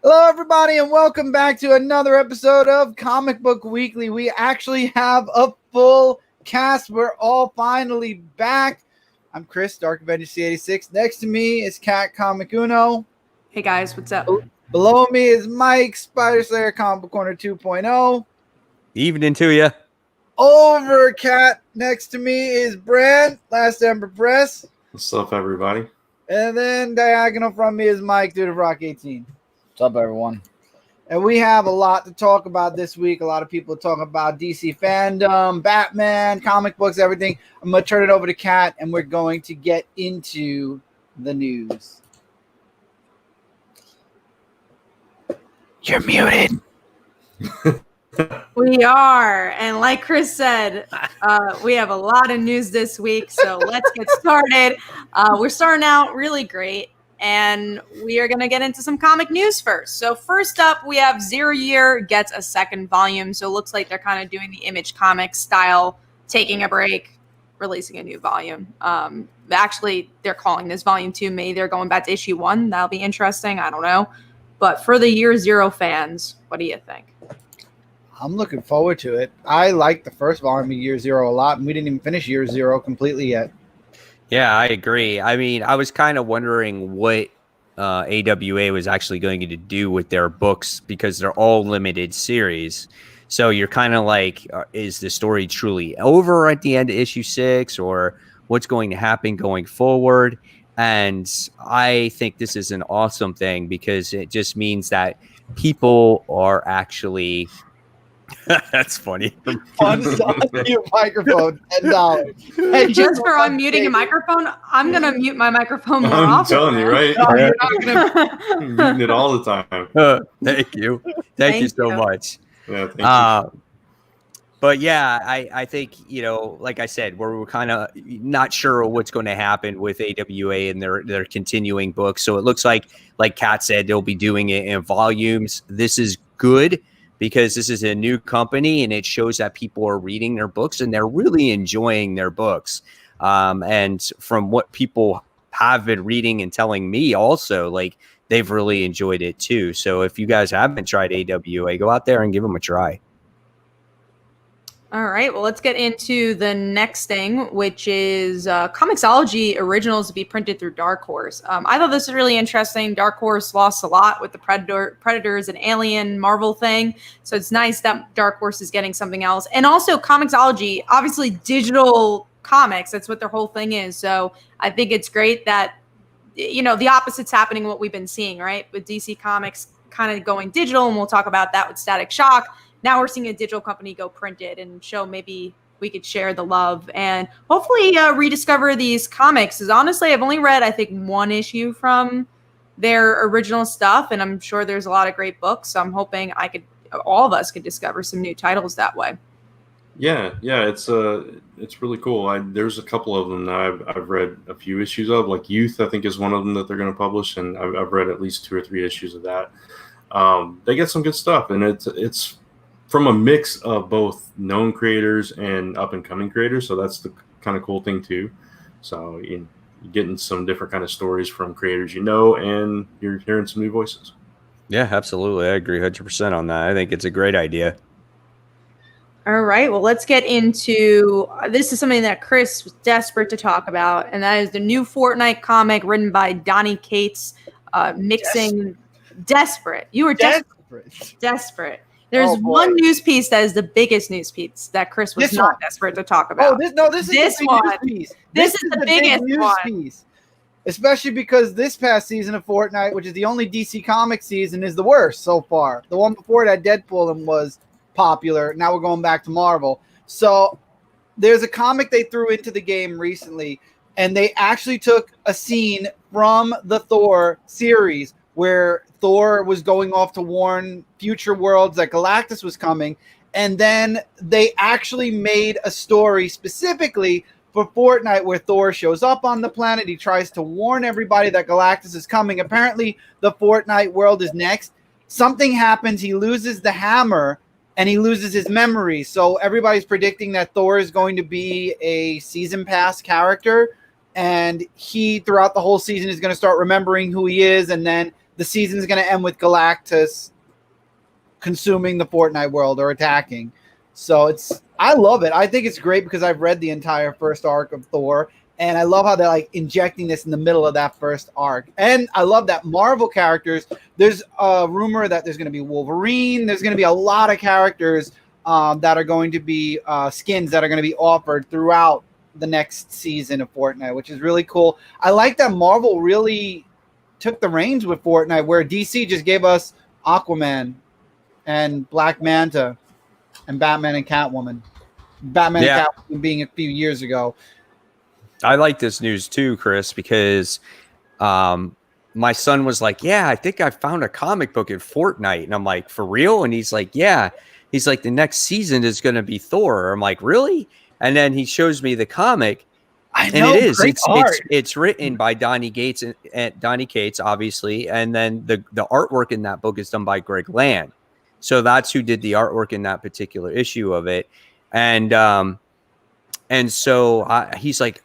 Hello, everybody, and welcome back to another episode of Comic Book Weekly. We actually have a full cast. We're all finally back. I'm Chris, Dark Avenger C86. Next to me is Kat Comic Uno. Hey, guys, what's up? Below me is Mike, Spider Slayer Comic Book Corner 2.0. Evening to you. Over Kat, next to me is Brad, Last Ember Press. What's up, everybody? And then diagonal from me is Mike, Dude of Rock 18. What's up, everyone? And we have a lot to talk about this week. A lot of people talk about DC FanDome, Batman, comic books, everything. I'm going to turn it over to Kat, and we're going to get into the news. You're muted. We are. And like Chris said, we have a lot of news this week. So let's get started. We're starting out really great. And we are going to get into some comic news first. So first up, we have Zero Year gets a second volume. So it looks like they're kind of doing the Image Comics style, taking a break, releasing a new volume. Actually, they're calling this volume 2. Maybe they're going back to issue 1. That'll be interesting. I don't know. But for the Year Zero fans, what do you think? I'm looking forward to it. I like the first volume of Year Zero a lot, and we didn't even finish Year Zero completely yet. Yeah, I agree. I mean, I was kind of wondering what AWA was actually going to do with their books because they're all limited series. So you're kind of like, is the story truly over at the end of issue 6, or what's going to happen going forward? And I think this is an awesome thing because it just means that people are actually... That's funny. On your microphone, $10. And just for unmuting a microphone, I'm going to mute my microphone more I'm often. telling you, right? No, you're not gonna... I'm muting it all the time. Thank you. Thank you so much. Yeah, thank you. But yeah, I think, like I said, we're kind of not sure what's going to happen with AWA and their continuing books. So it looks like Kat said, they'll be doing it in volumes. This is good because this is a new company and it shows that people are reading their books and they're really enjoying their books. And from what people have been reading and telling me also, like they've really enjoyed it too. So if you guys haven't tried AWA, go out there and give them a try. All right, well, let's get into the next thing, which is Comixology originals to be printed through Dark Horse. I thought this was really interesting. Dark Horse lost a lot with the Predators and Alien Marvel thing, so it's nice that Dark Horse is getting something else. And also Comixology, obviously digital comics, that's what their whole thing is. So I think it's great that, the opposite's happening what we've been seeing, right? With DC Comics kind of going digital, and we'll talk about that with Static Shock. Now we're seeing a digital company go printed and show maybe we could share the love and hopefully rediscover these comics. Because honestly, I've only read, I think, one issue from their original stuff, and I'm sure there's a lot of great books. So I'm hoping all of us could discover some new titles that way. Yeah, it's really cool. There's a couple of them that I've read a few issues of. Like Youth, I think, is one of them that they're going to publish, and I've read at least 2 or 3 issues of that. They get some good stuff, and it's from a mix of both known creators and up-and-coming creators, so that's the kind of cool thing too. So you're getting some different kind of stories from creators and you're hearing some new voices. Yeah, absolutely. I agree 100% on that. I think it's a great idea. All right, well, let's get into this is something that Chris was desperate to talk about, and that is the new Fortnite comic written by Donny Cates, mixing Desperate. You were desperate. There's one news piece that is the biggest news piece that Chris was not desperate to talk about. This is the biggest piece. This is the biggest news piece. Especially because this past season of Fortnite, which is the only DC Comics season, is the worst so far. The one before that, Deadpool, was popular. Now we're going back to Marvel. So there's a comic they threw into the game recently, and they actually took a scene from the Thor series where Thor was going off to warn future worlds that Galactus was coming. And then they actually made a story specifically for Fortnite where Thor shows up on the planet. He tries to warn everybody that Galactus is coming. Apparently, the Fortnite world is next. Something happens. He loses the hammer and he loses his memory. So everybody's predicting that Thor is going to be a season pass character. And he, throughout the whole season, is going to start remembering who he is. And then the season's going to end with Galactus consuming the Fortnite world or attacking. So I love it. I think it's great because I've read the entire first arc of Thor, and I love how they're like injecting this in the middle of that first arc. And I love that Marvel characters, there's a rumor that there's going to be Wolverine. There's going to be a lot of characters that are going to be skins that are going to be offered throughout the next season of Fortnite, which is really cool. I like that Marvel really took the reins with Fortnite, where DC just gave us Aquaman and Black Manta and Batman and Catwoman. Batman and Catwoman being a few years ago. I like this news too, Chris, because my son was like, yeah, I think I found a comic book in Fortnite. And I'm like, for real? And he's like, yeah. He's like, the next season is going to be Thor. I'm like, really? And then he shows me the comic. I know, and it is. Art. It's written by Donnie Cates, obviously. And then the artwork in that book is done by Greg Land. So that's who did the artwork in that particular issue of it. And so he's like,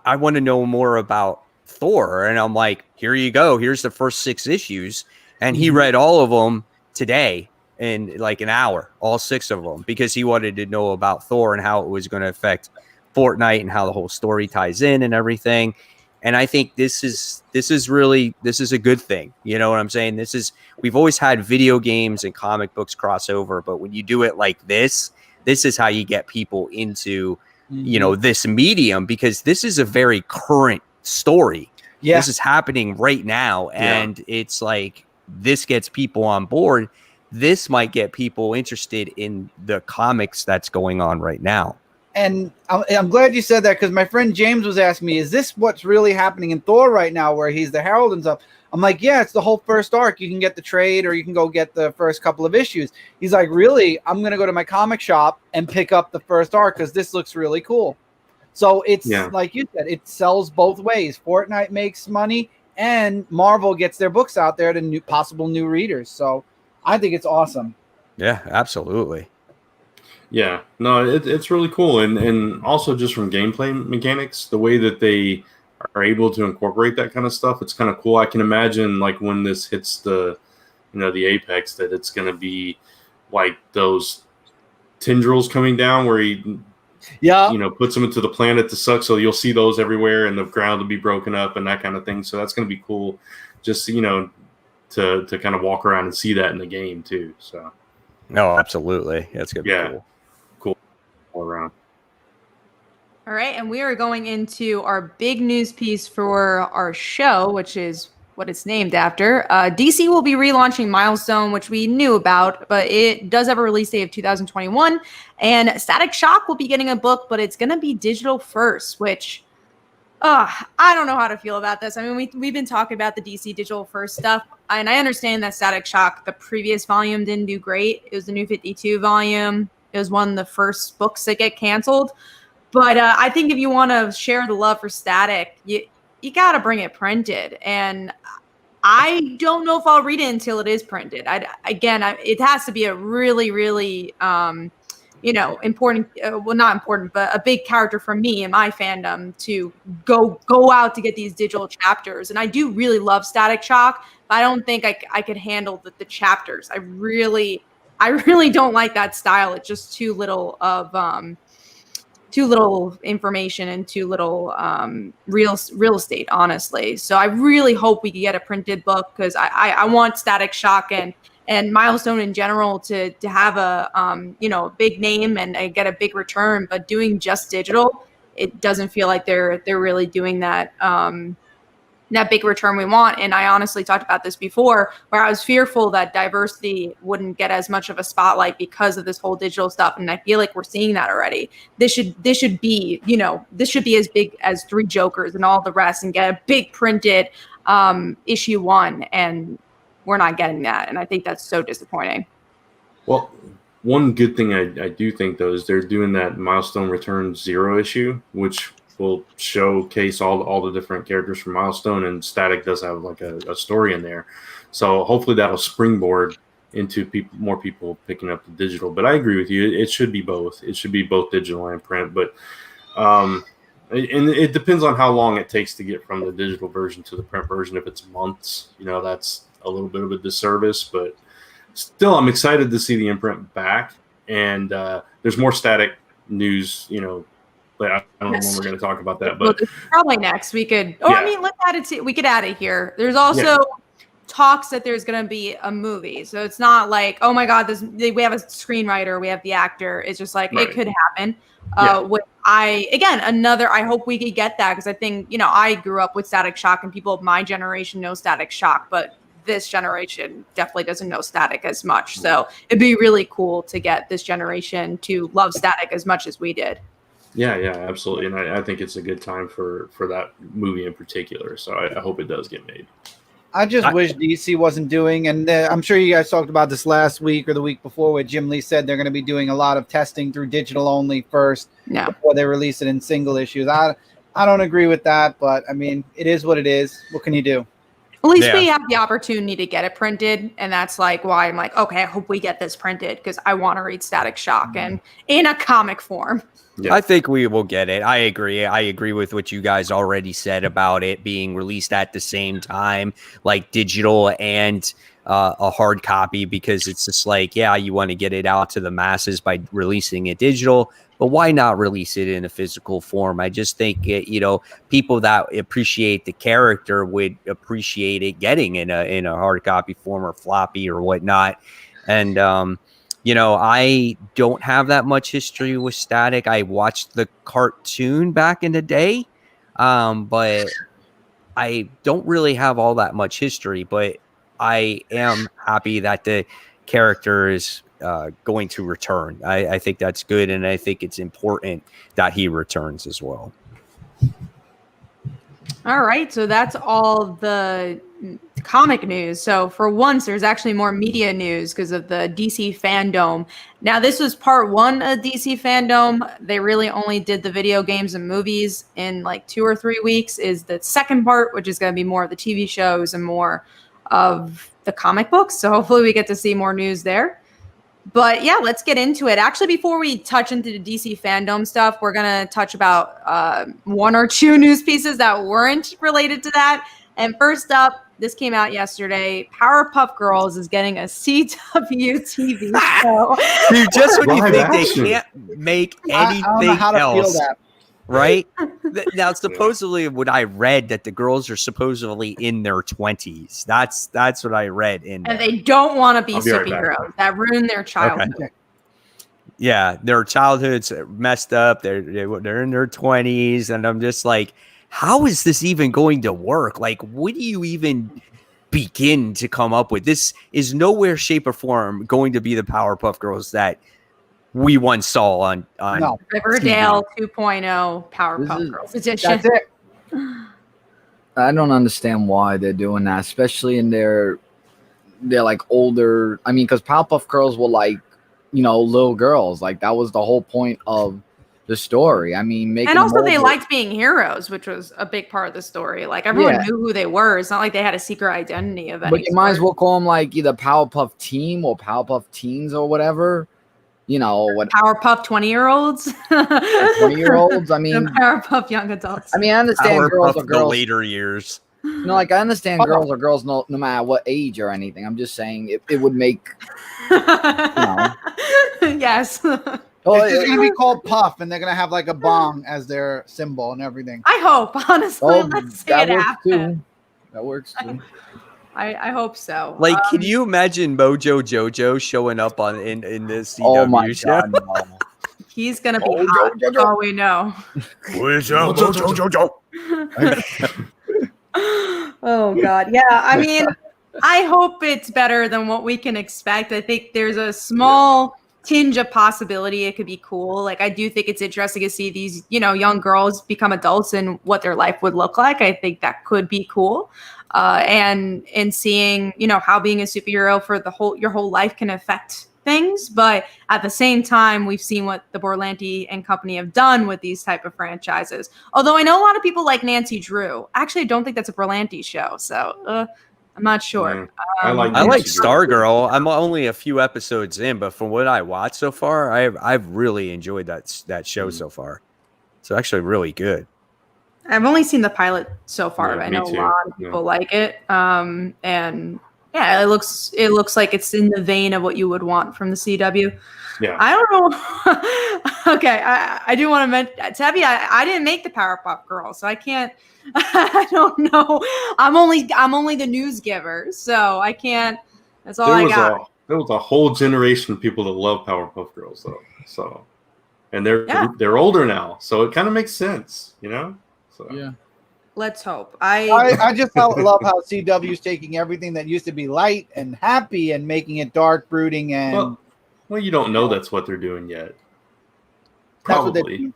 I want to know more about Thor. And I'm like, here you go. Here's the first 6 issues. And he read all of them today in like an hour, all 6 of them, because he wanted to know about Thor and how it was going to affect Fortnite and how the whole story ties in and everything. And I think this is a good thing. You know what I'm saying? We've always had video games and comic books crossover, but when you do it like this is how you get people into, this medium, because this is a very current story. Yeah. This is happening right now. And it's like, this gets people on board. This might get people interested in the comics that's going on right now. And I'm glad you said that, because my friend James was asking me, is this what's really happening in Thor right now, where he's the Herald and stuff? I'm like, yeah, it's the whole first arc. You can get the trade, or you can go get the first couple of issues. He's like, really? I'm going to go to my comic shop and pick up the first arc because this looks really cool. So it's like you said, it sells both ways. Fortnite makes money, and Marvel gets their books out there to possible new readers. So I think it's awesome. Yeah, absolutely. Yeah, no, it's really cool. And also just from gameplay mechanics, the way that they are able to incorporate that kind of stuff, it's kind of cool. I can imagine like when this hits the apex, that it's going to be like those tendrils coming down where he puts them into the planet to suck. So you'll see those everywhere, and the ground will be broken up and that kind of thing. So that's going to be cool. Just, to kind of walk around and see that in the game too. So. No, absolutely. That's going to be cool all around. All right, and we are going into our big news piece for our show, which is what it's named after. DC will be relaunching Milestone, which we knew about, but it does have a release date of 2021. And Static Shock will be getting a book, but it's going to be digital first, which I don't know how to feel about this. I mean, we've been talking about the DC digital first stuff, and I understand that Static Shock, the previous volume, didn't do great. It was the New 52 volume. It was one of the first books that get canceled. But I think if you want to share the love for Static, you got to bring it printed. And I don't know if I'll read it until it is printed. It has to be a really, really, important, well, not important, but a big character for me in my fandom to go out to get these digital chapters. And I do really love Static Shock, but I don't think I could handle the chapters. I really don't like that style. It's just too little information and too little real estate, honestly. So I really hope we can get a printed book, because I want Static Shock and Milestone in general to have a big name and get a big return. But doing just digital, it doesn't feel like they're really doing that that big return we want. And I honestly talked about this before, where I was fearful that diversity wouldn't get as much of a spotlight because of this whole digital stuff. And I feel like we're seeing that already. This should be as big as Three Jokers and all the rest, and get a big printed issue 1. And we're not getting that. And I think that's so disappointing. Well, one good thing I do think, though, is they're doing that Milestone Return 0 issue, which will showcase all the different characters from Milestone, and Static does have like a story in there. So hopefully that'll springboard into more people picking up the digital. But I agree with you. It should be both. It should be both digital and print. But and it depends on how long it takes to get from the digital version to the print version. If it's months, that's a little bit of a disservice, but still, I'm excited to see the imprint back. And there's more Static news, but I don't know when we're going to talk about that. But probably next we could. Oh, I mean, let's add it to. We could add it here. There's also talks that there's going to be a movie, so it's not like, oh my god, we have a screenwriter, we have the actor. It's just like it could happen. I hope we could get that, because I think I grew up with Static Shock, and people of my generation know Static Shock, but this generation definitely doesn't know Static as much. So it'd be really cool to get this generation to love Static as much as we did. Yeah, absolutely. And I think it's a good time for that movie in particular. So I hope it does get made. I just wish DC wasn't doing, and I'm sure you guys talked about this last week or the week before, where Jim Lee said they're going to be doing a lot of testing through digital only first before they release it in single issues. I don't agree with that, but I mean, it is what it is. What can you do? At least we have the opportunity to get it printed, and that's like why I'm like, okay, I hope we get this printed, because I want to read Static Shock and in a comic form. Yeah. I think we will get it. I agree. I agree with what you guys already said about it being released at the same time, like digital and a hard copy, because it's just like, you want to get it out to the masses by releasing it digital, but why not release it in a physical form? I just think people that appreciate the character would appreciate it getting in a hard copy form or floppy or whatnot. And I don't have that much history with Static. I watched the cartoon back in the day, but I don't really have all that much history. But I am happy that the character is going to return. I think that's good, and I think it's important that he returns as well. All right, so that's all the comic news. So for once, there's actually more media news because of the DC FanDome. Now, this was part one of DC FanDome. They really only did the video games and movies in like 2 or 3 weeks. Is the second part, which is going to be more of the TV shows and more of the comic books. So hopefully we get to see more news there. But yeah, let's get into it. Actually, before we touch into the DC FanDome stuff, we're going to touch about 1 or 2 news pieces that weren't related to that. And first up, this came out yesterday. Powerpuff Girls is getting a CW TV show. Dude, just when you think they can't make anything else, right? Now, supposedly, what I read that the girls are supposedly in their 20s. That's what I read. And they don't want to be superheroes. That ruined their childhood. Okay. Yeah, their childhood's messed up. They're in their 20s, and I'm just like, how is this even going to work? Like, what do you even begin to come up with? This is nowhere, shape, or form going to be the Powerpuff Girls that we once saw on Riverdale 2.0 Powerpuff Girls edition. That's it. I don't understand why they're doing that, especially in they're like older. I mean, because Powerpuff Girls were like, little girls. Like, that was the whole point of the story. I mean, and also they liked being heroes, which was a big part of the story. Like, everyone knew who they were. It's not like they had a secret identity of any But you might as well call them like either Powerpuff Team or Powerpuff Teens or whatever. What Powerpuff 20-year-olds, 20-year-olds. I mean, Powerpuff young adults. I mean, I understand Powerpuff girls are girls. The later years. I understand girls are girls no matter what age or anything. I'm just saying it would make. Yes. It's just gonna be called Puff, and they're gonna have like a bong as their symbol and everything. I hope, honestly. Let's see it happen. That works too. I hope so. Like, can you imagine Mojo Jojo showing up in this CW oh my show? God, no. He's gonna be hot. That's all we know. Oh God, yeah. I mean, I hope it's better than what we can expect. I think there's a small tinge of possibility it could be cool. Like, I do think it's interesting to see these, young girls become adults and what their life would look like. I think that could be cool. And seeing, how being a superhero for your whole life can affect things. But at the same time, we've seen what the Berlanti and company have done with these type of franchises. Although I know a lot of people like Nancy Drew. Actually, I don't think that's a Berlanti show. So I'm not sure. I like Stargirl. I'm only a few episodes in, but from what I watched so far, I've really enjoyed that show so far. It's actually really good. I've only seen the pilot so far, but I know a lot of people like it. And Yeah, it looks like it's in the vein of what you would want from the CW. Yeah. I don't know. Okay, I do want to mention, Tabby, I didn't make the Powerpuff Girl, so I can't. I don't know. I'm only the news giver, so I can't. That's all I got. There was a whole generation of people that love Powerpuff Girls, though. So, and they're older now, so it kind of makes sense, you know. So Yeah. Let's hope. I just love how CW is taking everything that used to be light and happy and making it dark, brooding, and well, you don't know that's what they're doing yet. that's what Probably.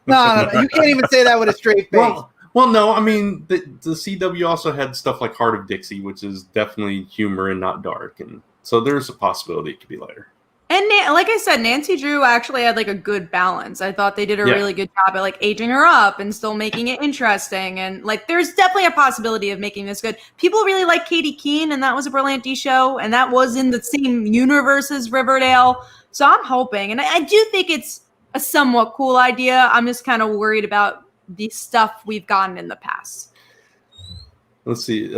No, you can't even say that with a straight face. Well, no, I mean the CW also had stuff like Heart of Dixie, which is definitely humor and not dark, and so there's a possibility it could be lighter. And like I said, Nancy Drew actually had like a good balance. I thought they did a really good job at like aging her up and still making it interesting. And like, there's definitely a possibility of making this good. People really like Katie Keene, and that was a Berlanti show, and that was in the same universe as Riverdale. So I'm hoping, and I do think it's a somewhat cool idea. I'm just kind of worried about the stuff we've gotten in the past. Let's see.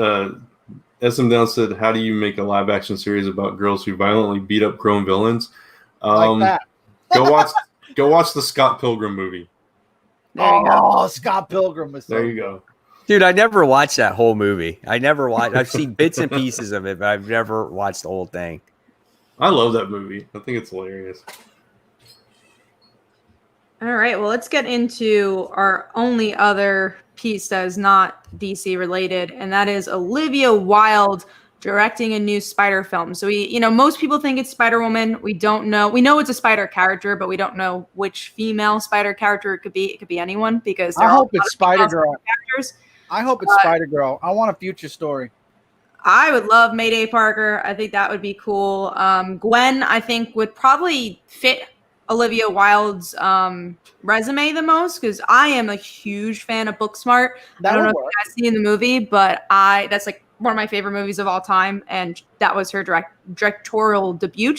SM Down said, "How do you make a live action series about girls who violently beat up grown villains?" Like that. Go watch the Scott Pilgrim movie. There you go. Scott Pilgrim was so There you go. Dude, I never watched that whole movie. I've seen bits and pieces of it, but I've never watched the whole thing. I love that movie. I think it's hilarious. All right, well, let's get into our only other piece that is not DC related, and that is Olivia Wilde directing a new Spider film. So most people think it's Spider-Woman. We don't know. We know it's a Spider character, but we don't know which female Spider character it could be. It could be anyone, because I hope it's Spider-Girl. Characters. I hope it's Spider-Girl. I want a future story. I would love Mayday Parker. I think that would be cool. Gwen, I think, would probably fit Olivia Wilde's resume the most, because I am a huge fan of Booksmart. I don't know if you guys seen the movie, but that's like one of my favorite movies of all time, and that was her directorial debut.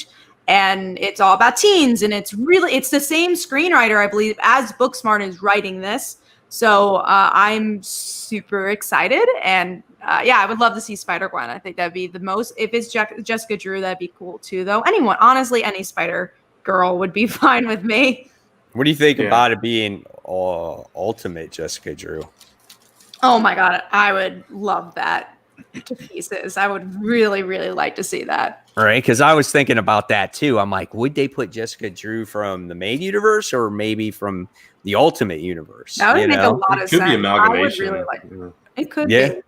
And it's all about teens, and it's the same screenwriter, I believe, as Booksmart is writing this. So I'm super excited, and I would love to see Spider-Gwen. I think that'd be the most. If it's Jessica Drew, that'd be cool too, though. Anyone, honestly, any Spider-Girl would be fine with me. What do you think about it being Ultimate Jessica Drew? Oh my God, I would love that to pieces. I would really, really like to see that. All right, because I was thinking about that too. I'm like, would they put Jessica Drew from the main universe or maybe from the Ultimate universe? That would make a lot of sense. It could be amalgamation. I would really like it. Could be.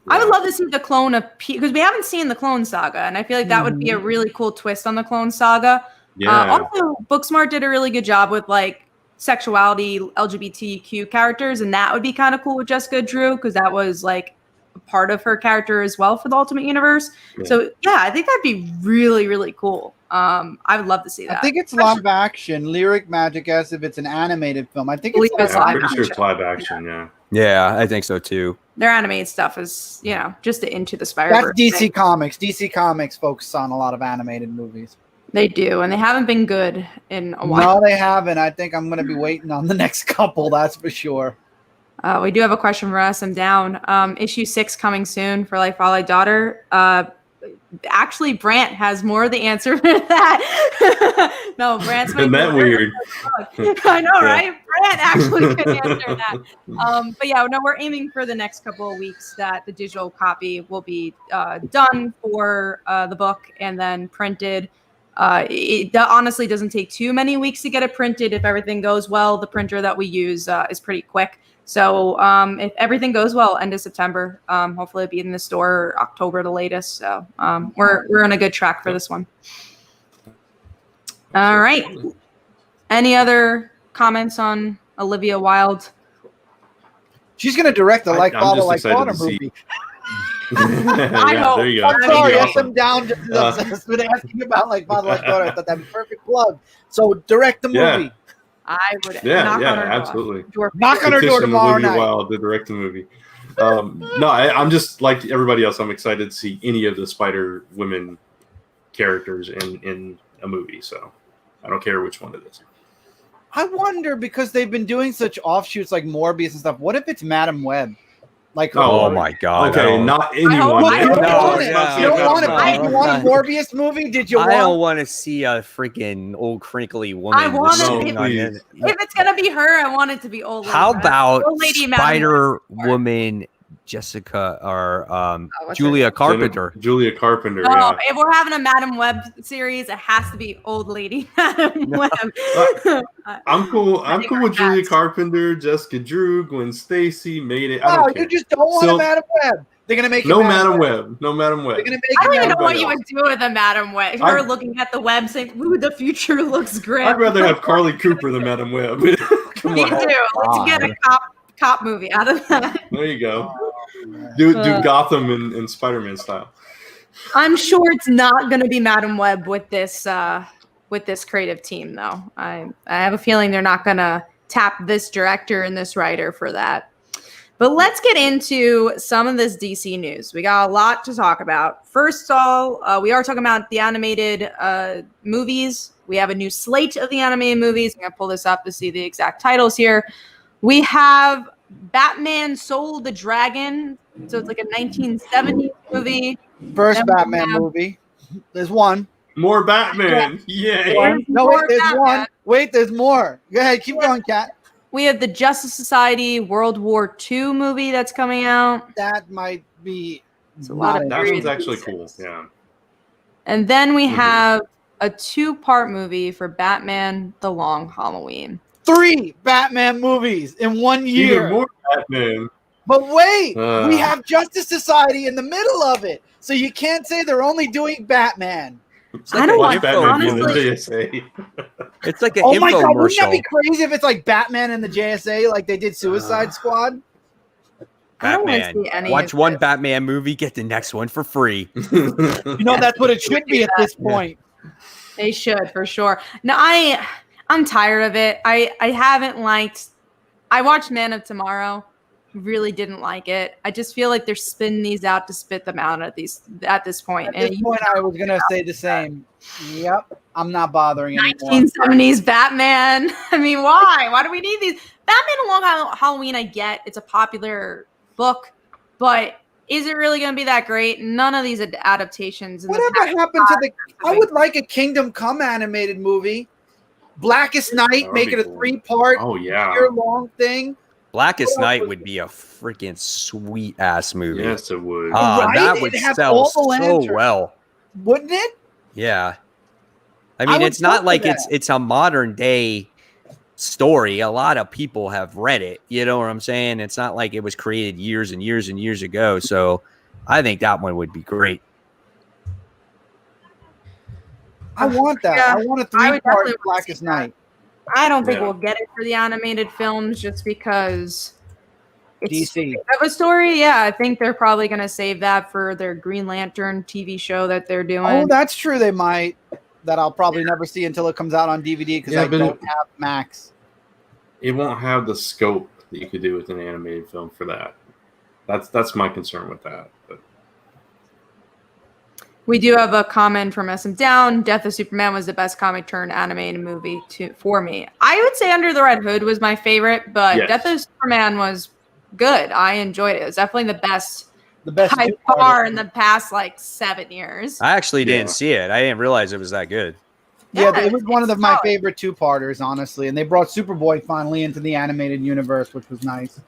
I would love to see the clone of because we haven't seen the Clone Saga, and I feel like that would be a really cool twist on the Clone Saga. Yeah. Also, Booksmart did a really good job with like sexuality, LGBTQ characters, and that would be kind of cool with Jessica Drew, because that was like a part of her character as well for the Ultimate Universe. Yeah. So I think that'd be really, really cool. I would love to see that. I think it's live action. Lyric Magic asks if it's an animated film. I think it's live action. I'm pretty sure it's live action. Yeah, I think so too. Their animated stuff is, just the Into the Spider-Verse. That's DC Comics. DC Comics focuses on a lot of animated movies. They do, and they haven't been good in a while. No, they haven't. I think I'm going to be waiting on the next couple, that's for sure. We do have a question for SM Down. Issue 6 coming soon for Life While I Daughter. Actually, Brant has more of the answer for that. No, Brant's Isn't that weird? I know, right? Brant actually could answer that. But we're aiming for the next couple of weeks that the digital copy will be done for the book and then printed. It honestly doesn't take too many weeks to get it printed if everything goes well. The printer that we use is pretty quick. So if everything goes well, end of September, hopefully it'll be in the store October the latest. So we're on a good track for this one. All right. Any other comments on Olivia Wilde? She's going to direct the Like Father, Like Daughter movie. There you go. I'm sorry, I'm down. Just been asking about Like Father, Like Daughter. I thought that'd be a perfect plug. So direct the movie. I would knock on her absolutely door. Knock on her door tomorrow Olivia night. Wilde to direct the movie. I'm just like everybody else. I'm excited to see any of the Spider Women characters in a movie. So I don't care which one it is. I wonder, because they've been doing such offshoots like Morbius and stuff. What if it's Madam Web? Like, Oh my god! Okay, not anyone. I You hope- don't No, want it. no, You don't no, want it. no. You want a Morbius movie? Did you I don't want? want to see a freaking old crinkly woman. I want just to sitting No, on please. it. If it's gonna be her, I want it to be old lady. How about Old lady Madam Spider Web. Woman Jessica or what's Julia her Carpenter? Julia Carpenter. No, Yeah. if we're having a Madam Web series, it has to be old lady Madam Web. I'm cool. I'm think cool our with Julia cats- Carpenter, Jessica Drew, Gwen Stacy, made it. I Wow, don't care. you just don't want So- a Madam Web. They're gonna make No it Madam Web. No Madam Web. They're gonna make I don't it even know Madam what Web. you would do with a Madam Web. Her looking at the web saying, "Ooh, the future looks grim." I'd rather have Carly Cooper than Madam Web. Come Me on. too. Let's get a cop movie out of that. There you go. Do Gotham in Spider-Man style. I'm sure it's not going to be Madam Web with this creative team, though. I have a feeling they're not going to tap this director and this writer for that. But let's get into some of this DC news. We got a lot to talk about. First of all, we are talking about the animated movies. We have a new slate of the animated movies. I'm going to pull this up to see the exact titles here. We have Batman Soul the Dragon. So it's like a 1970s movie. First Then we Batman have- movie. There's one. More Batman. Yeah. No, wait, there's Batman. one. Wait, there's more. Go ahead, keep going, Kat. We have the Justice Society World War II movie that's coming out. That might be. It's a lot of That period one's actually pieces. cool. Yeah. And then we Mhm. have a 2-part movie for Batman The Long Halloween. 3 Batman movies in 1 year. Even more Batman. But wait, Uh. we have Justice Society in the middle of it. So you can't say they're only doing Batman. It's I don't a Watch want- Batman be in the honestly- JSA. It's like an Oh my god, wouldn't that be infomercial. crazy if it's like Batman and the JSA like they did Suicide Squad? I don't want to Batman. see any Watch of one this. Batman movie, get the next one for free. You know that's what it should be at this point. They should, for sure. No, I'm tired of it. I haven't liked. I watched Man of Tomorrow. Really didn't like it. I just feel like they're spinning these out to spit them out at this point. At this point, I was gonna say the same. Yep, I'm not bothering anymore. 1970s Batman. I mean, why? Why do we need these? Batman A Long Halloween, I get. It's a popular book, but is it really going to be that great? None of these adaptations. in the Whatever past happened to the? I five- would like a Kingdom Come animated movie. Blackest Night, would make be it a cool. 3-part, Oh yeah. year-long thing. Blackest Night would be a freaking sweet ass movie. Yes, it would. Right? That would It'd have sell all the so lanterns. well. Wouldn't it? Yeah. I I mean, would it's not vote for like that. it's a modern day story. A lot of people have read it. You know what I'm saying? It's not like it was created years and years and years ago. So I think that one would be great. I want that. Yeah, I want a I would 3-part definitely want to Blackest see that. Night. I don't think Yeah. we'll get it for the animated films just because it's DC. of a story. Yeah, I think they're probably going to save that for their Green Lantern TV show that they're doing. Oh, that's true. They might. That I'll probably never see until it comes out on DVD because Yeah, I but don't have Max. It won't have the scope that you could do with an animated film for that. That's my concern with that. But We do have a comment from SM Down. Death of Superman was the best comic turned animated movie for me. I would say Under the Red Hood was my favorite, but Yes. Death of Superman was good. I enjoyed it. It was definitely the best The best by 2-parter. far in the past 7 years. I actually Yeah. didn't see it. I didn't realize it was that good. Yeah, Yeah, it was one of it's my solid. favorite 2-parters, honestly. And they brought Superboy finally into the animated universe, which was nice.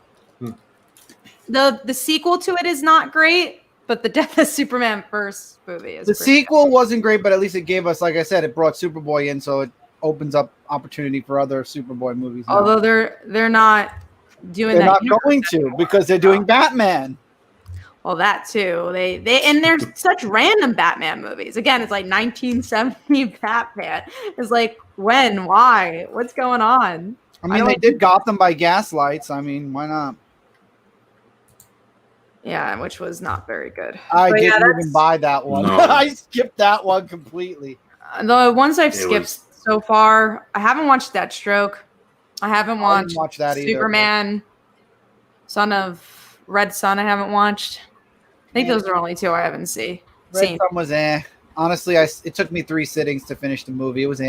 The sequel to it is not great, but the Death of Superman first movie is The pretty sequel wasn't great, but at least it gave us, like I said, it brought Superboy in, so it opens up opportunity for other Superboy movies. good. now. Although they're not doing They're that. not universe going to anymore. because they're doing Batman. Well, that too. They and they're such random Batman movies. Again, it's like 1970 Batman. It's like when, why, what's going on? I mean, they did Gotham by Gaslights. I mean, why not? Yeah, which was not very good. I But yeah, didn't even that's- buy that one. No. I skipped that one completely. The ones I've It skipped was- so far, I haven't watched Deathstroke. I haven't I watched didn't watch that either. Superman, Son of Red Sun. I haven't watched. I think those are only 2 I haven't Red seen. Sun was Honestly, it took me 3 sittings to finish the movie. It was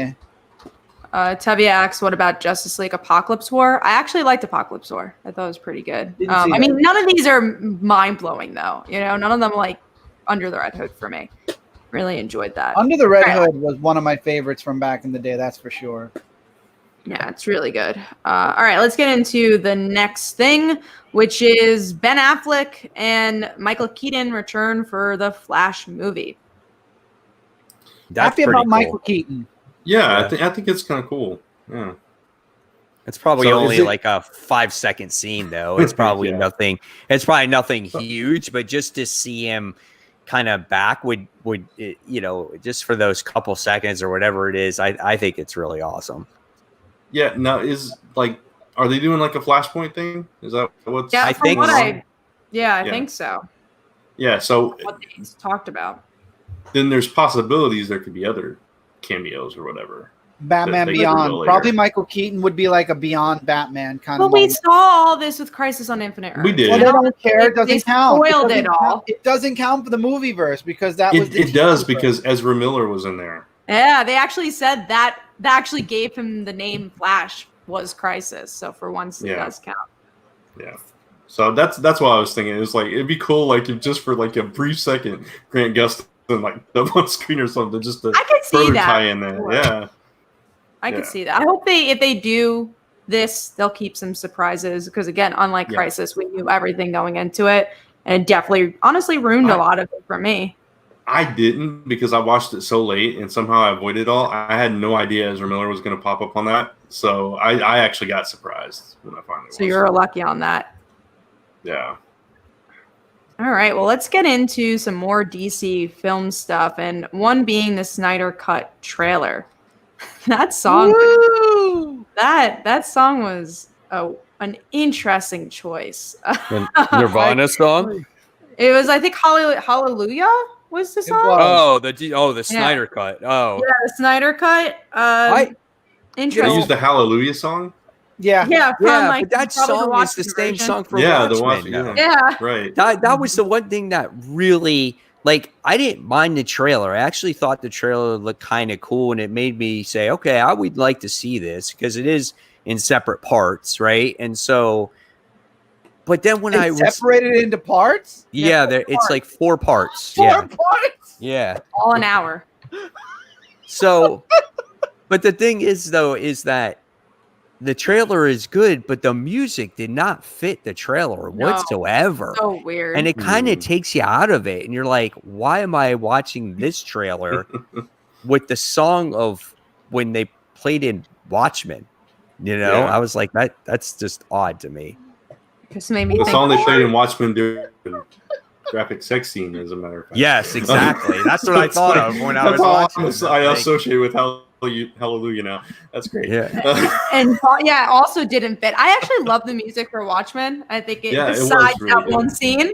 Tevye asks, what about Justice League Apocalypse War? I actually liked Apocalypse War. I thought it was pretty good. Didn't see I mean, that. none of these are mind-blowing, though. You know, none of them like Under the Red Hood for me. Really enjoyed that. Under the Red All right. Hood was one of my favorites from back in the day. That's for sure. Yeah, it's really good. All right, let's get into the next thing, which is Ben Affleck and Michael Keaton return for the Flash movie. That's Happy pretty about cool. Michael Keaton. Yeah, I think it's kind of cool. Yeah. It's probably So only is it- like a 5-second scene, though. It's probably Yeah. nothing. It's probably nothing huge, but just to see him kind of back would just for those couple seconds or whatever it is, I think it's really awesome. Yeah. Now are they doing like a Flashpoint thing? Is that what's? Yeah, I from think what so. I Yeah. think so. Yeah. So What they talked about. then there's possibilities there could be other cameos or whatever. Batman They could Beyond. reveal Probably later. Michael Keaton would be like a Beyond Batman kind Well, of we moment. saw all this with Crisis on Infinite Earths. We did. Well, You they know? don't care. It They doesn't count. spoiled doesn't it all. count. It doesn't count for the movieverse because that was It does because Ezra Miller was in there. Yeah, they actually said that actually gave him the name Flash was Crisis. So for once, it Yeah. does count. Yeah. So that's what I was thinking. It was like it'd be cool, like if just for like a brief second, Grant Gustin like up on screen or something, just to I could see further that. tie in there. Sure. Yeah. I Yeah. could see that. I hope if they do this, they'll keep some surprises because again, unlike Yeah. Crisis, we knew everything going into it, and it definitely, honestly, ruined a lot of it for me. I didn't because I watched it so late and somehow I avoided it all. I had no idea Ezra Miller was going to pop up on that, so I actually got surprised when I finally. So watched you're it. lucky on that. Yeah. All right, well, let's get into some more DC film stuff, and one being the Snyder Cut trailer. That song, Woo! that song was an interesting choice. Nirvana song. It was, I think, Hallelujah was the It song. was. The Snyder Cut. Oh, Yeah, the Snyder Cut. I- They Interesting. used the Hallelujah song. Yeah. Yeah, from yeah, like but that probably song is the Watchmen same version. song for Yeah, the Watchmen. Watchmen, though. Yeah. Right. That was the one thing that really, like, I didn't mind the trailer. I actually thought the trailer looked kind of cool, and it made me say, okay, I would like to see this because it is in separate parts, right? And so, but then when They I was, separated it into parts. yeah, four it's like 4 parts. Four Yeah, parts. yeah. All an hour. So, but the thing is, though, is that the trailer is good, but the music did not fit the trailer No. whatsoever. So weird. And it kind of takes you out of it. And you're like, why am I watching this trailer with the song of when they played in Watchmen? You know, Yeah. I was like, that's just odd to me. Just made me The think. song they played in Watchmen during the graphic sex scene, as a matter of fact. Yes, exactly. That's what I thought of when I was That's all watching. I it. Like, associate with Hallelujah now. That's great. Yeah. And yeah, it also didn't fit. I actually love the music for Watchmen. I think it, Yeah, it was besides really that good. one scene,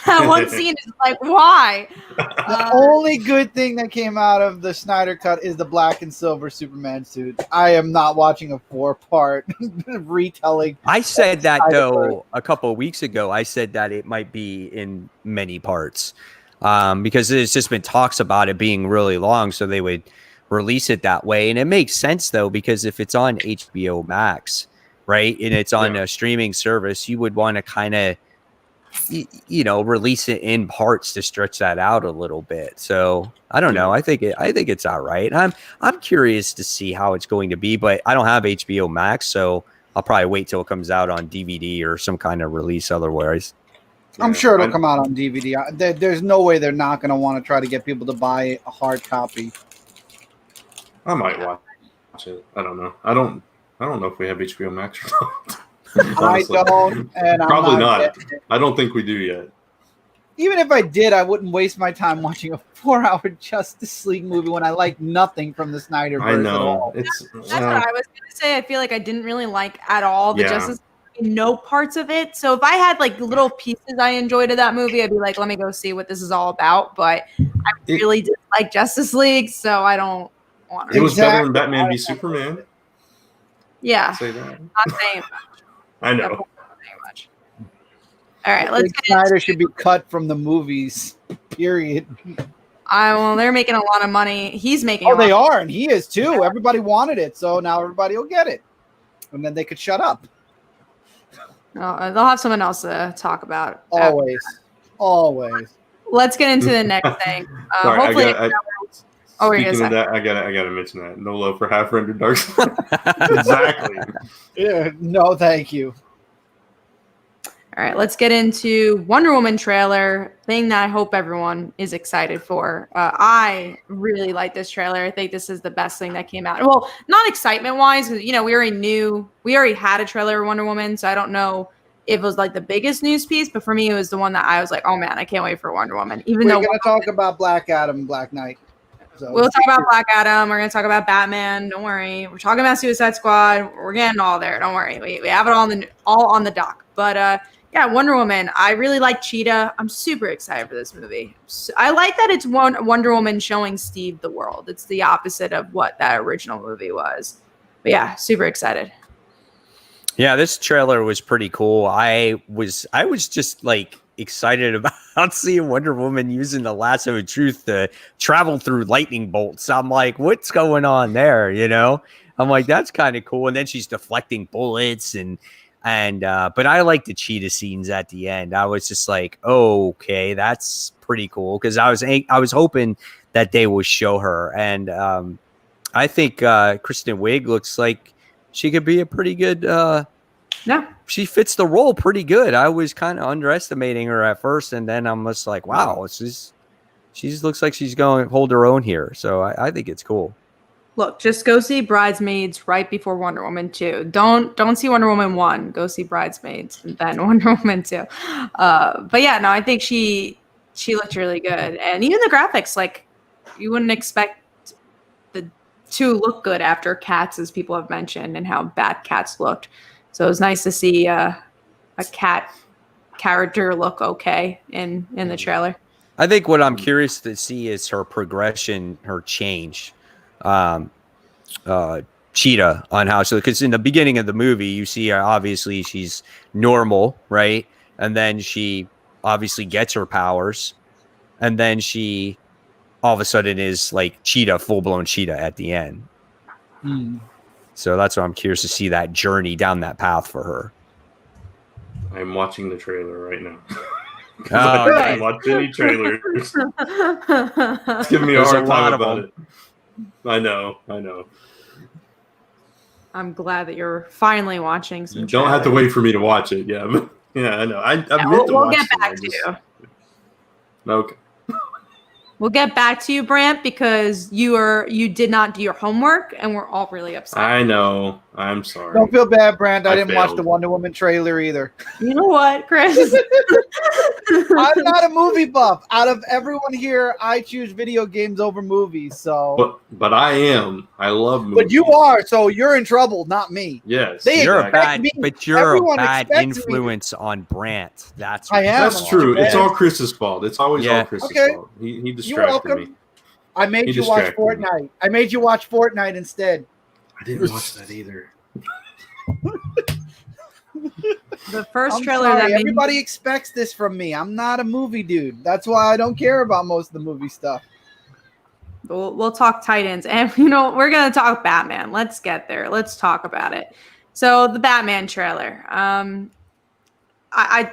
that one scene is like, why? The only good thing that came out of the Snyder Cut is the black and silver Superman suit. I am not watching a 4-part retelling. I said that Snyder though a couple of weeks ago. I said that it might be in many parts because there's just been talks about it being really long, so they would release it that way. And it makes sense though because if it's on HBO Max, right, and it's on Yeah. a streaming service, you would want to kind of release it in parts to stretch that out a little bit. So I don't know. I think it's all right. I'm curious to see how it's going to be, but I don't have HBO Max, so I'll probably wait till it comes out on DVD or some kind of release otherwise. I'm Yeah, sure it'll I- come out on DVD. There's no way they're not going to want to try to get people to buy a hard copy. I might watch it. I don't know. I don't know if we have HBO Max or not. I Honestly. don't, and Probably I'm not. getting it. I don't think we do yet. Even if I did, I wouldn't waste my time watching a 4-hour Justice League movie when I like nothing from the Snyderverse I at know. all. It's That's what I was gonna say. I feel like I didn't really like at all the Yeah. Justice League, no parts of it. So if I had like little pieces I enjoyed of that movie, I'd be like, let me go see what this is all about. But I It- really didn't like Justice League, so I don't want it to. was better than Exactly. Batman v Superman. Yeah, I'll say that. not saying I know. not saying much. All right, let's Zack get into Snyder should be cut from the movies. Period. Well, they're making a lot of money. He's making. Oh, they are, and he is too. Everybody wanted it, so now everybody will get it, and then they could shut up. They'll have someone else to talk about. Always. Let's get into the next thing. Sorry, Hopefully, speaking of that, I gotta mention that. No love for half-rendered dark. Exactly. Yeah. No, thank you. All right, let's get into Wonder Woman trailer, thing that I hope everyone is excited for. I really like this trailer. I think this is the best thing that came out. Well, not excitement-wise, because, we already had a trailer of Wonder Woman, so I don't know if it was like the biggest news piece, but for me, it was the one that I was like, oh man, I can't wait for Wonder Woman. We're going to talk about Black Adam and Black Knight. So. We'll talk about Black Adam. We're going to talk about Batman. Don't worry. We're talking about Suicide Squad. We're getting all there. Don't worry. We have it all on the dock. But yeah, Wonder Woman. I really like Cheetah. I'm super excited for this movie. I like that it's Wonder Woman showing Steve the world. It's the opposite of what that original movie was. But yeah, super excited. Yeah, this trailer was pretty cool. I was just like excited about seeing Wonder Woman using the lasso of truth to travel through lightning bolts. I'm like, what's going on there? I'm like, that's kind of cool. And then she's deflecting bullets but I like the cheetah scenes at the end. I was just like, oh, okay, that's pretty cool, because I was hoping that they would show her, and I think Kristen Wiig looks like she could be a pretty good. Yeah, she fits the role pretty good. I was kind of underestimating her at first, and then I'm just like, wow, she looks like she's going to hold her own here. So I think it's cool. Look, just go see Bridesmaids right before Wonder Woman 2. Don't see Wonder Woman 1. Go see Bridesmaids and then Wonder Woman 2. But yeah, no, I think she looked really good, and even the graphics, like, you wouldn't expect to look good after Cats, as people have mentioned, and how bad Cats looked. So it was nice to see a cat character look okay in the trailer. I think what I'm curious to see is her progression, her change. Cheetah on how, so because in the beginning of the movie you see her, obviously she's normal, right? And then she obviously gets her powers, and then she all of a sudden is like Cheetah, full-blown Cheetah at the end. So that's what I'm curious to see, that journey down that path for her. I'm watching the trailer right now. I don't watch any trailers. It's giving me a hard time about it. I know. I'm glad that you're finally watching some. You don't have to wait for me to watch it. Yeah, I know. We'll get back to you. Okay. We'll get back to you, Brant, because you did not do your homework, and we're all really upset. I know. I'm sorry. Don't feel bad, Brant. I didn't watch failed. the Wonder Woman trailer either. You know what, Chris? I'm not a movie buff. Out of everyone here, I choose video games over movies. So, but I am. I love movies. But you are, so you're in trouble, not me. Yes, you're a bad Everyone influence on Brant. That's I am. That's true. It's all Chris's fault. It's always all Chris's fault. He distracted me. I made you watch Fortnite. I made you watch Fortnite instead. I didn't watch that either. The first trailer that everybody expects this from me. I'm not a movie dude. That's why I don't care about most of the movie stuff. We'll talk Titans, and we're gonna talk Batman. Let's get there. Let's talk about it. So the Batman trailer.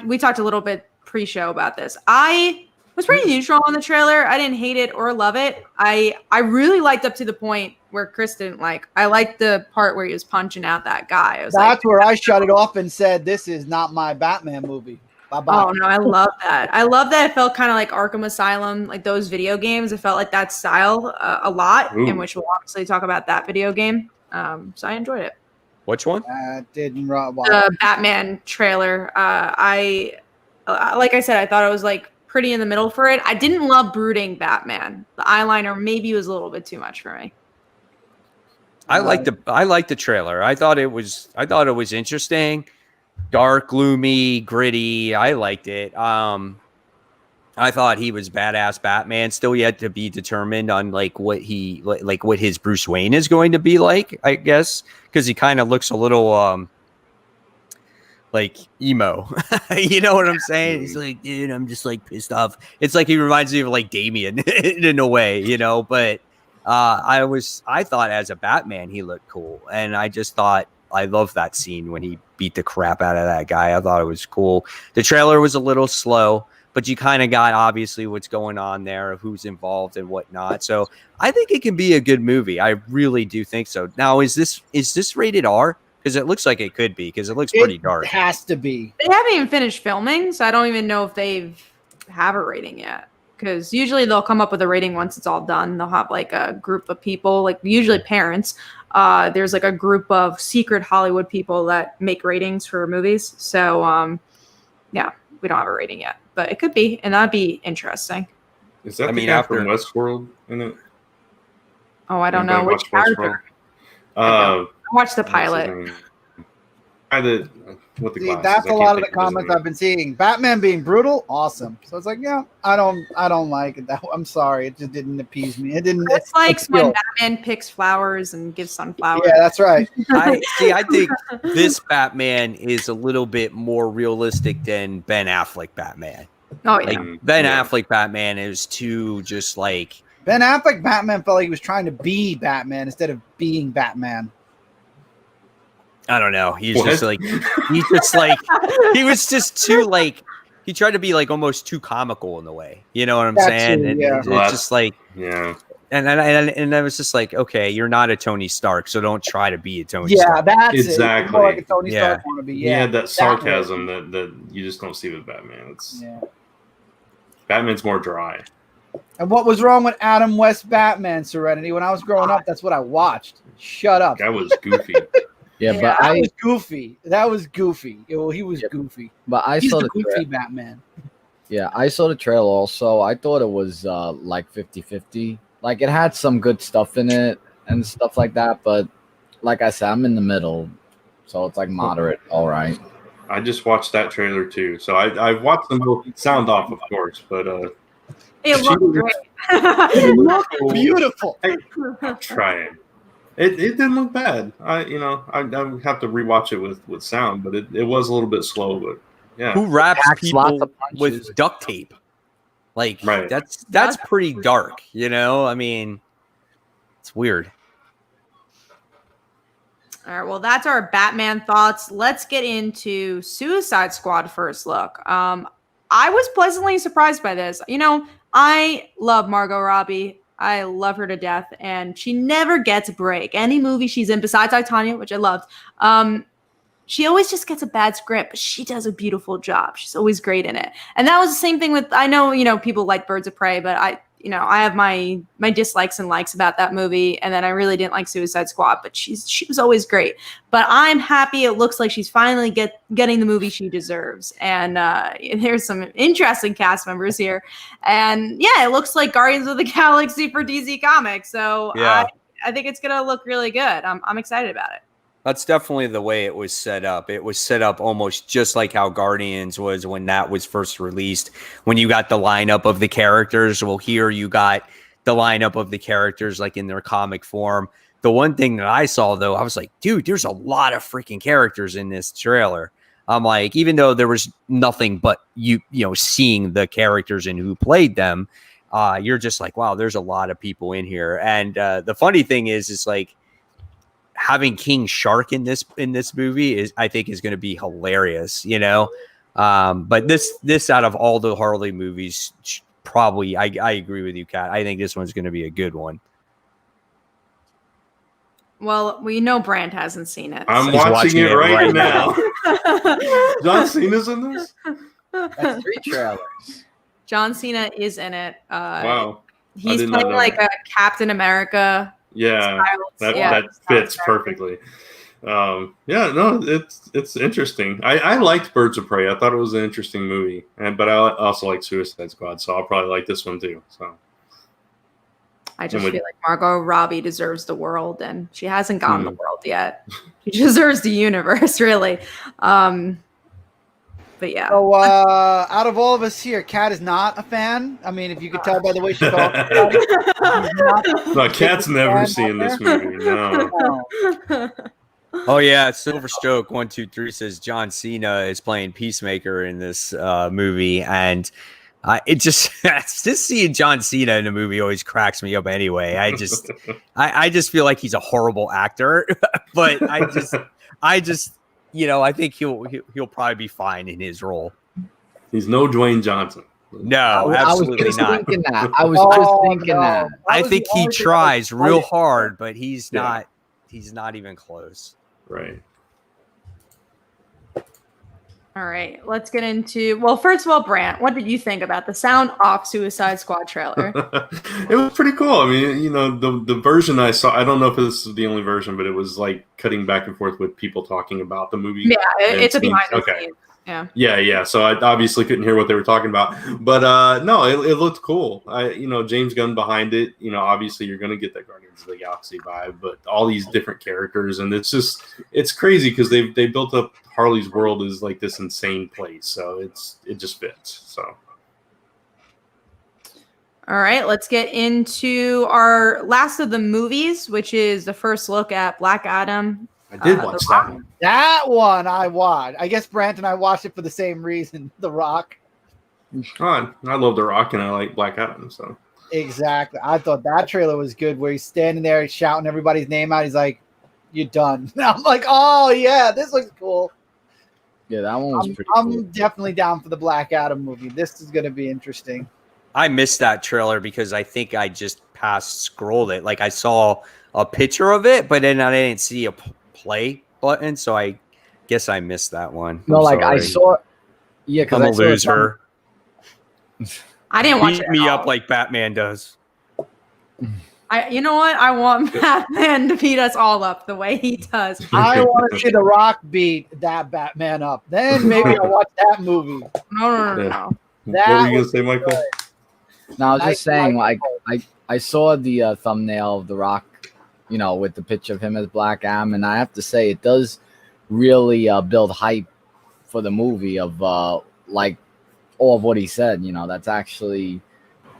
We talked a little bit pre-show about this. I was pretty neutral on the trailer. I didn't hate it or love it. I really liked up to the point where Chris didn't like. I liked the part where he was punching out that guy. That's where I shut it off and said, "This is not my Batman movie." Bye-bye. Oh no, I love that. I love that. It felt kind of like Arkham Asylum, like those video games. It felt like that style a lot, in which we'll obviously talk about that video game. So I enjoyed it. Which one? Didn't the Batman trailer. Like I said, I thought it was like pretty in the middle for it. I didn't love brooding Batman. The eyeliner maybe was a little bit too much for me. I liked the trailer. I thought it was interesting, dark, gloomy, gritty. I liked it. I thought he was badass Batman. Still yet to be determined on like what his Bruce Wayne is going to be like, I guess, because he kind of looks a little like emo. You know what I'm saying? He's like, dude, I'm just like pissed off. It's like he reminds me of like Damien in a way, you know. But I thought as a Batman he looked cool, and I just thought I loved that scene when he beat the crap out of that guy. I thought it was cool. The trailer was a little slow, but you kind of got obviously what's going on there, who's involved and whatnot. So I think it can be a good movie. I really do think so. Now, is this rated R? Because it looks like it could be, because it looks pretty dark. It has to be. They haven't even finished filming, so I don't even know if they have a rating yet. Because usually they'll come up with a rating once it's all done. They'll have like a group of people, like usually parents. There's like a group of secret Hollywood people that make ratings for movies. So yeah, we don't have a rating yet, but it could be, and that'd be interesting. Is that the guy from Westworld in it? Oh, I don't know which character. I watched the pilot. With the glasses. That's a lot of the comments I've been seeing. Batman being brutal, awesome. So it's like, yeah, I don't like it. I'm sorry, it just didn't appease me. It didn't. It's like when Batman picks flowers and gives sunflowers. Yeah, that's right. I think this Batman is a little bit more realistic than Ben Affleck Batman. Oh yeah, like Ben Affleck Batman is too just like Ben Affleck Batman felt like he was trying to be Batman instead of being Batman. I don't know. He was just too like, he tried to be like almost too comical in a way. You know what I'm saying? Too, and yeah. it's just like, yeah. And I was just like, okay, you're not a Tony Stark, so don't try to be a Tony Stark. Yeah, that's exactly. it. More like a Tony Stark want to be. Yeah, he had that sarcasm that you just don't see with Batman. Batman's more dry. And what was wrong with Adam West Batman, Serenity? When I was growing up, that's what I watched. Shut up. That was goofy. Yeah, but that was goofy. That was goofy. Well, he was goofy. But He's saw the goofy Batman. Yeah, I saw the trailer also. I thought it was like 50-50. Like it had some good stuff in it and stuff like that, but like I said, I'm in the middle. So it's like moderate, all right. I just watched that trailer too. So I watched the movie. Sound off, of course, but it looked great. It looked beautiful. I'm trying. It didn't look bad. I would have to rewatch it with sound, but it was a little bit slow. But yeah, who wraps people with duct tape? Like that's pretty dark, you know. I mean, it's weird. All right, well, that's our Batman thoughts. Let's get into Suicide Squad first look. I was pleasantly surprised by this. You know, I love Margot Robbie. I love her to death, and she never gets a break. Any movie she's in, besides I, Tonya, which I loved, she always just gets a bad script, but she does a beautiful job. She's always great in it. And that was the same thing with, I know, people like Birds of Prey, but I have my dislikes and likes about that movie. And then I really didn't like Suicide Squad, but she was always great. But I'm happy. It looks like she's finally getting the movie she deserves. And there's some interesting cast members here. And yeah, it looks like Guardians of the Galaxy for DC Comics. So yeah. I think it's going to look really good. I'm excited about it. That's definitely the way it was set up. It was set up almost just like how Guardians was when that was first released. When you got the lineup of the characters, well, here you got the lineup of the characters like in their comic form. The one thing that I saw, though, I was like, dude, there's a lot of freaking characters in this trailer. I'm like, even though there was nothing but you seeing the characters and who played them, you're just like, wow, there's a lot of people in here. And the funny thing is like, having King Shark in this movie I think is going to be hilarious, you know. But this out of all the Harley movies, probably I agree with you, Kat. I think this one's going to be a good one. Well, we know Brand hasn't seen it. I'm watching it right now. John Cena's in this? That's 3 trailers. John Cena is in it. Wow. He's playing like a Captain America. Yeah, that fits perfectly. It's interesting. I liked Birds of Prey. I thought it was an interesting movie, but I also like Suicide Squad, so I'll probably like this one too. So I just feel like Margot Robbie deserves the world, and she hasn't gotten the world yet. She deserves the universe, really. But yeah. So out of all of us here, Kat is not a fan. I mean, if you could tell by the way she talks about it. No, Kat's never seen this movie. No. Oh yeah, Silver Stroke 123 says John Cena is playing Peacemaker in this movie, and it just seeing John Cena in a movie always cracks me up. Anyway, I just feel like he's a horrible actor, but I just I think he'll probably be fine in his role. He's no Dwayne Johnson. No, absolutely not. I was just thinking that. I think he tries real hard, but he's not. He's not even close. Right. All right, let's get into. Well, first of all, Brant, what did you think about the sound off Suicide Squad trailer? It was pretty cool. I mean, the version I saw, I don't know if this is the only version, but it was like cutting back and forth with people talking about the movie. Yeah, it's a behind the scenes. Yeah. So I obviously couldn't hear what they were talking about, but no, it looked cool. James Gunn behind it. Obviously you're going to get that Guardians of the Galaxy vibe, but all these different characters, and it's crazy because they built up Harley's world as like this insane place, so it just fits. So. All right, let's get into our last of the movies, which is the first look at Black Adam. I did watch that one. That one I watched. I guess Brant and I watched it for the same reason. The Rock. Oh, I love The Rock and I like Black Adam. So exactly. I thought that trailer was good where he's standing there, he's shouting everybody's name out. He's like, "You're done." And I'm like, "Oh yeah, this looks cool." Yeah, that one was pretty cool. I'm definitely down for the Black Adam movie. This is going to be interesting. I missed that trailer because I think I just scrolled it. Like I saw a picture of it, but then I didn't see a play button, so I guess I missed that one. No, I saw. Yeah, because I'm a loser. I didn't watch Beat it. me up like Batman does. You know what? I want Batman to beat us all up the way he does. I want to see The Rock beat that Batman up. Then maybe I'll watch that movie. No. What were you gonna say, Michael? No, I was just saying, like, I saw the thumbnail of The Rock, with the picture of him as Black Adam, and I have to say it does really build hype for the movie of like all of what he said. That's actually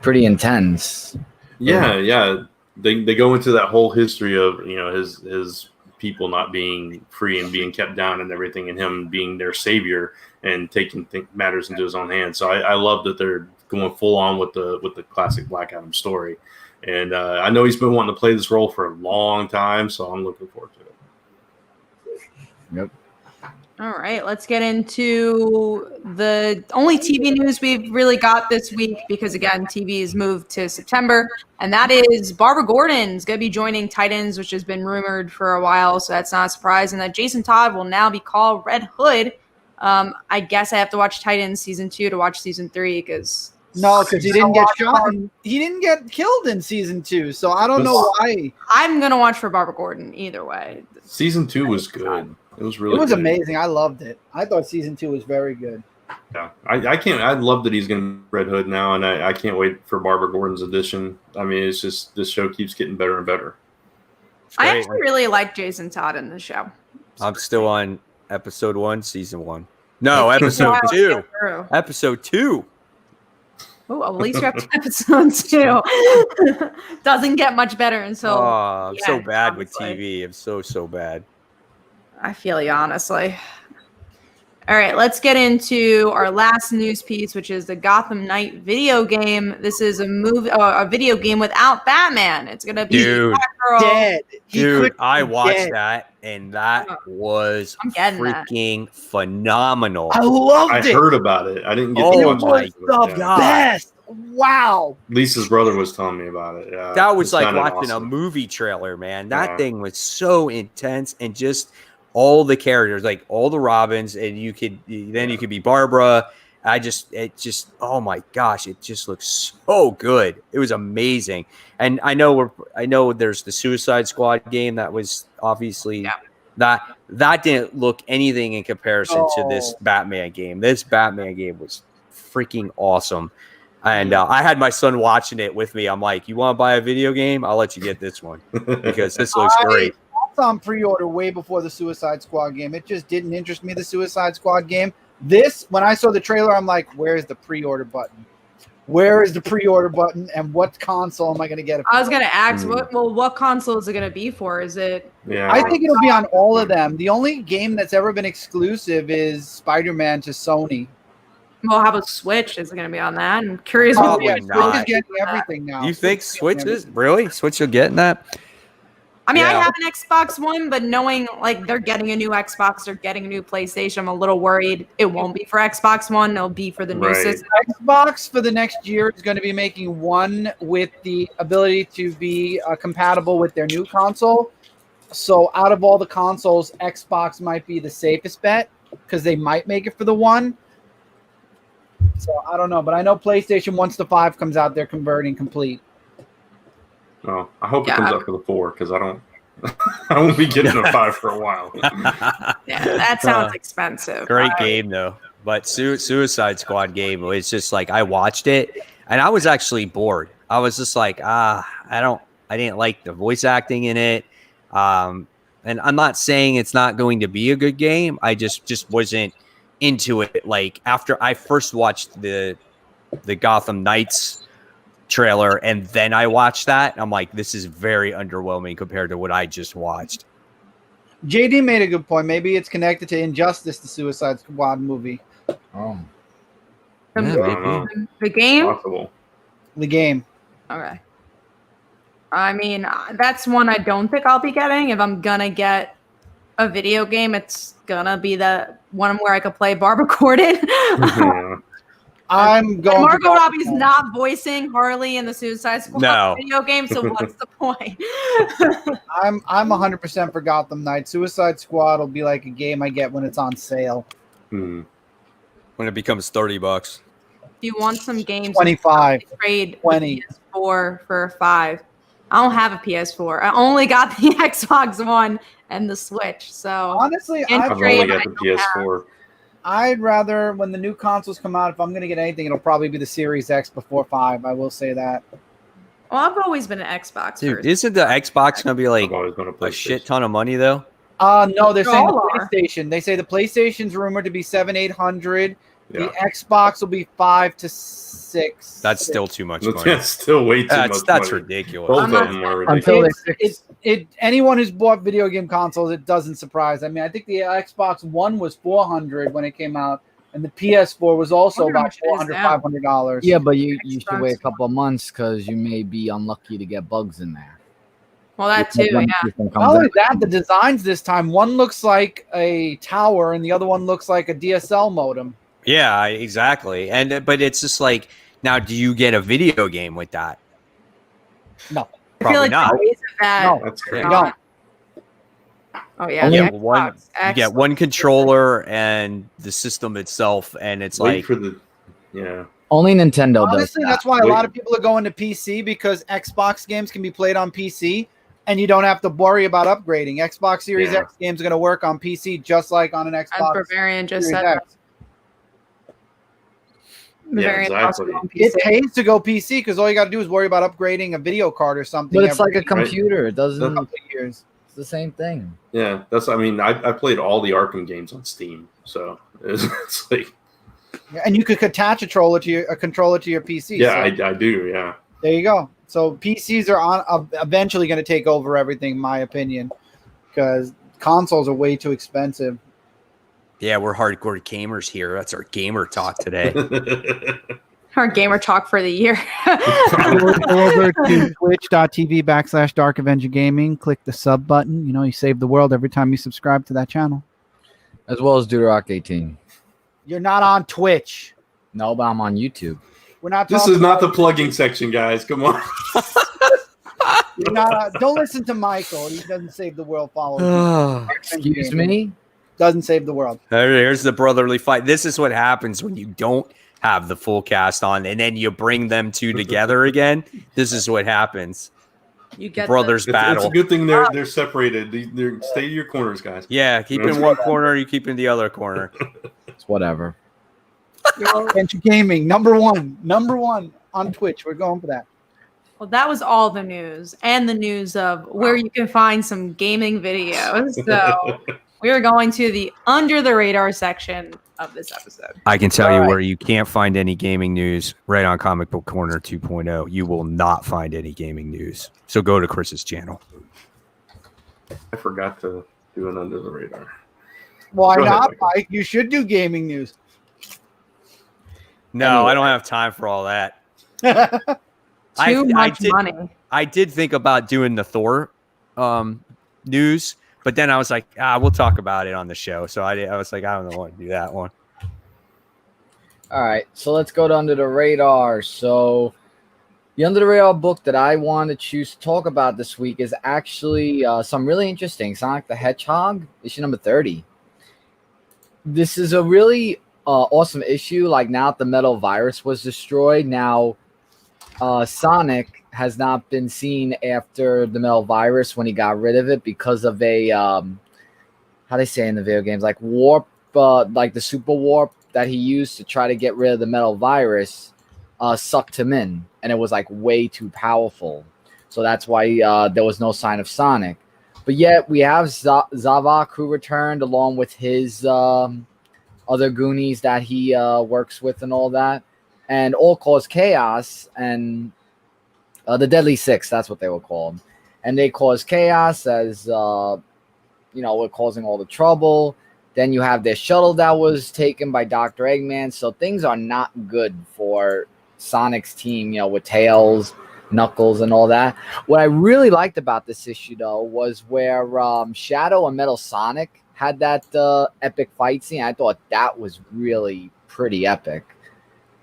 pretty intense. Yeah. They go into that whole history of his people not being free and being kept down and everything, and him being their savior and taking matters into his own hands. So I love that they're going full on with the classic Black Adam story. And I know he's been wanting to play this role for a long time, so I'm looking forward to it. Yep. All right, let's get into the only TV news we've really got this week, because again, TV is moved to September, and that is Barbara Gordon's going to be joining Titans, which has been rumored for a while, so that's not a surprise, and that Jason Todd will now be called Red Hood. I guess I have to watch Titans season 2 to watch season 3 because he didn't get shot. He didn't get killed in season 2, so I don't know why. I'm gonna watch for Barbara Gordon either way. Season 2 was good. It was really. It was good. amazing. I loved it. I thought season 2 was very good. Yeah, I love that he's going to be Red Hood now, and I can't wait for Barbara Gordon's edition. I mean, it's just this show keeps getting better and better. I actually really like Jason Todd in the show. I'm still on episode 1, season 1. No, episode 2. Episode 2. Oh, at least you're up to episode 2. Doesn't get much better until. Oh, I'm so bad with TV. I'm so bad. I feel you, honestly. All right, let's get into our last news piece, which is the Gotham Knight video game. This is a video game without Batman. It's gonna be dead. Dude, I watched that, and that was freaking phenomenal. I loved it. I heard about it. I didn't get to watch it. It was the best. Wow. Lisa's brother was telling me about it. Yeah, that was like watching a movie trailer, man. That thing was so intense, and just all the characters, like all the Robins, and you could be Barbara. Oh my gosh, it just looks so good. It was amazing. And I know there's the Suicide Squad game that was obviously that didn't look anything in comparison to this Batman game. This Batman game was freaking awesome. And I had my son watching it with me. I'm like, you want to buy a video game? I'll let you get this one because this looks great. On pre-order way before the Suicide Squad game. It just didn't interest me, the Suicide Squad game. This, when I saw the trailer, I'm like, where's the pre-order button? Where is the pre-order button, and what console am I going to get it for? I was gonna ask, what console is it gonna be for? Is it? Yeah, I think it'll be on all of them. The only game that's ever been exclusive is Spider-Man to Sony. Well, how about Switch? Is it gonna be on that? I'm curious. Probably what Switch not. is getting everything now. You think Switch is really? Switch will get in that? I mean, Yeah. I have an Xbox One, but knowing like they're getting a new Xbox, they're getting a new PlayStation, I'm a little worried it won't be for Xbox One. It'll be for the new Right. system. Xbox for the next year is going to be making one with the ability to be compatible with their new console. So out of all the consoles, Xbox might be the safest bet because they might make it for the one. So I don't know, but I know PlayStation once the 5 comes out, they're converting complete. Oh, I hope it Yeah. comes up for the 4 because I don't. I won't be getting a 5 for a while. Yeah, that sounds expensive. Great game though, but Suicide Squad game. It's just like I watched it and I was actually bored. I was just like, I didn't like the voice acting in it. And I'm not saying it's not going to be a good game. I just wasn't into it. Like after I first watched the Gotham Knights trailer and then I watched that, I'm like, this is very underwhelming compared to what I just watched. JD made a good point. Maybe it's connected to Injustice, the Suicide Squad movie, Oh, The, Yeah, I don't know. the game? Possible. the game. Okay. I mean, that's one I don't think I'll be getting. If I'm gonna get a video game, it's gonna be the one where I could play Barbara Gordon. Yeah. I'm going. Margot Robbie's not voicing Harley in the Suicide Squad No. video game, so what's the point? I'm 100% for Gotham Knights. Suicide Squad will be like a game I get when it's on sale. Hmm. When it becomes $30. If you want some games, 25. trade 20. the PS4 for a 5. I don't have a PS4. I only got the Xbox One and the Switch. So Honestly, And I've Trade only got I the don't PS4. I'd rather when the new consoles come out, if I'm going to get anything, it'll probably be the Series X before 5. I will say that. well, I've always been an Xbox Dude, person. isn't the Xbox gonna be like I've always been a a PlayStation. shit ton of money though? No, they're They saying the all are. PlayStation. They say the PlayStation's rumored to be 700-800. Yeah. The Xbox will be 5 to 6. That's still too much money. That's still way too That's much money. ridiculous. Both I'm of not- them are until ridiculous. they fix. Anyone who's bought video game consoles, it doesn't surprise. I mean, I think the Xbox One was $400 when it came out, and the PS4 was also Wonder how about much it is now. $400-$500. Yeah, but you should Xbox. wait a couple of months because you may be unlucky to get bugs in there. Well, that too, When the yeah. system comes Not only out. that, the designs this time, one looks like a tower and the other one looks like a DSL modem. Yeah, exactly. And but it's just like, now do you get a video game with that? No. I feel Probably like not. the ways of that. No. That's You great. don't. Oh yeah, You the get one, Xbox you get X. one controller and the system itself, and it's Wait like, for the. Yeah. Only Nintendo does Honestly, that. that's why a Wait. lot of people are going to PC because Xbox games can be played on PC and you don't have to worry about upgrading. Xbox Series Yeah. X games are going to work on PC just like on an As Xbox Bavarian just Series said. X. Bavarian Yeah, also exactly. on It PC. pays to go PC because all you got to do is worry about upgrading a video card or something. But it's like a every computer. It doesn't. couple of years. It's the same thing. Yeah. That's. I mean, I played all the Arkham games on Steam, so it's like. And you could attach a controller to your PC. Yeah, so I do. Yeah. there you go. So PCs are eventually going to take over everything, in my opinion, because consoles are way too expensive. yeah, we're hardcore gamers here. That's our gamer talk today. Our gamer talk for the year. Go over to twitch.tv/Dark Avenger Gaming. Click the sub button. You know, you save the world every time you subscribe to that channel. As well as Durock 18. You're not on Twitch. No, but I'm on YouTube. We're not. This talking is not the about- plugging section, guys. Come on. You're not. Don't listen to Michael. He doesn't save the world. Follow. Excuse me? Doesn't save the world. Here's the brotherly fight. This is what happens when you don't have the full cast on and then you bring them two together again. This is what happens. You get Brothers It's battle. a good thing they're separated. They're stay to your corners, guys. Yeah, keep in one corner, you keep in the other corner. It's whatever. Adventure Gaming, number one on Twitch. We're going for that. Well, that was all the news and the news of where you can find some gaming videos. So we are going to the under the radar section of this episode. I can tell All you right. where you can't find any gaming news right on Comic Book Corner 2.0. You will not find any gaming news. So go to Chris's channel. I forgot to do it under the radar. Why Go ahead, not, Michael. Mike? You should do gaming news. No, Anyway. I don't have time for all that. Too much did, money. I did think about doing the Thor news, but then I was like, we'll talk about it on the show. So I was like, I don't know what to do that one. All right, so let's go to Under the Radar. So the Under the Radar book that I want to choose to talk about this week is actually some really interesting. Sonic the Hedgehog, issue number 30. This is a really awesome issue. Like, now that the metal virus was destroyed, now Sonic has not been seen after the metal virus when he got rid of it because of a how they say in the video games, like warp, like the super warp that he used to try to get rid of the metal virus sucked him in, and it was like way too powerful. So that's why there was no sign of Sonic. But yet we have Zavok, who returned along with his other Goonies that he works with and all that, and all cause chaos. And the Deadly Six, that's what they were called. And they cause chaos as, we're causing all the trouble. Then you have their shuttle that was taken by Dr. Eggman. So things are not good for Sonic's team, with Tails, Knuckles, and all that. What I really liked about this issue, though, was where Shadow and Metal Sonic had that epic fight scene. I thought that was really pretty epic.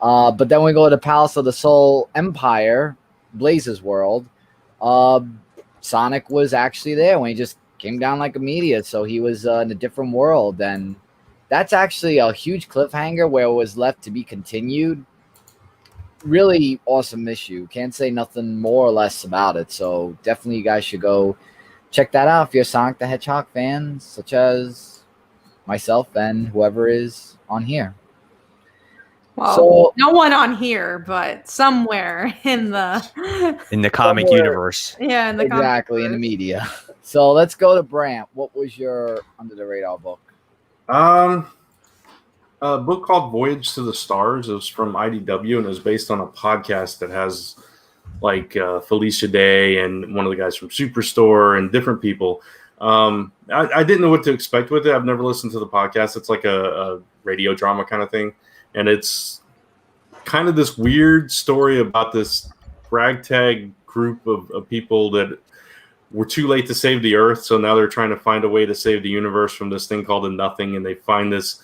But then we go to Palace of the Soul Empire, Blaze's world. Sonic was actually there when he just came down like a meteor, so he was in a different world. And that's actually a huge cliffhanger where it was left to be continued. Really awesome issue. Can't say nothing more or less about it. So definitely you guys should go check that out if you're Sonic the Hedgehog fans, such as myself and whoever is on here. Well, So- no one on here, but somewhere in the comic Somewhere. universe. yeah, in the comic Exactly, in the universe. media. So let's go to Brant. What was your Under the Radar book? A book called Voyage to the Stars. It was from IDW, and it was based on a podcast that has like Felicia Day and one of the guys from Superstore and different people. I didn't know what to expect with it. I've never listened to the podcast. It's like a radio drama kind of thing. And it's kind of this weird story about this ragtag group of people that were too late to save the Earth. So now they're trying to find a way to save the universe from this thing called the Nothing. And they find this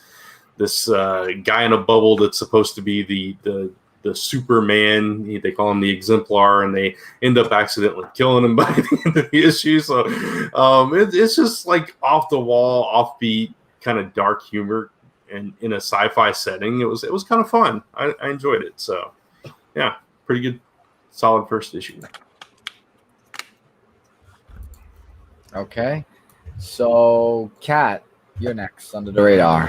guy in a bubble that's supposed to be the Superman. They call him the Exemplar, and they end up accidentally killing him by the end of the issue. So it's just like off the wall, offbeat, kind of dark humor, and in a sci-fi setting. It was kind of fun. I enjoyed it. So yeah, pretty good, solid first issue. Okay. So, Kat, you're next Under the Radar.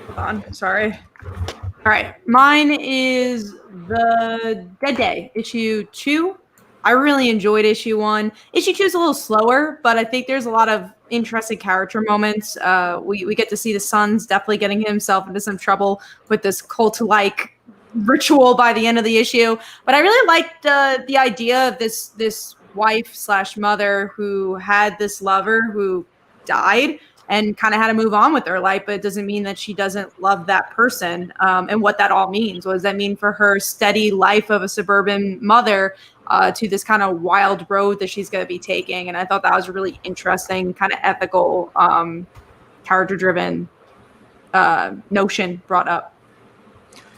Hold on, sorry. All right, mine is the Dead Day, issue 2. I really enjoyed issue 1. Issue 2 is a little slower, but I think there's a lot of interesting character moments. We get to see the Sun's definitely getting himself into some trouble with this cult-like ritual by the end of the issue. But I really liked the idea of this wife/mother who had this lover who died and kind of had to move on with her life, but it doesn't mean that she doesn't love that person, and what that all means. What does that mean for her steady life of a suburban mother to this kind of wild road that she's going to be taking? And I thought that was a really interesting, kind of ethical, character-driven notion brought up.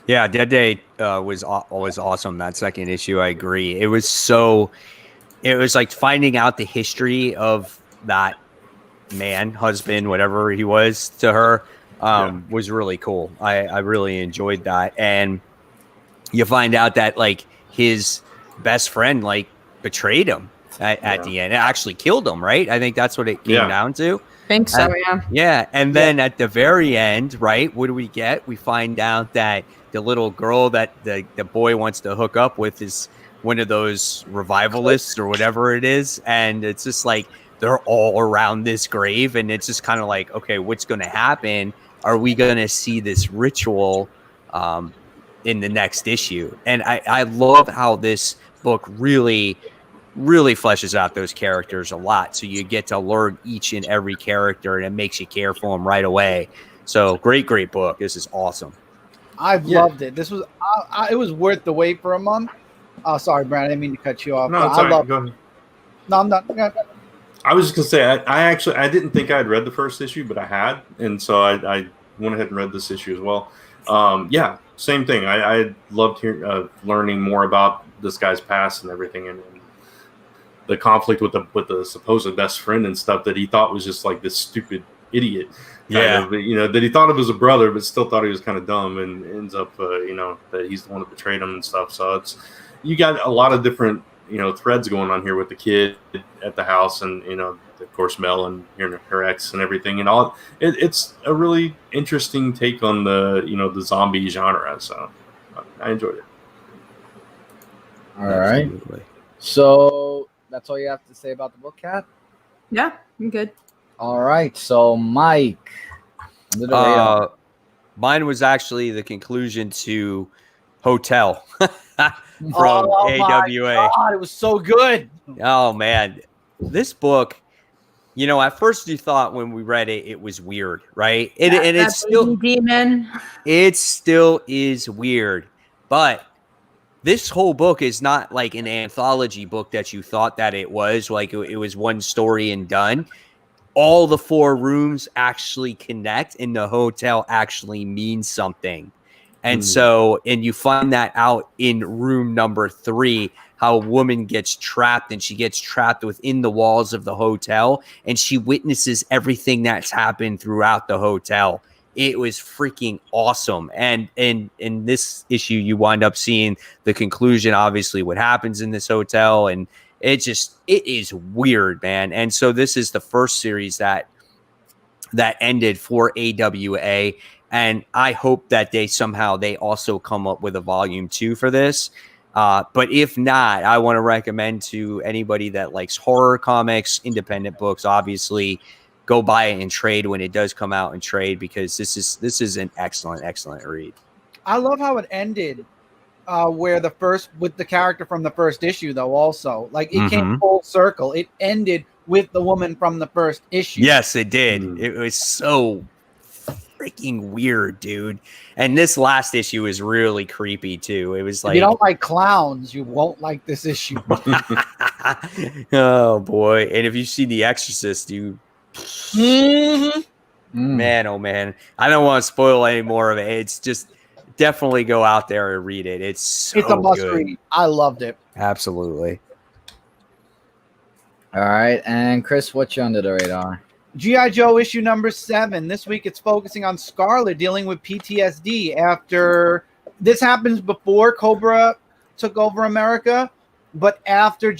Yeah, Dead Day was awesome. That second issue, I agree. It was like finding out the history of that man, husband, whatever he was to her, was really cool. I really enjoyed that. And you find out that like his best friend like betrayed him at the end. It actually killed him, right? I think that's what it came down to. I think so, yeah. Yeah, and then at the very end, right, what do we get? We find out that the little girl that the boy wants to hook up with is one of those revivalists or whatever it is. And it's just like they're all around this grave, and it's just kind of like, okay, what's going to happen? Are we going to see this ritual in the next issue? And I love how this book really fleshes out those characters a lot. So you get to learn each and every character, and it makes you care for them right away. So great book. This is awesome. I've loved it. This was it was worth the wait for a month. Oh, sorry, Brad. I didn't mean to cut you off. No, it's all right. Go ahead. No, I'm not. I was just gonna say I didn't think I had read the first issue, but I had, and so I went ahead and read this issue as well. Yeah, same thing. I loved learning more about this guy's past and everything, and the conflict with the supposed best friend and stuff that he thought was just like this stupid idiot. That he thought of as a brother, but still thought he was kind of dumb, and ends up that he's the one that betrayed him and stuff. So you got a lot of different threads going on here with the kid at the house, and of course Mel and her ex and everything, and all. It's a really interesting take on the the zombie genre. So I enjoyed it. All right. So that's all you have to say about the book, Kat? Yeah, I'm good. All right. So Mike, mine was actually the conclusion to Hotel from AWA. God, it was so good. Oh man, this book. At first you thought when we read it, it was weird, right? And it's still demon. It still is weird, but this whole book is not like an anthology book that you thought that it was. Like it was one story and done. All the 4 rooms actually connect, and the hotel actually means something. And and you find that out in room number 3, how a woman gets trapped, and she gets trapped within the walls of the hotel, and she witnesses everything that's happened throughout the hotel. It was freaking awesome. And in this issue, you wind up seeing the conclusion, obviously, what happens in this hotel. And it is weird, man. And so this is the first series that ended for AWA. And I hope that they also come up with a volume 2 for this. But if not, I want to recommend to anybody that likes horror comics, independent books, obviously, go buy it in trade when it does come out in trade, because this is an excellent read. I love how it ended, where with the character from the first issue, though. Also, like it came full circle. It ended with the woman from the first issue. Yes, it did. It was so freaking weird, dude. And this last issue is really creepy too. It was like, if you don't like clowns, you won't like this issue. Oh boy! And if you see The Exorcist, man, oh man, I don't want to spoil any more of it. It's just definitely go out there and read it. It's a must read. I loved it. Absolutely. All right, and Chris, what's you under the radar? G.I. Joe issue number 7. This week it's focusing on Scarlet dealing with PTSD after this happens before Cobra took over America, but after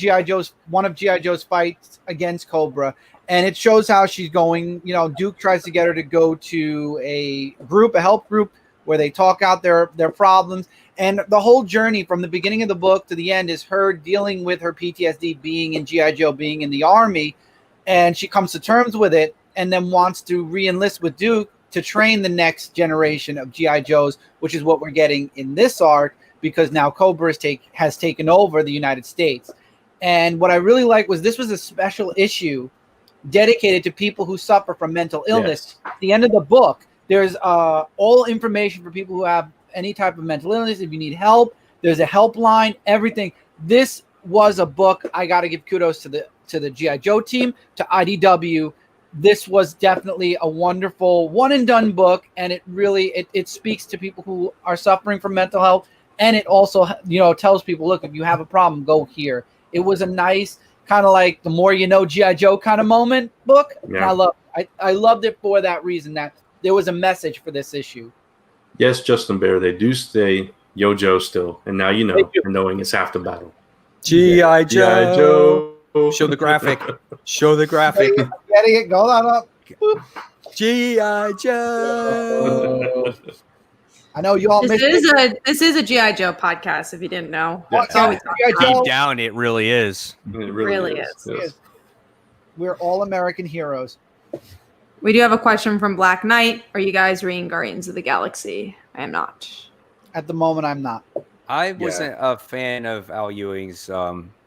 one of G.I. Joe's fights against Cobra. And it shows how she's going. Duke tries to get her to go to a help group where they talk out their problems. And the whole journey from the beginning of the book to the end is her dealing with her PTSD, being in G.I. Joe, being in the Army. And she comes to terms with it and then wants to re-enlist with Duke to train the next generation of G.I. Joes, which is what we're getting in this arc, because now Cobra has taken over the United States. And what I really liked was this was a special issue dedicated to people who suffer from mental illness. Yes. At the end of the book, there's all information for people who have any type of mental illness. If you need help, there's a helpline, everything. This was a book. I got to give kudos to the G.I. Joe team, to IDW. This was definitely a wonderful one and done book, and it really it speaks to people who are suffering from mental health, and it also tells people, look, if you have a problem, go here. It was a nice kind of like the more you know G.I. Joe kind of moment book. Yeah. And I loved it for that reason, that there was a message for this issue. Yes, Justin Bear, they do stay Yo Joe still, and now knowing it's half the battle. G.I. Joe. Show the graphic. Show the graphic. Getting it. Go on up. G.I. Joe. I know you all. This is a G.I. Joe podcast. If you didn't know, deep down, it really is. It really is. We're all American heroes. We do have a question from Black Knight. Are you guys reading Guardians of the Galaxy? I am not. At the moment, I'm not. I wasn't a fan of Al Ewing's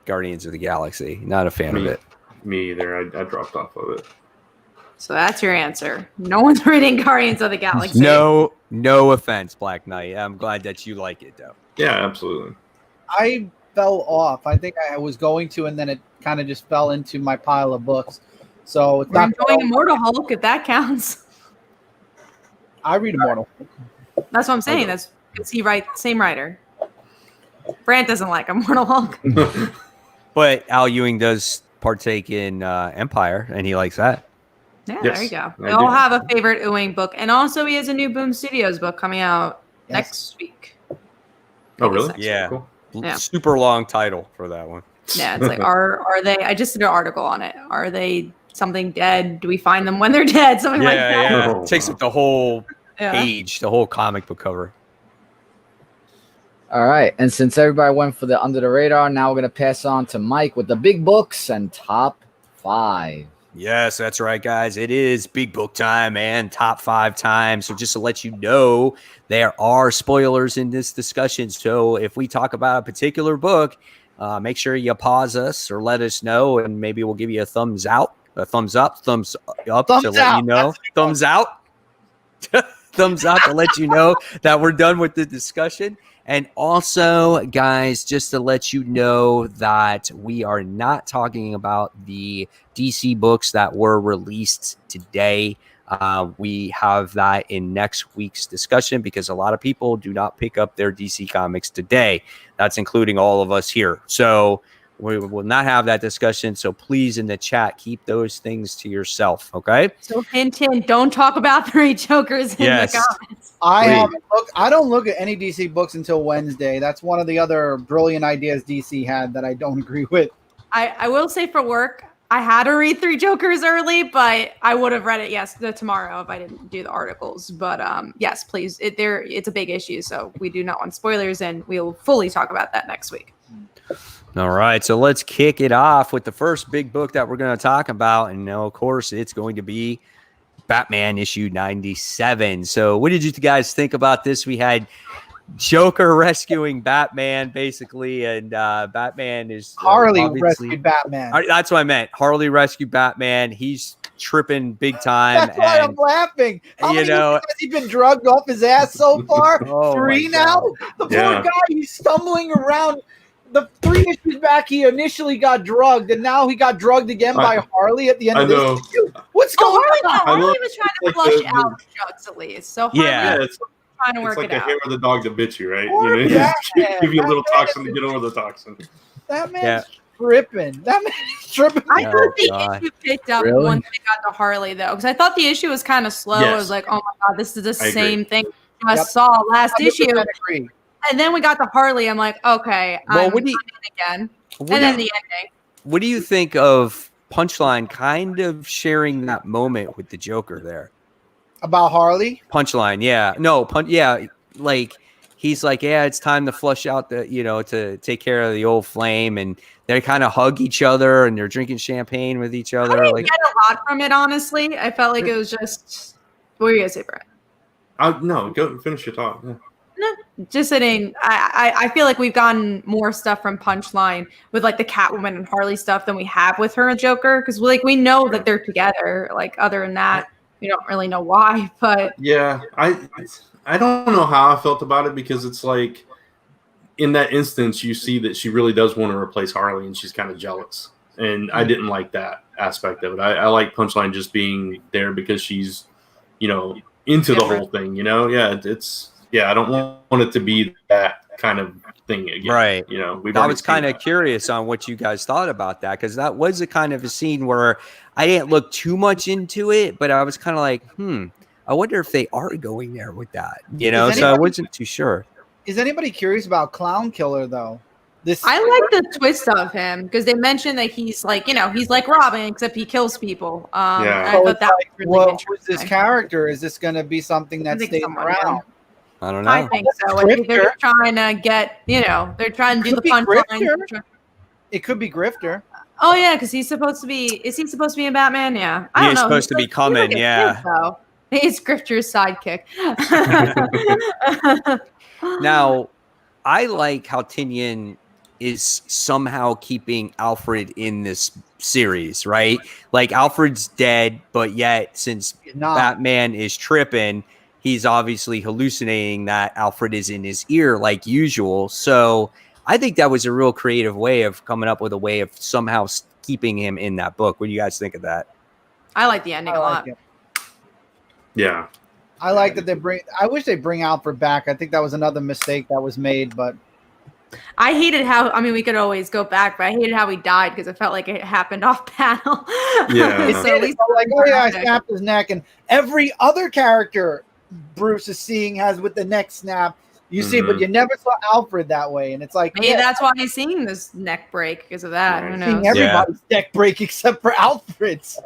Guardians of the Galaxy. Not a fan of it. Me either. I dropped off of it. So that's your answer. No one's reading Guardians of the Galaxy. No offense, Black Knight. I'm glad that you like it, though. Yeah, absolutely. I fell off. I think I was going to, and then it kind of just fell into my pile of books. So it's We're not enjoying Immortal Hulk, if that counts. I read Immortal. That's what I'm saying. That's same writer. Brant doesn't like Immortal Hulk. But Al Ewing does partake in Empire, and he likes that. Yeah, Yes, there you go. We I all do. have a favorite Ewing book. And also he has a new Boom Studios book coming out next week. Oh, really? Yeah. Cool. Yeah. Super long title for that one. Yeah, it's like, are they, I just did an article on it. Are they something dead? Do we find them when they're dead? Something like that. Yeah. Oh, Takes wow. up the whole Yeah. page, the whole comic book cover. All right, and since everybody went for the under the radar, now we're gonna pass on to Mike with the big books and top 5. Yes, that's right, guys. It is big book time and top 5 time. So just to let you know, there are spoilers in this discussion. So if we talk about a particular book, make sure you pause us or let us know, and maybe we'll give you a thumbs out, a thumbs up, thumbs up Thumbs to let out. you know. Thumbs out. Thumbs up to let you know that we're done with the discussion. And also, guys, just to let you know that we are not talking about the DC books that were released today. We have that in next week's discussion because a lot of people do not pick up their DC comics today. That's including all of us here. So we will not have that discussion. So please, in the chat, keep those things to yourself. Okay? So hint, don't talk about 3 Jokers in Yes. the comments. I don't look at any DC books until Wednesday. That's one of the other brilliant ideas DC had that I don't agree with. I will say for work, I had to read 3 Jokers early, but I would have read it tomorrow if I didn't do the articles. But yes, please. It's a big issue, so we do not want spoilers, and we'll fully talk about that next week. All right, so let's kick it off with the first big book that we're going to talk about. And of course, it's going to be Batman issue 97. So what did you guys think about this? We had Joker rescuing Batman, basically, and Batman is Harley obviously- rescued Batman. That's what I meant. Harley rescued Batman. He's tripping big time. That's why I'm and laughing. How you many know- years has he been drugged off his ass so far? Oh, 3 my now? God. The poor Yeah. guy, he's stumbling around. The 3 issues back, he initially got drugged, and now he got drugged again by Harley at the end I of know. this issue. What's going on? I Harley love- was trying to like flush the- out drugs at least. So Harley Yeah. was it's trying to work like it the out. hair of the dog that bit you, right? Poor You know, Batman. give you a little That man toxin to is- get over the toxin. That man's Yeah. tripping. That man's tripping. I Oh, thought the God. issue picked up Really? once we got to Harley, though, because I thought the issue was kind of slow. I Yes. was like, oh my God, this is the I agree. same thing I Yep. saw last 100% issue. agree. And then we got to Harley. I'm like, okay, Well, I'm in again. What And do then you- the ending. what do you think of Punchline kind of sharing that moment with the Joker there? About Harley? Punchline, yeah. No, yeah, like he's like, yeah, it's time to flush out to take care of the old flame, and they kind of hug each other and they're drinking champagne with each I other. didn't Like, get a lot from it, honestly. I felt like it was just. What were you gonna say, Brett? No, go finish your talk. Yeah. Just sitting. I feel like we've gotten more stuff from Punchline with like the Catwoman and Harley stuff than we have with her and Joker, because like we know that they're together. Like other than that, we don't really know why. But Yeah, I don't know how I felt about it because it's like in that instance you see that she really does want to replace Harley and she's kind of jealous, and I didn't like that aspect of it. I like Punchline just being there because she's into the whole thing. I don't want it to be that kind of thing again. Right. We've I already was kind seen of that. curious on what you guys thought about that, because that was a kind of a scene where I didn't look too much into it, but I was kind of like, I wonder if they are going there with that, so I wasn't too sure. Is anybody curious about Clown Killer, though? I like the twist of him because they mentioned that he's like, he's like Robin, except he kills people. Yeah. I thought that was really What interesting. was this character? Is this going to be something that's think staying someone around? I don't know. I think so. I think they're trying to get, they're trying to do the Could be punchline. Grifter. It could be Grifter. Oh yeah, because he's supposed to be. Is he supposed to be in Batman? Yeah, I He don't is know. supposed to be coming, He's yeah. kid, though. He's Grifter's sidekick. Now, I like how Tinian is somehow keeping Alfred in this series, right? Like Alfred's dead, but yet since Not. Batman is tripping, he's obviously hallucinating that Alfred is in his ear like usual. So I think that was a real creative way of coming up with a way of somehow keeping him in that book. What do you guys think of that? I like the ending a lot. It. Yeah. I like that they bring. I wish they bring Alfred back. I think that was another mistake that was made, but I hated how. I mean, we could always go back, but I hated how he died because it felt like it happened off panel. Yeah. it So did. at least Like, oh yeah, I snapped his neck, and every other character Bruce is seeing has with the neck snap. You see, but you never saw Alfred that way, and it's like maybe that's why he's seeing this neck break because of that. Who knows? seeing everybody's neck break except for Alfred's.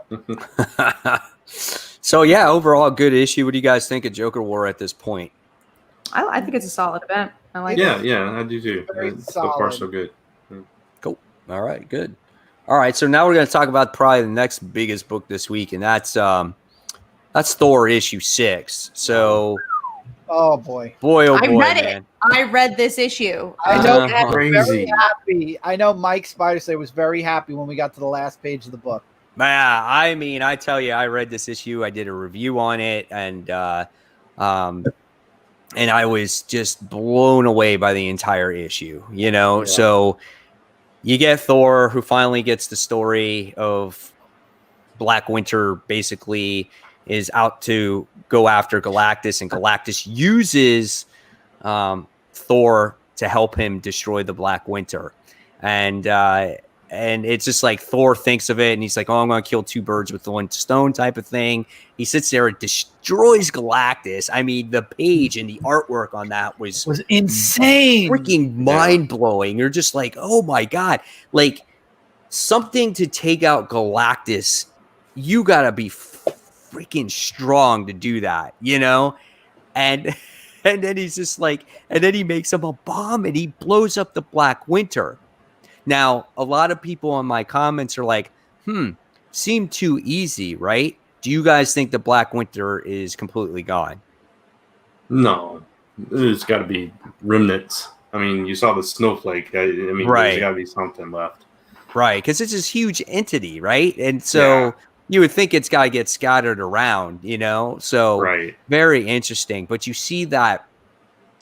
So yeah, overall good issue. What do you guys think of Joker War at this point? I think it's a solid event. I like Yeah, it. I do too. Very So far, solid. so good. Cool. All right, good. All right, so now we're going to talk about probably the next biggest book this week, and that's Thor issue 6. So, Oh boy, boy, I read man. it. I read this issue. I know. Uh-huh. Matt was very Crazy. happy. I know Mike Spidersley was very happy when we got to the last page of the book. Yeah, I mean, I tell you, I read this issue. I did a review on it, and I was just blown away by the entire issue. You know, so you get Thor, who finally gets the story of Black Winter. Basically, is out to go after Galactus, and Galactus uses Thor to help him destroy the Black Winter, and it's just like Thor thinks of it and he's like, oh, I'm going to kill two birds with one stone type of thing. He sits there and destroys Galactus. I mean, the page and the artwork on that was insane. freaking mind blowing. You're just like, oh my God, like something to take out Galactus. You got to be freaking strong to do that, you know? And then he's just like, and then he makes him a bomb and he blows up the Black Winter. Now, a lot of people in my comments are like, seemed too easy, right? Do you guys think the Black Winter is completely gone? No, there's got to be remnants. I mean, you saw the snowflake. I mean, there's got to be something left. Right, because it's this huge entity, right? And so you would think it's got to get scattered around, you know? So very interesting. But you see that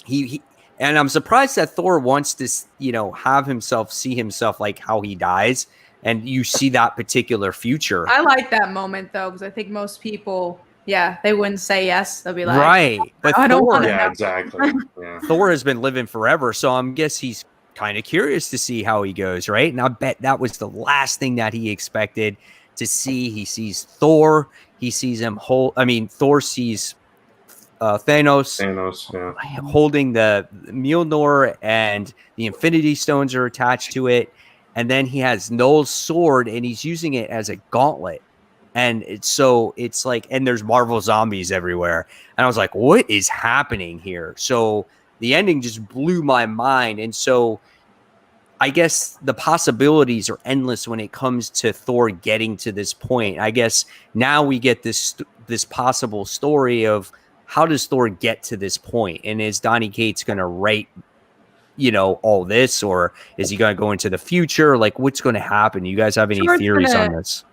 he and I'm surprised that Thor wants to, you know, have himself see himself like how he dies. And you see that particular future. I like that moment, though, because I think most people, they wouldn't say yes. They'll be like, right. But I don't want to. Yeah, exactly. Yeah. Thor has been living forever. So I guess he's kind of curious to see how he goes, right? And I bet that was the last thing that he expected to see. He sees Thor. He sees him Thor sees Thanos holding the Mjolnir, and the Infinity Stones are attached to it. And then he has Null's sword, and he's using it as a gauntlet. And it's like, and there's Marvel zombies everywhere. And I was like, what is happening here? So the ending just blew my mind. And so I guess the possibilities are endless when it comes to Thor getting to this point. I guess now we get this possible story of how does Thor get to this point? And is Donny Cates going to write, you know, all this, or is he going to go into the future? Like, what's going to happen? You guys have any theories on this?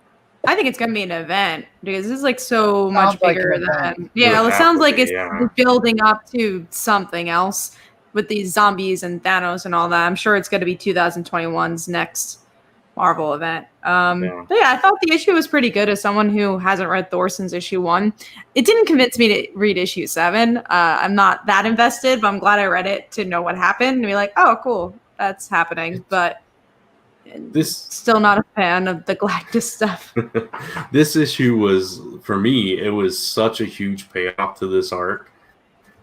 I think it's going to be an event because this is like so much bigger than. Yeah, it sounds like it's building up to something else with these zombies and Thanos and all that. I'm sure it's going to be 2021's next Marvel event. But I thought the issue was pretty good as someone who hasn't read Thor since issue 1. It didn't convince me to read issue 7. I'm not that invested, but I'm glad I read it to know what happened and be like, oh, cool, that's happening. But still not a fan of the Galactus stuff. This issue was, for me, it was such a huge payoff to this arc.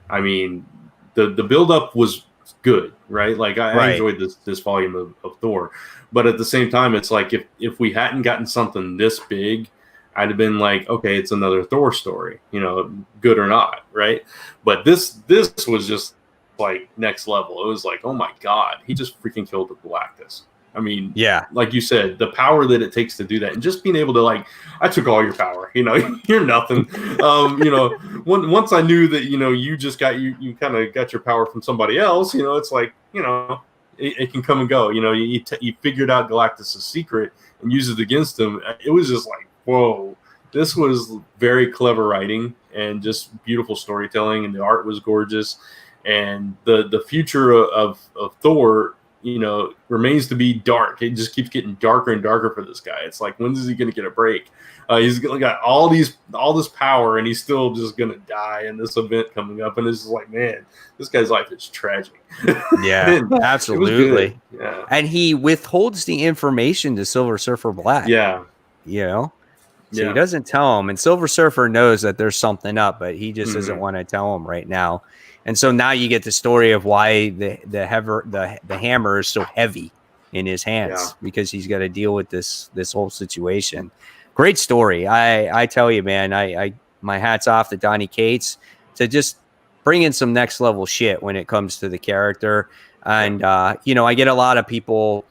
I mean, the build-up was good, right? Like, I enjoyed this volume of Thor. But at the same time, it's like if we hadn't gotten something this big, I'd have been like, okay, it's another Thor story, you know, good or not, right? But this was just like next level. It was like, oh my God, he just freaking killed the Galactus. I mean, Yeah. like you said, the power that it takes to do that, and just being able to like, I took all your power, you know, you're nothing. You know, once I knew that, you know, you just got you kind of got your power from somebody else, you know, it's like, you know, it can come and go. You know, you figured out Galactus' secret and used it against him. It was just like, whoa, this was very clever writing and just beautiful storytelling, and the art was gorgeous, and the future of Thor, you know, remains to be dark. It just keeps getting darker and darker for this guy. It's like, when is he going to get a break? He's got all this power, and he's still just going to die in this event coming up. And it's just like, man, this guy's life is tragic. Yeah, absolutely. Yeah. And he withholds the information to Silver Surfer Black. Yeah. You know? So he doesn't tell him. And Silver Surfer knows that there's something up, but he just doesn't want to tell him right now. And so now you get the story of why the hammer is so heavy in his hands, because he's got to deal with this whole situation. Great story. I tell you, man, I my hat's off to Donny Cates to just bring in some next level shit when it comes to the character. And, you know, I get a lot of people,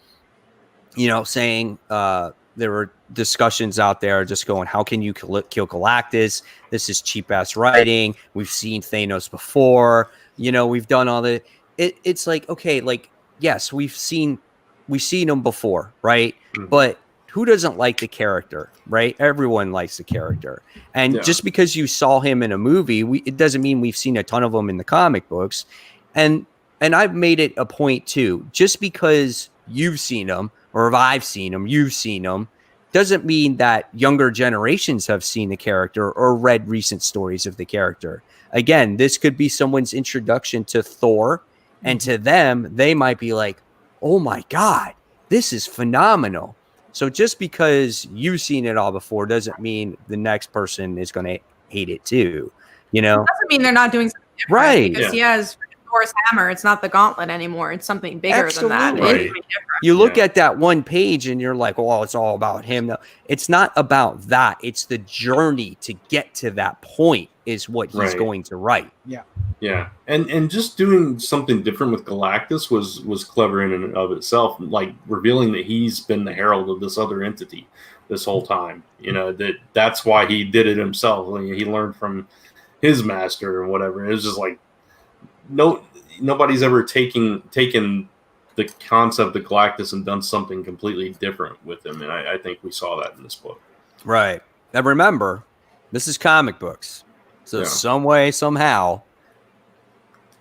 you know, saying there were discussions out there just going, how can you kill Galactus? This is cheap ass writing. We've seen Thanos before. You know, we've done all the. It's like, okay, like, yes, we've seen him before, right? Mm-hmm. But who doesn't like the character, right? Everyone likes the character. And just because you saw him in a movie, it doesn't mean we've seen a ton of them in the comic books. And I've made it a point too. Just because you've seen him, or if I've seen him, you've seen him, doesn't mean that younger generations have seen the character or read recent stories of the character. Again, this could be someone's introduction to Thor, and to them, they might be like, oh my God, this is phenomenal. So just because you've seen it all before doesn't mean the next person is going to hate it too. You know? It doesn't mean they're not doing something different. Right. Because he has Thor's hammer. It's not the gauntlet anymore. It's something bigger than that. Right. It's you look at that one page and you're like, oh, it's all about him. No, it's not about that. It's the journey to get to that point is what he's going to write. Yeah. Yeah. And just doing something different with Galactus was clever in and of itself, like revealing that he's been the herald of this other entity this whole time. You know, that's why he did it himself. He learned from his master or whatever. It was just like, nobody's ever taken the concept of Galactus and done something completely different with him, and I think we saw that in this book. Right. Now remember, this is comic books, so some way, somehow,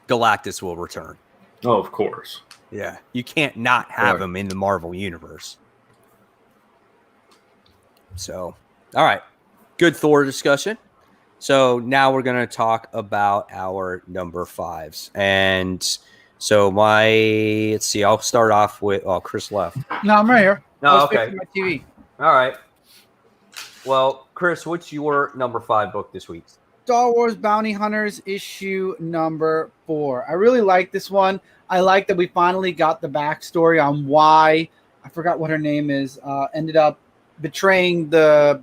Galactus will return. Oh, of course. Yeah, you can't not have him in the Marvel universe. So, all right, good Thor discussion. So now we're going to talk about our number 5s. And so let's see, I'll start off with, Chris left. No, I'm right here. No, okay. My TV. All right. Well, Chris, what's your number 5 book this week? Star Wars Bounty Hunters issue number 4. I really like this one. I like that we finally got the backstory on why, I forgot what her name is, ended up betraying the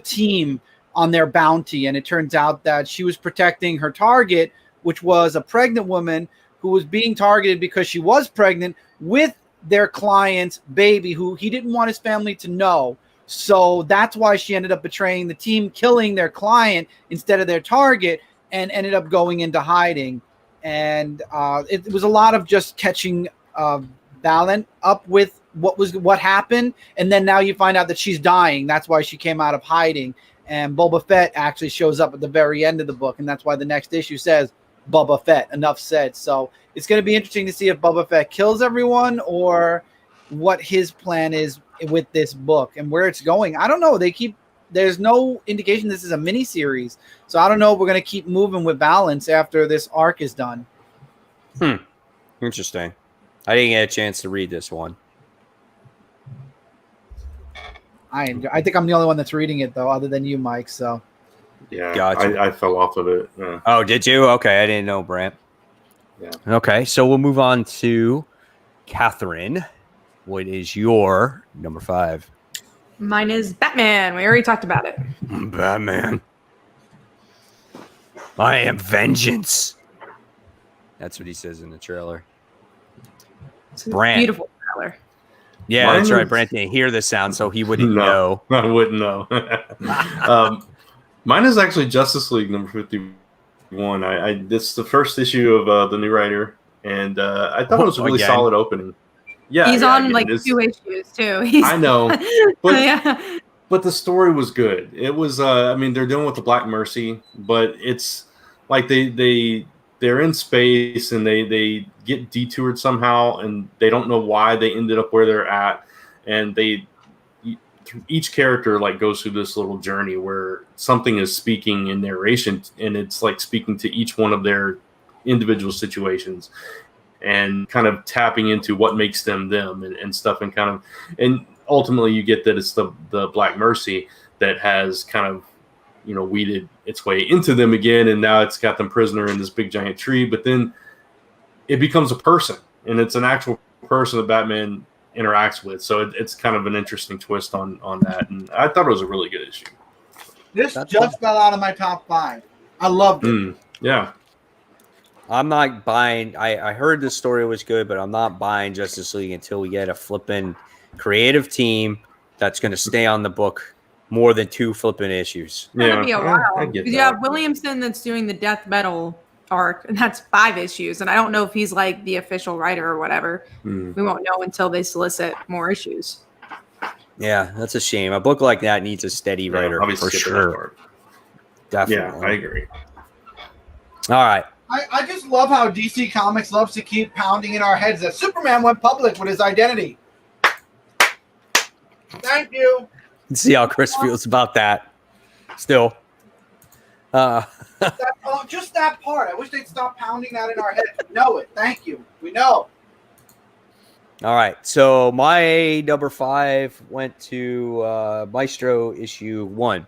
team on their bounty, and it turns out that she was protecting her target, which was a pregnant woman who was being targeted because she was pregnant with their client's baby, who he didn't want his family to know. So that's why she ended up betraying the team, killing their client instead of their target, and ended up going into hiding. And it was a lot of just catching Valen up with what happened, and then now you find out that she's dying. That's why she came out of hiding. And Boba Fett actually shows up at the very end of the book, and that's why the next issue says Boba Fett. Enough said. So it's going to be interesting to see if Boba Fett kills everyone or what his plan is with this book and where it's going. I don't know. There's no indication this is a mini series, so I don't know if we're going to keep moving with balance after this arc is done. Interesting. I didn't get a chance to read this one. I think I'm the only one that's reading it, though, other than you, Mike. So, yeah, gotcha. I fell off of it. Yeah. Oh, did you? Okay, I didn't know, Brant. Yeah. Okay, so we'll move on to Catherine. What is your number 5? Mine is Batman. We already talked about it. Batman. I am vengeance. That's what he says in the trailer. It's a Brand. beautiful trailer. Yeah, Mine that's right. was- Brent didn't hear the sound, so he wouldn't know. I wouldn't know. Mine is actually Justice League number 51. This is the first issue of the new writer, and I thought it was a really Again. solid opening. Yeah, He's yeah, on again, like it's- 2 issues too. I know, but yeah. but the story was good. It was. I mean, they're dealing with the Black Mercy, but it's like they're in space and they get detoured somehow, and they don't know why they ended up where they're at, and each character like goes through this little journey where something is speaking in narration, and it's like speaking to each one of their individual situations and kind of tapping into what makes them and stuff, and ultimately you get that it's the Black Mercy that has kind of weeded its way into them again, and now it's got them prisoner in this big giant tree, but then it becomes a person, and it's an actual person that Batman interacts with, so it's kind of an interesting twist on that, and I thought it was a really good issue. This just fell out of my top 5. I loved it. Yeah. I'm not buying. I heard the story was good, but I'm not buying Justice League until we get a flippin' creative team that's going to stay on the book more than 2 flippin' issues. It's gonna be a while. I get Because you have Williamson that's doing the Death Metal arc, and that's 5 issues. And I don't know if he's like the official writer or whatever. We won't know until they solicit more issues. Yeah, that's a shame. A book like that needs a steady writer for sure. Definitely. Yeah, I agree. All right. I just love how DC Comics loves to keep pounding in our heads that Superman went public with his identity. Thank you. Let's see how Chris feels about that. Still. Just that part. I wish they'd stop pounding that in our heads. We know it. Thank you. We know. All right. So my number 5 went to Maestro issue 1.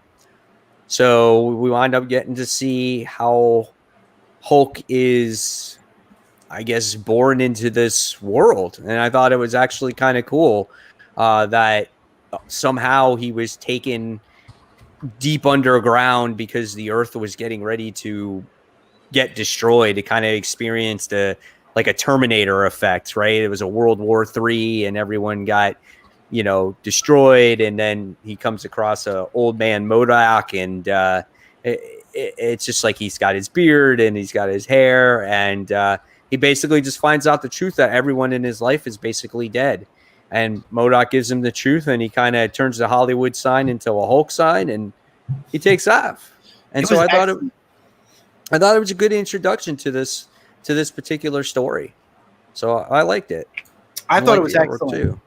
So we wind up getting to see how Hulk is, I guess, born into this world. And I thought it was actually kind of cool that somehow he was taken deep underground because the Earth was getting ready to get destroyed. It kind of experienced a Terminator effect, right? It was a World War III and everyone got, destroyed. And then he comes across a old man MODOK, and it's just like he's got his beard and he's got his hair, and he basically just finds out the truth that everyone in his life is basically dead. And MODOK gives him the truth, and he kind of turns the Hollywood sign into a Hulk sign, and he takes off. And so I thought it was a good introduction to this particular story. So I liked it. I thought it was the artwork excellent. too.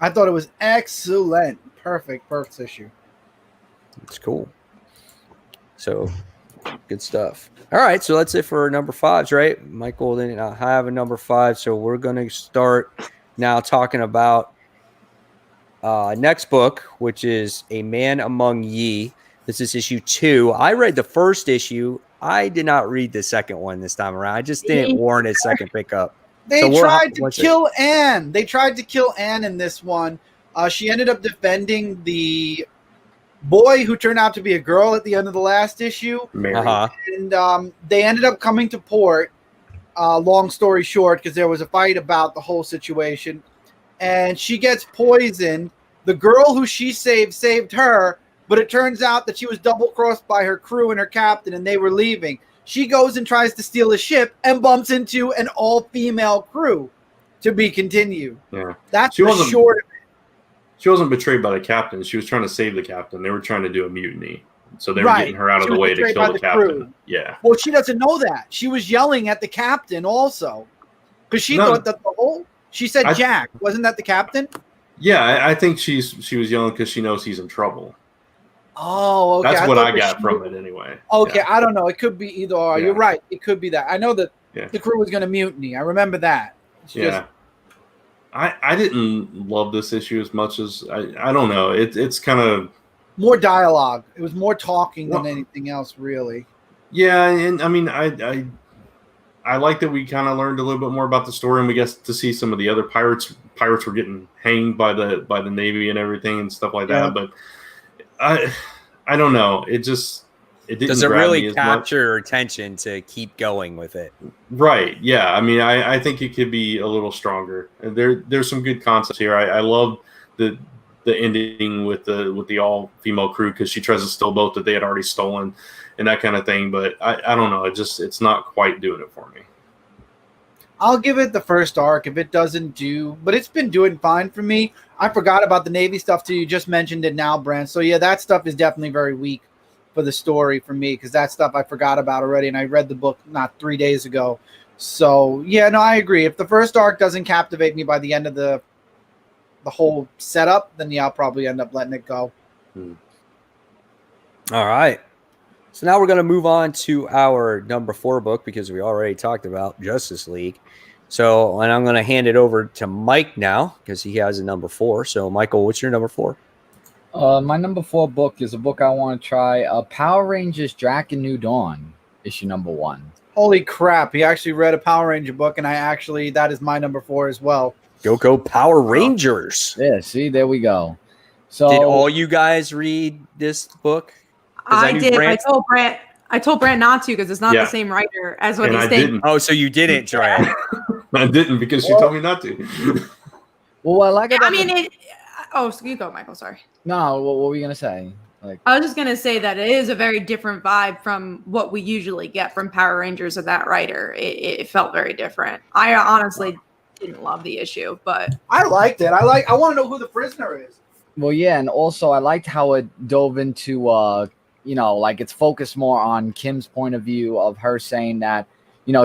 I thought it was excellent. Perfect issue. It's cool. So good stuff. All right, so that's it for number 5s, right? Michael didn't have a number 5, so we're going to start now talking about next book, which is A Man Among Ye. This is issue 2. I read the first issue. I did not read the second one this time around. I just didn't warrant a second pickup. They So tried to what's kill Anne. They tried to kill Anne in this one. She ended up defending the boy who turned out to be a girl at the end of the last issue. Mary. And they ended up coming to port, long story short, because there was a fight about the whole situation. And she gets poisoned. The girl who she saved her, but it turns out that she was double-crossed by her crew and her captain, and they were leaving. She goes and tries to steal a ship and bumps into an all-female crew, to be continued. Yeah. That's She the wasn't- short of it. She wasn't betrayed by the captain. She was trying to save the captain. They were trying to do a mutiny. So they were Right. getting her out of She the was way to betrayed kill by the the crew. captain. Yeah. Well, she doesn't know that. She was yelling at the captain also. Because she No. thought that she said Jack. Wasn't that the captain? Yeah, I think she was yelling because she knows he's in trouble. Oh, okay. That's what thought I that got she- from it anyway. Okay, Yeah. I don't know. It could be either or. Yeah. You're right. It could be that. I know that Yeah. the crew was going to mutiny. I remember that. It's Yeah. just- I didn't love this issue as much as I don't know. It's kind of more dialogue. It was more talking than Well- anything else, really. yeah, and I mean I like that we kind of learned a little bit more about the story, and we get to see some of the other pirates. Pirates were getting hanged by the Navy and everything and stuff like Yeah. that. But I don't know. It just it didn't Does it grab me really as much. capture your attention to keep going with it? Right. Yeah. I mean, I think it could be a little stronger. And there's some good concepts here. I love the ending with the all female crew, because she tries to steal a boat that they had already stolen and that kind of thing. But I don't know. It's not quite doing it for me. I'll give it the first arc if it doesn't do, but it's been doing fine for me. I forgot about the Navy stuff too. You just mentioned it now, Brent. So yeah, that stuff is definitely very weak for the story for me, because that stuff I forgot about already, and I read the book not 3 days ago. So yeah, no, I agree. If the first arc doesn't captivate me by the end of the whole setup, then yeah, I'll probably end up letting it go. All right. So now we're going to move on to our number 4 book, because we already talked about Justice League. So, and I'm going to hand it over to Mike now, because he has a number 4. So, Michael, what's your number 4? My number 4 book is a book I want to try. Power Rangers Draken New Dawn, issue number 1. Holy crap. He actually read a Power Ranger book, and that is my number 4 as well. Go Power Rangers. Yeah, see, there we go. So did all you guys read this book? I did. I told Brant not to, because it's not the same writer as what he's saying. Oh, so you didn't try it. I didn't, because she told me not to. Well, I like it. I mean, so you go, Michael. Sorry. No, what were we gonna say? I was just gonna say that it is a very different vibe from what we usually get from Power Rangers of that writer. It felt very different. I honestly didn't love the issue, but I liked it. I want to know who the prisoner is. Well, yeah, and also I liked how it dove into it's focused more on Kim's point of view of her saying that,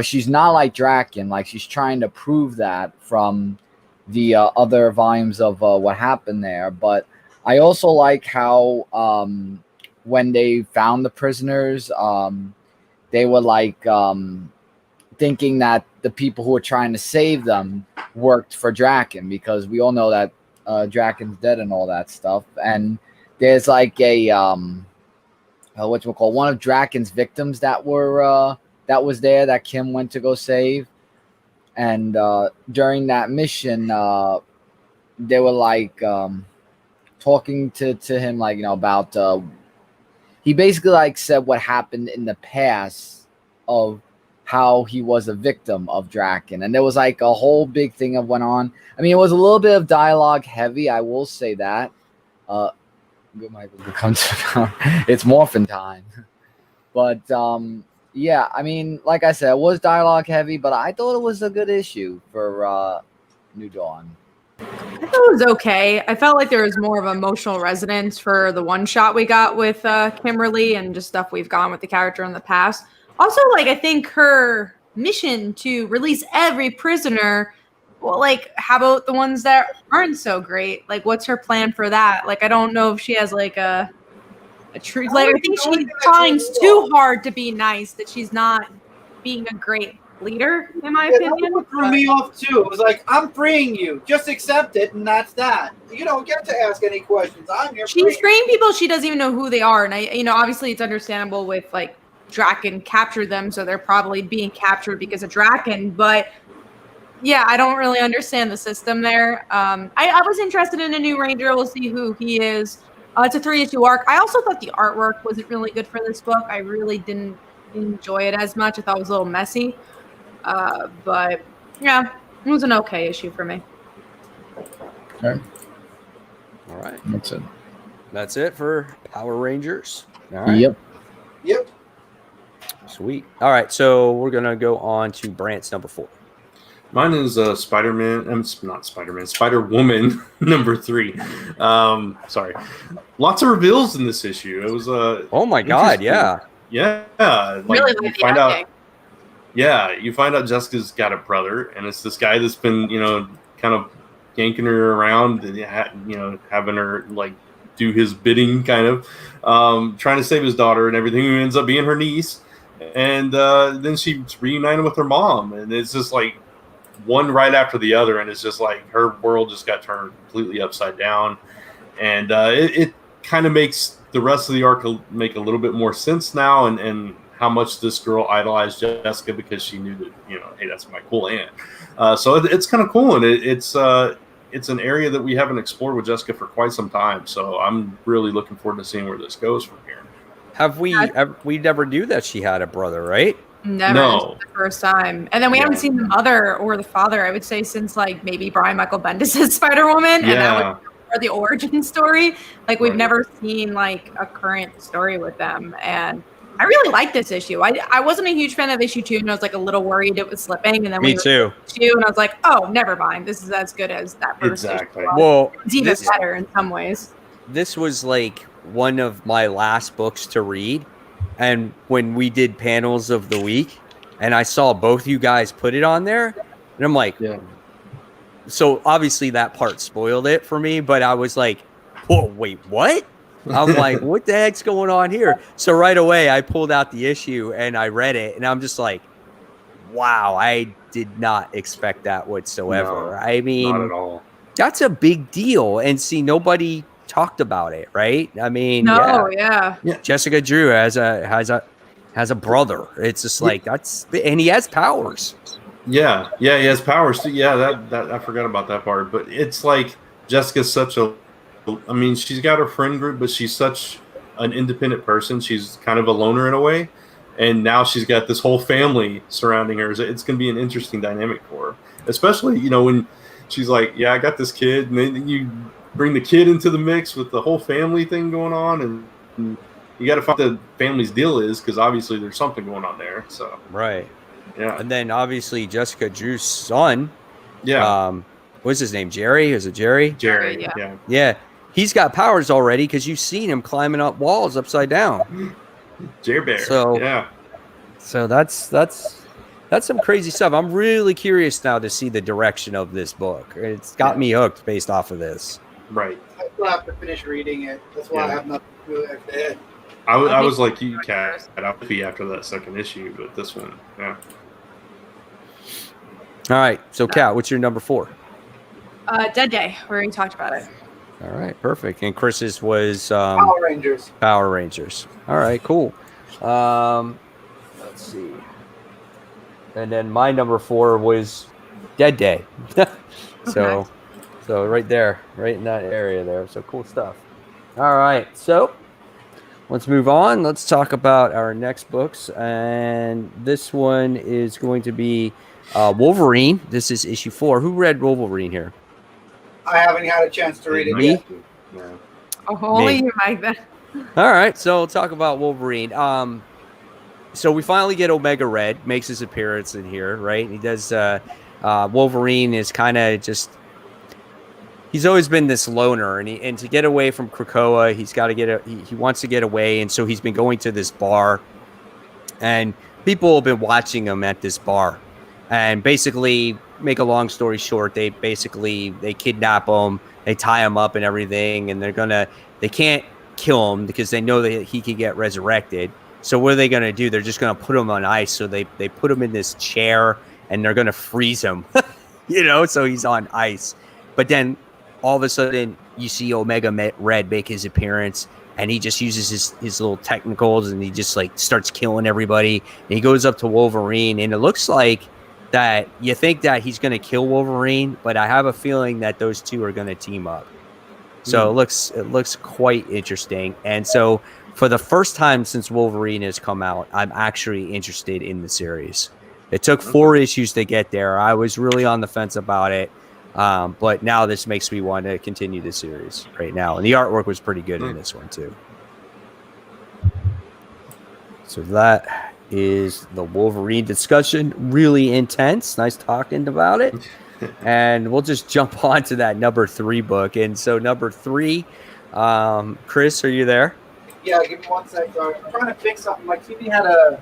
she's not like Draken, like she's trying to prove that from the other volumes of what happened there. But I also like how when they found the prisoners, they were thinking that the people who were trying to save them worked for Draken, because we all know that Draken's dead and all that stuff. And there's one of Draken's victims that was there that Kim went to go save. And during that mission, they were talking to him about he basically said what happened in the past of how he was a victim of Draken. And there was a whole big thing that went on. I mean, it was a little bit of dialogue heavy, I will say that. It's morphin' time. But yeah, I mean, like I said, it was dialogue heavy, but I thought it was a good issue for New Dawn. I thought it was okay. I felt like there was more of emotional resonance for the one shot we got with Kimberly, and just stuff we've gone with the character in the past. Also, I think her mission to release every prisoner, well, how about the ones that aren't so great? What's her plan for that? I don't know if she has a true. I think she's trying too hard to be nice, that she's not being a great leader, in my opinion. That threw me off too. It was I'm freeing you. Just accept it, and that's that. You don't get to ask any questions. I'm here. She's freeing people. She doesn't even know who they are, and obviously it's understandable with Draken captured them, so they're probably being captured because of Draken. But yeah, I don't really understand the system there. I was interested in a new Ranger. We'll see who he is. It's a 3-issue arc. I also thought the artwork wasn't really good for this book. I really didn't enjoy it as much. I thought it was a little messy. But yeah, it was an okay issue for me. Okay. All right. That's it. That's it for Power Rangers. All right. Yep. Sweet. All right. So we're going to go on to Brant's number 4. Mine is Spider-Man. Not Spider-Man. Spider-Woman number 3. Sorry. Lots of reveals in this issue. It was oh my god! Yeah. Yeah. Really like the acting. You find out Jessica's got a brother, and it's this guy that's been kind of yanking her around, and having her do his bidding, kind of trying to save his daughter and everything. Who ends up being her niece, and then she's reunited with her mom, and it's just one right after the other, and it's just her world just got turned completely upside down, and it kind of makes the rest of the arc make a little bit more sense now, and how much this girl idolized Jessica because she knew that hey, that's my cool aunt. So it's kind of cool, and it's an area that we haven't explored with Jessica for quite some time. So I'm really looking forward to seeing where this goes from here. we never knew that she had a brother, right? Never. No. This is the first time. And then we haven't seen the mother or the father, I would say, since like maybe Brian Michael Bendis' Spider-Woman. And that was for the origin story. Like we've never seen like a current story with them. And I really like this issue. I wasn't a huge fan of issue 2, and I was like a little worried it was slipping. And then Me too. Issue 2, and I was like, oh, never mind. This is as good as that first issue. Well, it's even better in some ways. This was like one of my last books to read. And when we did panels of the week and I saw both you guys put it on there, and I'm like, so obviously that part spoiled it for me, but I was like, whoa, wait, what? I'm like, what the heck's going on here? So right away I pulled out the issue and I read it, and I'm just like, wow, I did not expect that whatsoever. No, I mean, not at all. That's a big deal. And see, nobody talked about it, right? I mean, Jessica Drew has a brother. It's just like and he has powers. Yeah, he has powers too. Yeah, that I forgot about that part. But it's like Jessica's such a, I mean, she's got her friend group, but she's such an independent person. She's kind of a loner in a way, and now she's got this whole family surrounding her. It's going to be an interesting dynamic for her, especially when she's like, yeah, I got this kid, and then you bring the kid into the mix with the whole family thing going on, and you got to find what the family's deal is, because obviously there's something going on there. So and then obviously Jessica Drew's son, what's his name? Jerry? Is it Jerry? Jerry, yeah. He's got powers already because you've seen him climbing up walls upside down. Jerry Bear. So that's some crazy stuff. I'm really curious now to see the direction of this book. It's got me hooked based off of this. Right. I still have to finish reading it. That's why I have nothing to do after it. I was like you, Kat. I'll be after that second issue, but this one, All right. So, Kat, what's your number 4? Dead Day. We already talked about it. All right. Perfect. And Chris's was Power Rangers. Power Rangers. All right. Cool. Let's see. And then my number 4 was Dead Day. So right there, right in that area there. So cool stuff. All right. So let's move on. Let's talk about our next books. And this one is going to be Wolverine. This is issue 4. Who read Wolverine here? I haven't had a chance to read it yet. Oh, only you, Mike. All right. So we'll talk about Wolverine. So we finally get Omega Red, makes his appearance in here, right? He does. Wolverine is kind of just. He's always been this loner, and to get away from Krakoa, he's got to get he wants to get away, and so he's been going to this bar, and people have been watching him at this bar, and basically, make a long story short, they kidnap him, they tie him up and everything, and they can't kill him because they know that he could get resurrected. So what are they going to do? They're just going to put him on ice. So they put him in this chair and they're going to freeze him, so he's on ice. But then all of a sudden you see Omega Red make his appearance, and he just uses his little technicals, and he just like starts killing everybody. And he goes up to Wolverine, and it looks like that you think that he's going to kill Wolverine, but I have a feeling that those two are going to team up. So it looks quite interesting. And so for the first time since Wolverine has come out, I'm actually interested in the series. It took 4 issues to get there. I was really on the fence about it. But now this makes me want to continue the series right now. And the artwork was pretty good in this one too. So that is the Wolverine discussion. Really intense. Nice talking about it. And we'll just jump on to that number 3 book. And so number 3, Chris, are you there? Yeah, give me 1 second. I'm trying to fix something. My TV had a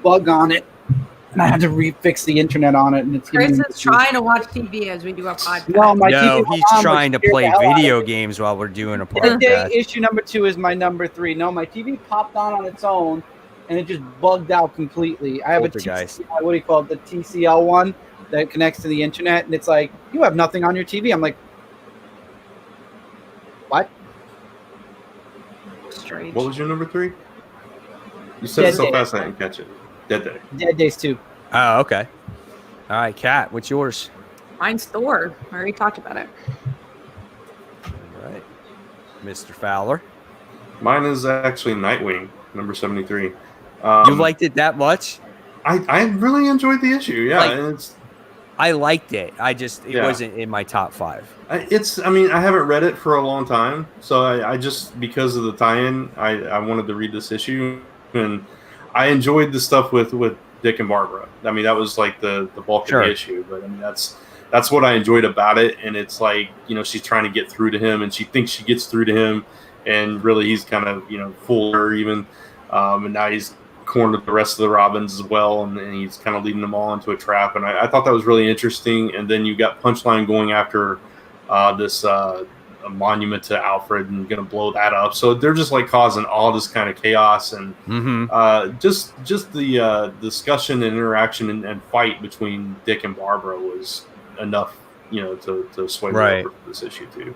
bug on it, and I had to refix the internet on it. And it's Chris is trying to watch TV as we do a podcast. No, he's trying to play video games while we're doing a podcast. Dead Day issue number 2 is my number 3. No, my TV popped on its own, and it just bugged out completely. I have a TCL, what do you call it? The TCL one that connects to the internet, and it's like, you have nothing on your TV. I'm like, what? Strange. What was your number 3? You said it so fast I didn't catch it. Dead Day. Dead Days 2. Oh, okay. All right, Kat, what's yours? Mine's Thor. I already talked about it. All right. Mr. Fowler. Mine is actually Nightwing. number 73. You liked it that much? I really enjoyed the issue. Yeah, Like, and it's I liked it. It wasn't in my top 5. I mean, I haven't read it for a long time, so I just, because of the tie-in, I wanted to read this issue, and I enjoyed the stuff with Dick and Barbara. I mean, that was like the bulk of the issue, but I mean, that's what I enjoyed about it. And it's like, you know, she's trying to get through to him, and she thinks she gets through to him, and really he's kind of, you know, fooled her even, and now he's cornered the rest of the Robins as well, and he's kind of leading them all into a trap. And I thought that was really interesting. And then you got Punchline going after this a monument to Alfred and going to blow that up. So they're just like causing all this kind of chaos, and just the discussion and interaction and fight between Dick and Barbara was enough, you know, to sway me over for this issue too.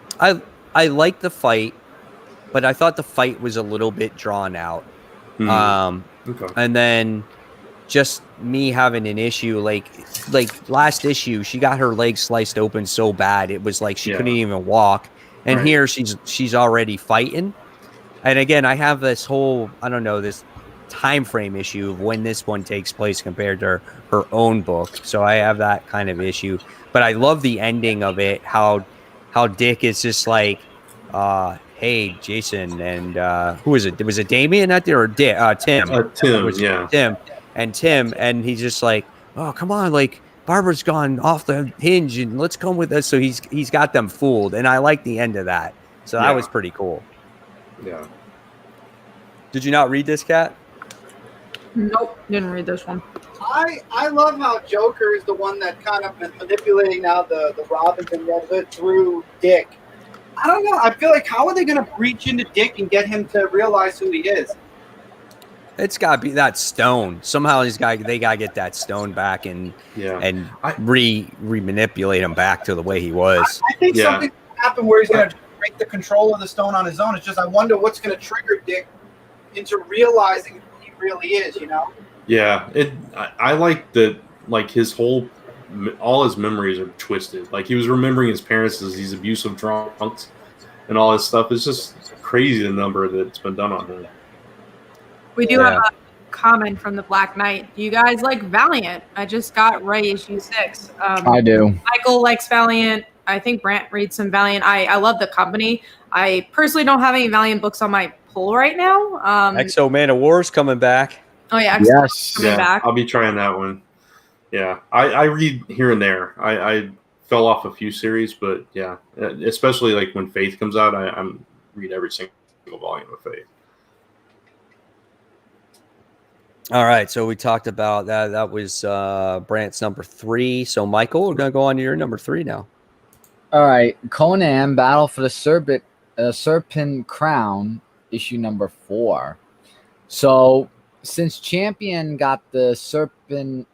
I liked the fight, but I thought the fight was a little bit drawn out. Okay. And then just me having an issue, like last issue, she got her leg sliced open so bad it was like she couldn't even walk. And here she's already fighting. And again, I have this whole, I don't know, this time frame issue of when this one takes place compared to her own book. So I have that kind of issue. But I love the ending of it, how Dick is just like, hey, Jason, and who was it? Was it Damien out there or Tim? Tim, Tim. And Tim, and he's just like, oh, come on, like, Barbara's gone off the hinge, and let's come with us. So he's got them fooled, and I like the end of that. So that was pretty cool. Yeah. Did you not read this, Kat? Nope, didn't read this one. I love how Joker is the one that kind of been manipulating now the Robins and Red Hood through Dick. I don't know. I feel like, how are they going to reach into Dick and get him to realize who he is? It's got to be that stone. Somehow they got to get that stone back and re-manipulate him back to the way he was. I think something happened where he's going to break the control of the stone on his own. It's just, I wonder what's going to trigger Dick into realizing who he really is, you know? Yeah. I like that, like, all his memories are twisted. Like, he was remembering his parents as these abusive drunks and all this stuff. It's just crazy, the number that's been done on him. We do have a comment from the Black Knight. Do you guys like Valiant? I just got Ray issue 6. I do. Michael likes Valiant. I think Brant reads some Valiant. I love the company. I personally don't have any Valiant books on my pull right now. Exo Man of War's coming back. Oh yeah, coming back. I'll be trying that one. Yeah, I read here and there. I fell off a few series, but yeah, especially like when Faith comes out, I read every single volume of Faith. All right, so we talked about that. That was Brant's number 3. So Michael, we're gonna go on to your number 3 now. All right, Conan: Battle for the Serpent Crown, issue number 4. So since Champion got the Serpent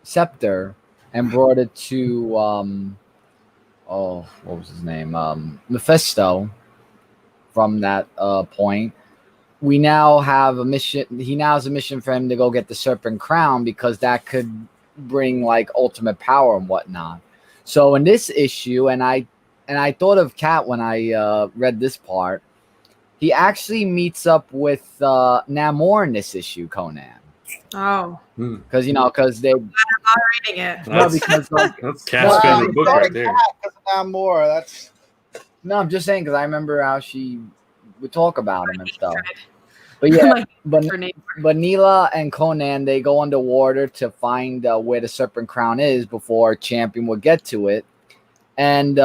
scepter and brought it to what was his name, Mephisto, from that point, we now have a mission. He now has a mission for him to go get the Serpent Crown, because that could bring like ultimate power and whatnot. So in this issue, and I thought of Kat when I read this part, he actually meets up with Namor in this issue, Conan. Oh, because they. I'm not reading it. That's Cat's favorite book right there. Namor. That's. No, I'm just saying, because I remember how she would talk about him and stuff. But yeah, but Neela and Conan, they go underwater to find where the Serpent Crown is before Champion would get to it. And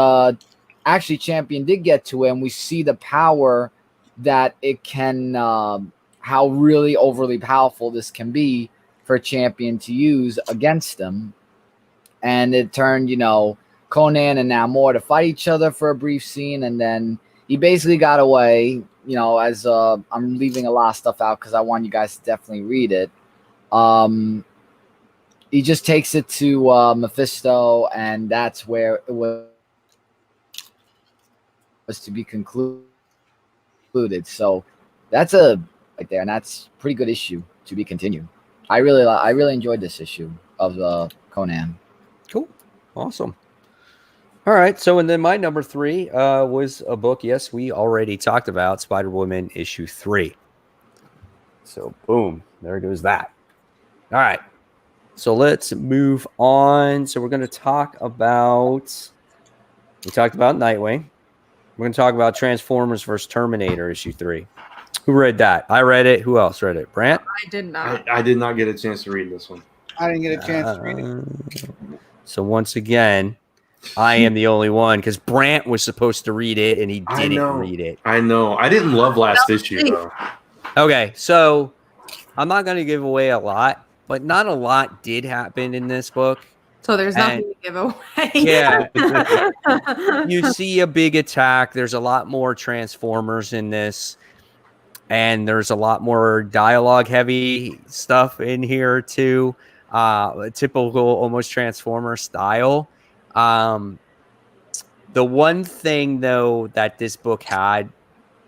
actually, Champion did get to it, and we see the power that it can, how really overly powerful this can be for Champion to use against them. And it turned, Conan and Namor to fight each other for a brief scene, and then he basically got away. As I'm leaving a lot of stuff out because I want you guys to definitely read it. He just takes it to Mephisto, and that's where it was to be concluded. So that's right there, and that's a pretty good issue to be continued. I really enjoyed this issue of Conan. Cool, awesome. All right, so and then my number 3 was a book, yes, we already talked about, Spider-Woman issue 3. So boom, there goes that. All right. So let's move on. So we're going to talk about, we talked about Nightwing. We're going to talk about Transformers versus Terminator issue 3. Who read that? I read it. Who else read it? Brant? I did not. I did not get a chance to read this one. I didn't get a chance to read it. So once again, I am the only one because Brant was supposed to read it and he didn't read it. I know. I didn't love last issue though. Okay, so I'm not going to give away a lot, but not a lot did happen in this book. So there's nothing to give away. Yeah. You see a big attack. There's a lot more Transformers in this. And there's a lot more dialogue heavy stuff in here too. Typical almost Transformer style. The one thing though that this book had,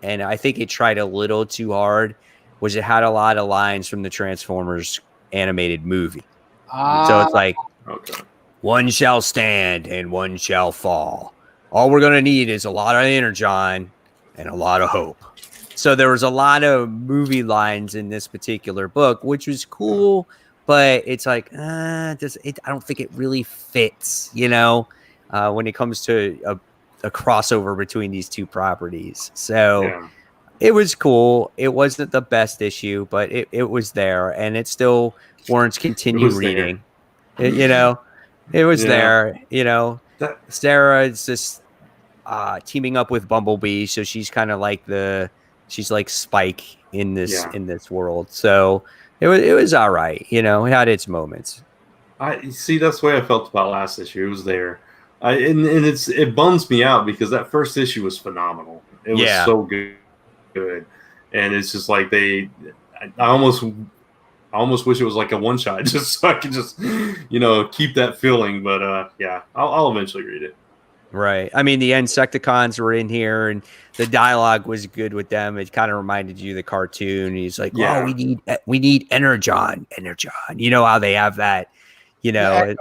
and I think it tried a little too hard, was it had a lot of lines from the Transformers animated movie. So it's like, one shall stand and one shall fall. All we're going to need is a lot of energon and a lot of hope. So there was a lot of movie lines in this particular book, which was cool, but it's like, I don't think it really fits, when it comes to a crossover between these two properties. So it was cool. It wasn't the best issue, but it was there, and it still warrants continued reading. It was there. Sarah is just teaming up with Bumblebee, so she's kind of like she's like Spike in this world. So it was all right. It had its moments. I see. That's the way I felt about last issue. It was there. It bums me out because that first issue was phenomenal. It was so good, and it's just like I almost wish it was like a one shot, just so I could just keep that feeling. But I'll eventually read it. Right. I mean, the Insecticons were in here, and the dialogue was good with them. It kind of reminded you of the cartoon. He's like, "Oh, we need energon. You know how they have that." Right?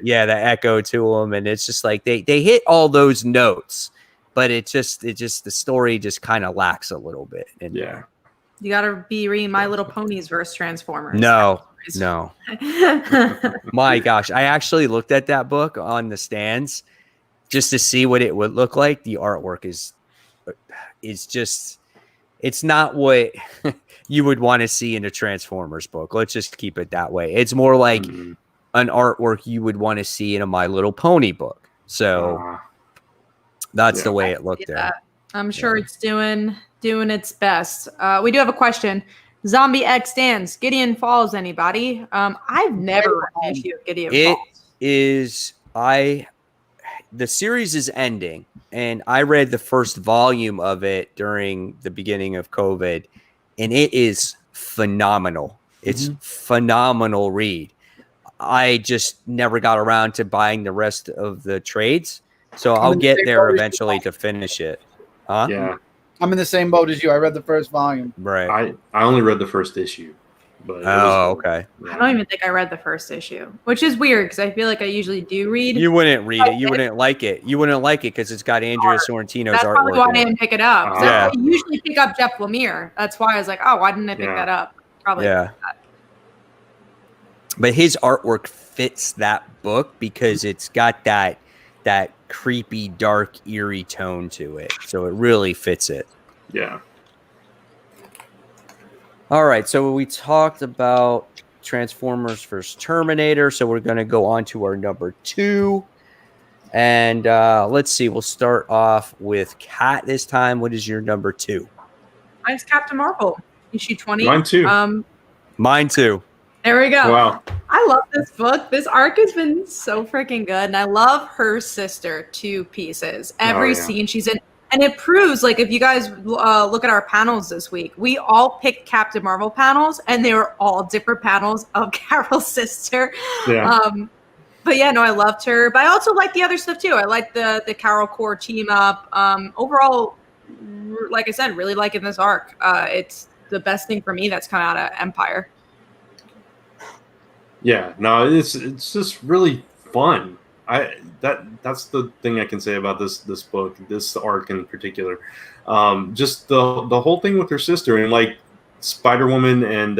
Yeah, the echo to them, and it's just like they hit all those notes, but it just the story just kind of lacks a little bit. And you gotta be reading My Little Ponies versus Transformers. No. My gosh, I actually looked at that book on the stands just to see what it would look like. The artwork is just, it's not what you would want to see in a Transformers book. Let's just keep it that way. It's more like an artwork you would want to see in a My Little Pony book. So that's the way it looked there. I'm sure it's doing its best. We do have a question. Zombie X stands. Gideon Falls, anybody? I've never read an issue of Gideon Falls. The series is ending, and I read the first volume of it during the beginning of COVID, and it is phenomenal. It's phenomenal read. I just never got around to buying the rest of the trades, so I'll get there eventually to finish it. Huh? Yeah. I'm in the same boat as you. I read the first volume. Right. I only read the first issue. But okay. I don't even think I read the first issue, which is weird because I feel like I usually do read. You wouldn't read it. You wouldn't like it. You wouldn't like it because it's got Andrea Sorrentino's That's artwork. That's probably why I didn't pick it up. Yeah. I usually pick up Jeff Lemire. That's why I was like, oh, why didn't I pick that up? Probably. Yeah. But his artwork fits that book because it's got that creepy, dark, eerie tone to it. So it really fits it. Yeah. All right. So we talked about Transformers versus Terminator. So we're going to go on to our number 2. And let's see. We'll start off with Kat this time. What is your number 2? Mine's Captain Marvel, issue 20. Mine too. Mine too. There we go. Wow. I love this book. This arc has been so freaking good. And I love her sister to pieces. Every scene she's in. And it proves, like, if you guys look at our panels this week, we all picked Captain Marvel panels, and they were all different panels of Carol's sister. Yeah. But yeah, no, I loved her. But I also like the other stuff too. I like the Carol Core team up. Overall, like I said, really liking this arc. It's the best thing for me that's come out of Empire. Yeah, no, it's just really fun. That's the thing I can say about this book, this arc in particular. Just the whole thing with her sister, and like Spider-Woman and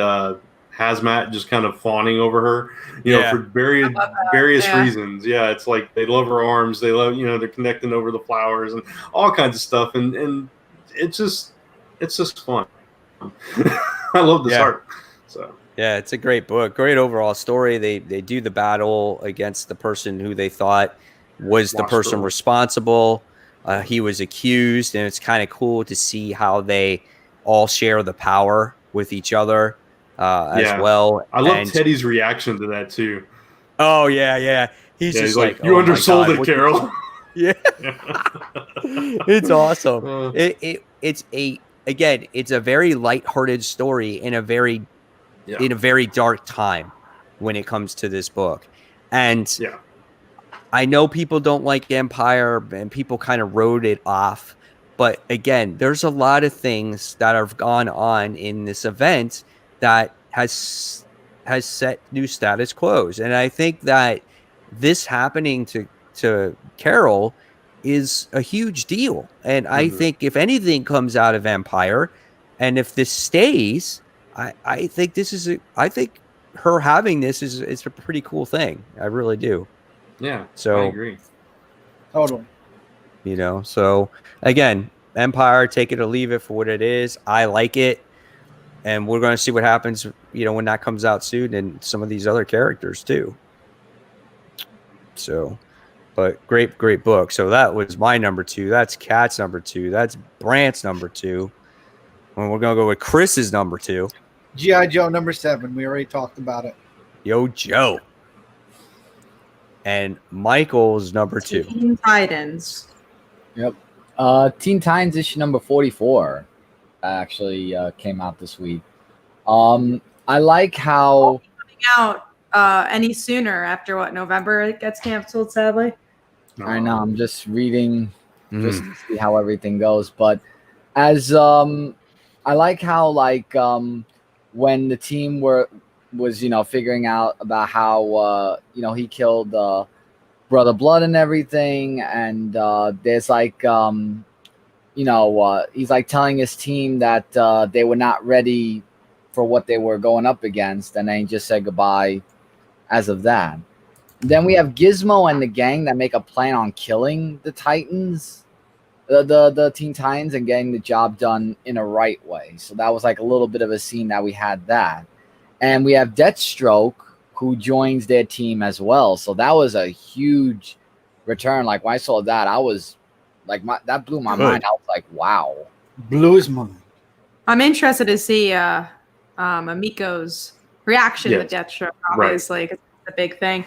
Hazmat just kind of fawning over her, for various reasons. Yeah, it's like they love her arms, they love, they're connecting over the flowers and all kinds of stuff, and it's just fun. I love this art. So yeah, it's a great book, great overall story. They do the battle against the person who they thought was the person responsible. He was accused, and it's kind of cool to see how they all share the power with each other as well. I love Teddy's reaction to that too. Oh yeah. He's like, you undersold it, Carol. Yeah. It's awesome. It's a very lighthearted story in a very dark time when it comes to this book. And I know people don't like Empire and people kind of wrote it off. But again, there's a lot of things that have gone on in this event that has set new status quos. And I think that this happening to Carol is a huge deal. And I think if anything comes out of Empire, and if this stays, I think I think her having this is a pretty cool thing. I really do. Yeah. So I agree. Totally. So again, Empire, take it or leave it for what it is. I like it. And we're going to see what happens, when that comes out soon, and some of these other characters too. So, but great book. So that was my number 2. That's Kat's number 2. That's Brant's number 2. And we're going to go with Chris's number 2. G.I. Joe number 7. We already talked about it. Yo, Joe. And Michael's number 2. Teen Titans. Yep. Teen Titans issue number 44 actually came out this week. I like how coming out any sooner after November it gets canceled, sadly. I know, I'm just reading just to see how everything goes. But as I like how when the team was figuring out about how he killed Brother Blood and everything, and there's he's telling his team that they were not ready for what they were going up against, and then he just said goodbye as of that. Then we have Gizmo and the gang that make a plan on killing the Titans, the Teen Titans, and getting the job done in a right way. So that was a little bit of a scene that we had that. And we have Deathstroke, who joins their team as well. So that was a huge return. When I saw that, I was that blew my mind. I was like, wow. Blew his mind. I'm interested to see Amiko's reaction to Deathstroke, obviously, because it's a big thing.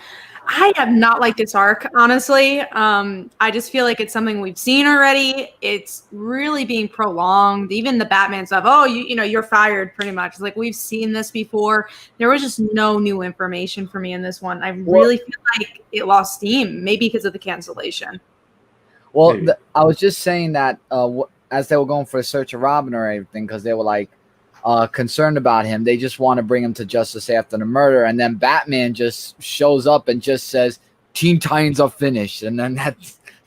I have not liked this arc, honestly. I just feel like it's something we've seen already. It's really being prolonged. Even the Batman stuff. Oh, you're fired, pretty much. It's we've seen this before. There was just no new information for me in this one. I really feel like it lost steam, maybe because of the cancellation. Well, I was just saying that as they were going for a search of Robin or everything, because they were concerned about him. They just want to bring him to justice after the murder. And then Batman just shows up and just says, Teen Titans are finished. And then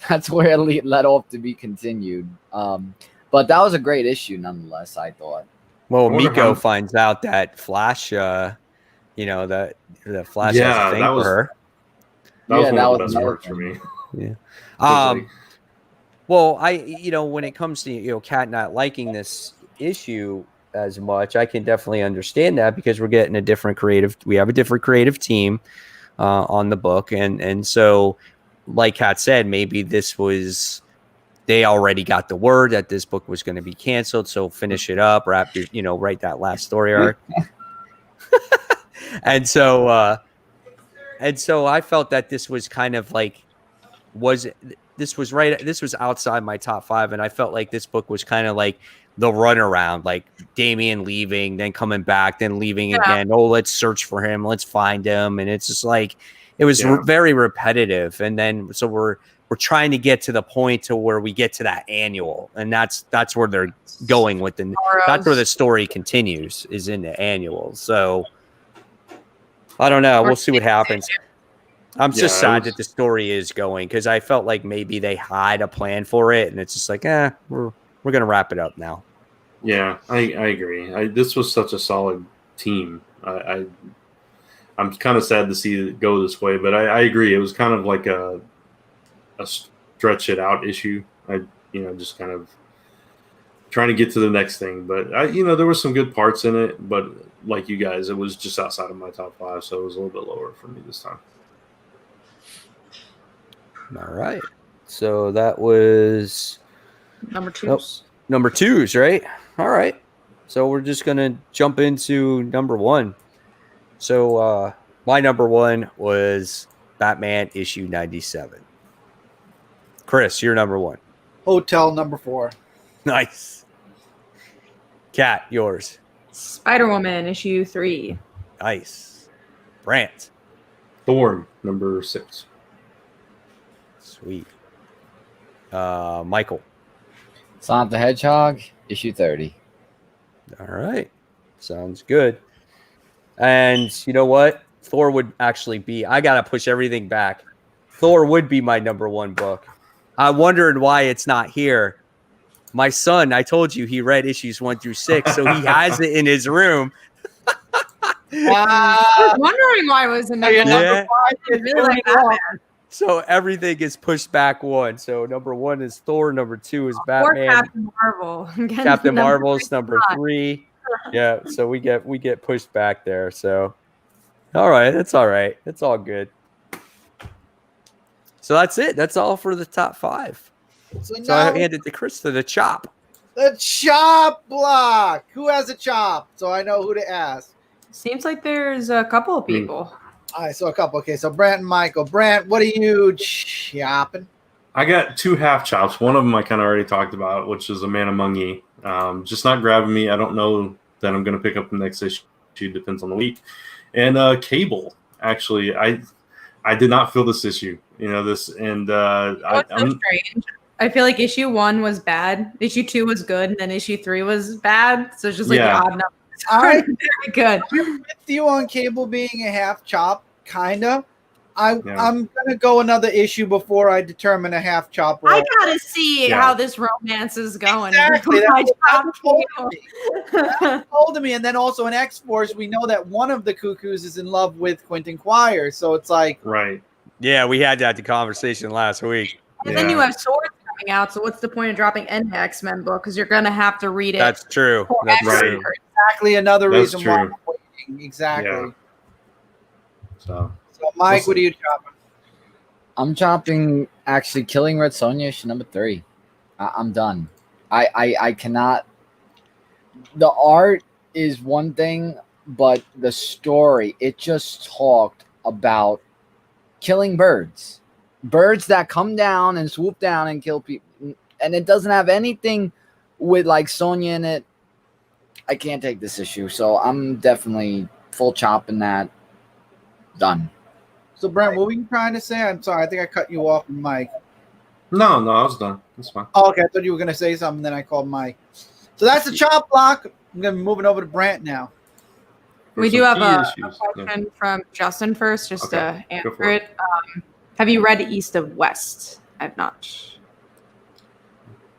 that's where it led off to be continued. But that was a great issue nonetheless, I thought. Well, Miko finds out that Flash, the Flash has a thing for her. That was one of the best works for me. Yeah. Well, when it comes to, Kat not liking this issue as much, I can definitely understand that, because we're getting we have a different creative team on the book. And so, like Kat said, maybe they already got the word that this book was going to be canceled. So finish it up, write that last story arc. And so I felt that this was kind of this was outside my top 5. And I felt like this book was kind of the runaround, Damian leaving, then coming back, then leaving again. Oh, let's search for him. Let's find him. And it's just it was very repetitive. And then, so we're trying to get to the point to where we get to that annual. And that's where they're going with that's where the story continues, is in the annual. So I don't know. We'll see what happens. I'm just sad that the story is going, because I felt like maybe they had a plan for it. And it's just we're going to wrap it up now. Yeah, I agree. This was such a solid team. I'm kind of sad to see it go this way, but I agree. It was kind of like a stretch it out issue. Just kind of trying to get to the next thing. But there were some good parts in it. But like you guys, it was just outside of my top 5, so it was a little bit lower for me this time. All right. So that was Number 2s. Number 2s, right? All right. So we're just gonna jump into number 1. So my number 1 was Batman issue 97. Chris, you're number 1. Hotel number 4. Nice. Kat, yours. Spider-Woman issue 3. Nice. Brant. Thor number 6. Sweet. Michael. Sonic the Hedgehog, issue 30. All right. Sounds good. And you know what? Thor would actually be, I got to push everything back. Thor would be my number 1 book. I wondered why it's not here. My son, I told you he read issues 1 through 6, so he has it in his room. I was wondering why it was in number 1. Yeah. I really like Batman. So everything is pushed back 1. So number 1 is Thor. Number 2 is Or Batman. Captain Marvel. Again, Captain number Marvel's number 3. Yeah, so we get pushed back there. So all right, it's all right. It's all good. So that's it. That's all for the top 5. So So I now handed to Chris to the chop. the chop block. Who has a chop? So I know who to ask. Seems like there's a couple of people. All right, so a couple. Okay, so Brant and Michael. Brant, what are you chopping? I got 2 half chops. One of them I kind of already talked about, which is A Man Among Ye. Just not grabbing me. I don't know that I'm going to pick up the next issue. Depends on the week. And Cable. Actually, I did not feel this issue. I'm So strange. I feel like issue 1 was bad, issue 2 was good, and then issue 3 was bad. So it's just like Yeah. the odd numbers. I- Very good. I'm with you on Cable being a half chop, kinda. I'm Yeah. gonna go another issue before I determine a half chop. I role. gotta see Yeah. how this romance is going. Exactly. I That's what top told me. And then also in X-Force, we know that one of the Cuckoos is in love with Quentin Quire. So it's like, right. Yeah, we had that conversation last week. And then you Yeah. have Swords coming out. So what's the point of dropping an X-Men book? Because you're gonna have to read it. That's true. for That's X-Men. true. exactly another That's reason why true. I'm waiting. Exactly. Yeah. So So Mike, what are you chopping? I'm chopping actually Killing Red Sonja issue number 3. I'm done. I cannot. The art is one thing, but the story, it just talked about killing birds that come down and swoop down and kill people, and it doesn't have anything with like Sonja in it. I can't take this issue, so I'm definitely full chopping that. Done. So Brent, what were you trying to say? I'm sorry, I think I cut you off, Mike. No, I was done. That's fine. Oh, okay, I thought you were gonna say something, then I called Mike. So that's the chop block. I'm gonna be moving over to Brant now. We For do some have key a issues. question from Justin first, just Okay, to go answer for it. it. Have you read East of West? I've not.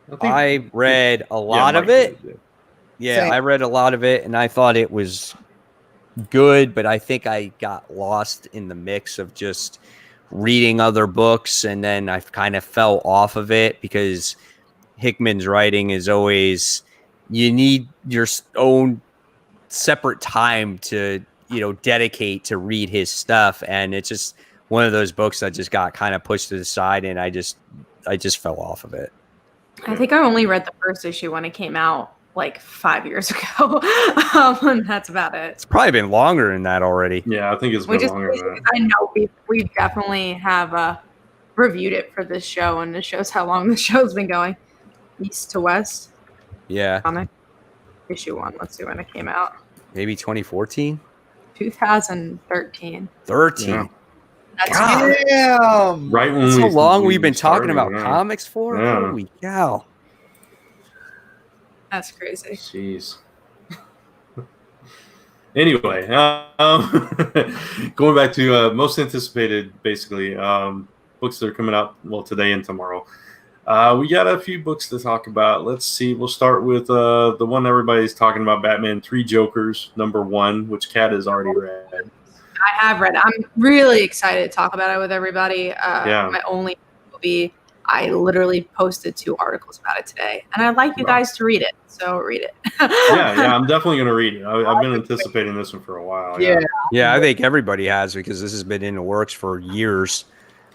think- I read a lot Yeah, of Mike it. did, Yeah, Same. I read a lot of it, and I thought it was good, but I think I got lost in the mix of just reading other books, and then I kind of fell off of it because Hickman's writing is always, you need your own separate time to, dedicate to read his stuff, and it's just one of those books that just got kind of pushed to the side, and I just fell off of it. I think I only read the first issue when it came out like 5 years ago. And that's about it. It's probably been longer than that already. Yeah, I think it's been Which is longer crazy than because I know we definitely have reviewed it for this show, and it shows how long the show's been going. East to West Yeah, comic issue 1. Let's see when it came out. maybe 2014, 2013. 13. Yeah. That's God. Damn. right when That's we how long we we've been talking started, about yeah. comics for? Yeah. Holy cow. That's crazy. Jeez. Anyway, going back to most anticipated, basically, books that are coming out, well, today and tomorrow. We got a few books to talk about. Let's see. We'll start with the one everybody's talking about, Batman 3 Jokers, #1, which Kat has already read. I have read it. I'm really excited to talk about it with everybody. Yeah. My only will be I literally posted 2 articles about it today, and I'd like you guys to read it. So read it. yeah, I'm definitely going to read it. I've been anticipating this one for a while. Yeah, I think everybody has, because this has been in the works for years.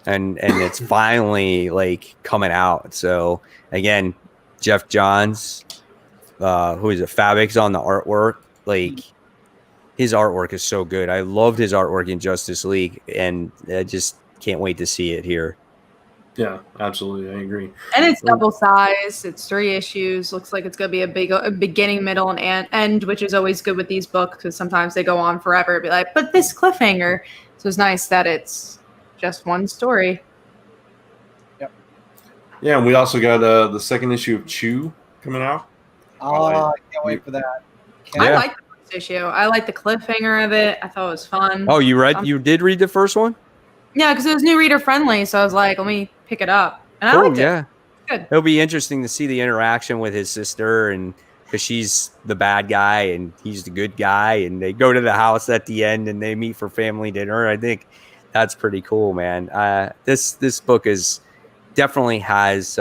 And it's finally like coming out. So again, Jeff Johns, who is it? Fabic's on the artwork. Like, his artwork is so good. I loved his artwork in Justice League, and I just can't wait to see it here. Yeah, absolutely, I agree. And it's double size. It's 3 issues. Looks like it's going to be a beginning, middle, and end, which is always good with these books because sometimes they go on forever. It'd be like, but this cliffhanger. So it's nice that it's just one story. Yep. Yeah, and we also got the second issue of Chew coming out. Oh, I can't wait for that. I like the first issue. I like the cliffhanger of it. I thought it was fun. Oh, you did read the first one? Yeah, because it was new reader friendly. So I was like, let me pick it up. And I liked it. Good. It'll be interesting to see the interaction with his sister, and because she's the bad guy and he's the good guy, and they go to the house at the end and they meet for family dinner. I think that's pretty cool, man. This book definitely has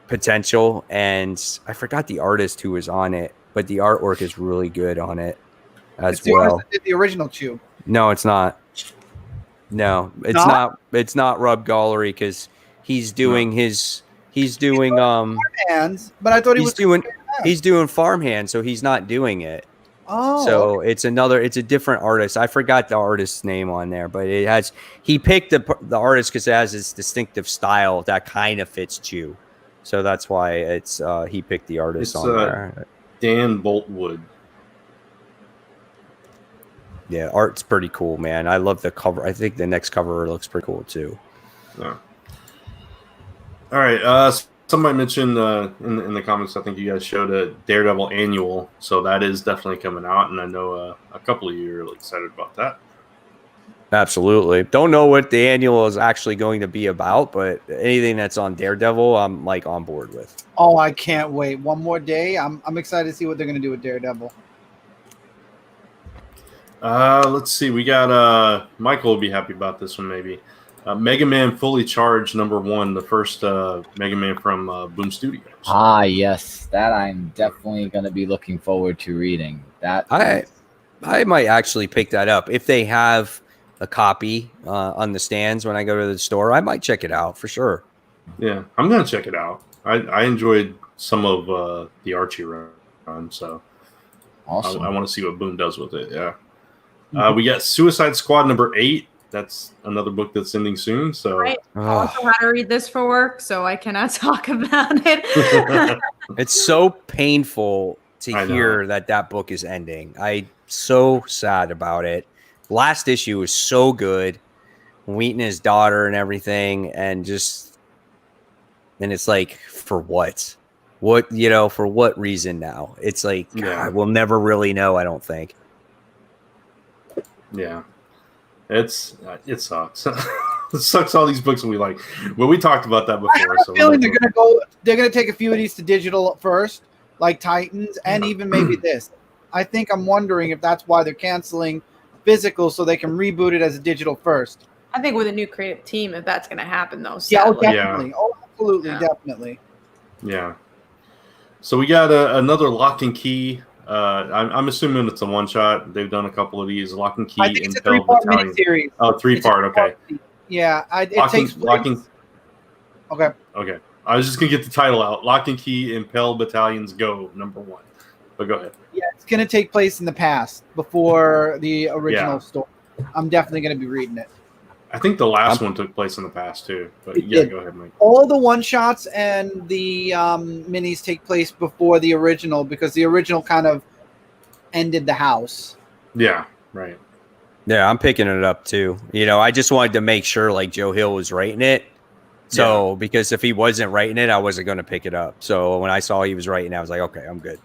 potential, and I forgot the artist who was on it, but the artwork is really good on it as well. Did the original Chew? No, it's not. No, it's not. It's not Rob Gallery, because he's doing Farmhands, but I thought he's doing Farmhand, so he's not doing it. Oh, so it's a different artist. I forgot the artist's name on there, but he picked the artist because it has this distinctive style that kind of fits Chew. So that's why he picked the artist on there. Dan Boltwood. Yeah, art's pretty cool, man. I love the cover. I think the next cover looks pretty cool too. Yeah. All right. Somebody mentioned in the comments, I think you guys showed a Daredevil Annual, so that is definitely coming out, and I know a couple of you are really excited about that. Absolutely. Don't know what the annual is actually going to be about, but anything that's on Daredevil, I'm like on board with. Oh, I can't wait. One more day. I'm excited to see what they're going to do with Daredevil. Let's see. We got Michael will be happy about this one, maybe. Mega Man Fully Charged #1, the first Mega Man from Boom Studios. Ah, yes, that I'm definitely going to be looking forward to reading. That I might actually pick that up if they have a copy on the stands when I go to the store. I might check it out for sure. Yeah, I'm gonna check it out. I enjoyed some of the Archie run, so awesome. I want to see what Boom does with it. Yeah. We got Suicide Squad #8. That's another book that's ending soon. So I also had to read this for work, so I cannot talk about it. It's so painful to hear that book is ending. I'm so sad about it. Last issue was so good. Wheaton, his daughter, and everything, and it's like, for what? For what reason now? It's like, God, we'll never really know, I don't think. Yeah. It sucks. It sucks all these books that we like. Well, we talked about that before. I have a feeling they're gonna take a few of these to digital first, like Titans, and even maybe this. I think I'm wondering if that's why they're canceling physical so they can reboot it as a digital first. I think with a new creative team, if that's gonna happen though. Yeah, sadly. definitely. Yeah. Oh, absolutely, definitely. Yeah. So we got another Lock and Key. I'm assuming it's a one shot. They've done a couple of these. Lock and Key. I think it's a 3-part miniseries. Oh, 3-part. Okay. Yeah, it takes place. Okay. Okay. I was just gonna get the title out. Lock and Key, Impel Battalions Go #1. But go ahead. Yeah, it's gonna take place in the past before the original story. I'm definitely gonna be reading it. I think the last one took place in the past too. But go ahead, Mike. All the one shots and the minis take place before the original because the original kind of ended the house. Yeah, right. Yeah, I'm picking it up too. I just wanted to make sure like Joe Hill was writing it. So because if he wasn't writing it, I wasn't going to pick it up. So when I saw he was writing it, I was like, okay, I'm good.